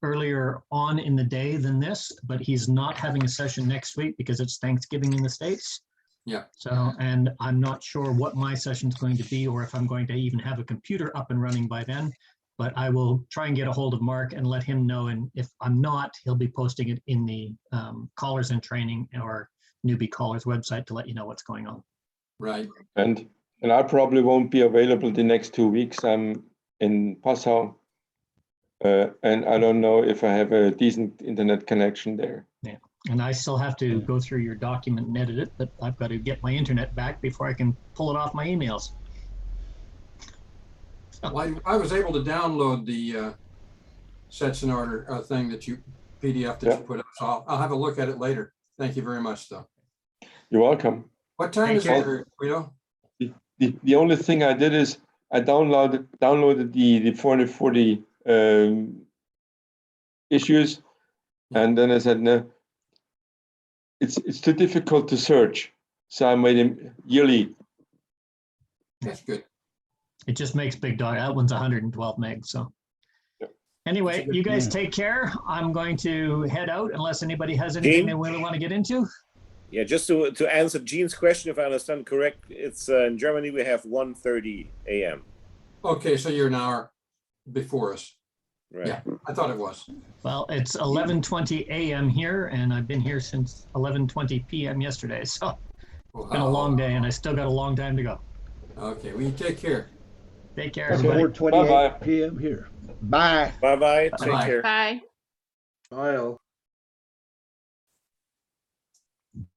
earlier on in the day than this, but he's not having a session next week because it's Thanksgiving in the States. Yeah. So, and I'm not sure what my session's going to be or if I'm going to even have a computer up and running by then, but I will try and get a hold of Mark and let him know. And if I'm not, he'll be posting it in the Callers in Training or Newbie Callers website to let you know what's going on. Right. And I probably won't be available the next 2 weeks. I'm in Passau. And I don't know if I have a decent internet connection there. Yeah, and I still have to go through your document and edit it, but I've got to get my internet back before I can pull it off my emails. Well, I was able to download the sets in order thing that PDF that you put up. So I'll have a look at it later. Thank you very much, though. You're welcome. What time is it, Guido? The only thing I did is I downloaded the 440 issues, and then I said no, it's too difficult to search, so I made them yearly. That's good. It just makes big dog. That one's 112 megs. So anyway, you guys take care. I'm going to head out unless anybody has anything they really want to get into. Yeah, just to answer Gene's question, if I understand correct, it's in Germany we have 1:30 a.m. Okay, so you're an hour before us. Right. Yeah, I thought it was. Well, it's 11:20 a.m. here, and I've been here since 11:20 p.m. yesterday. So it's been a long day, and I still got a long time to go. Okay, well, you take care. Take care, It's everybody. 4:28 p.m. here. Bye. Bye-bye. Take Bye. care. Bye. Bye all.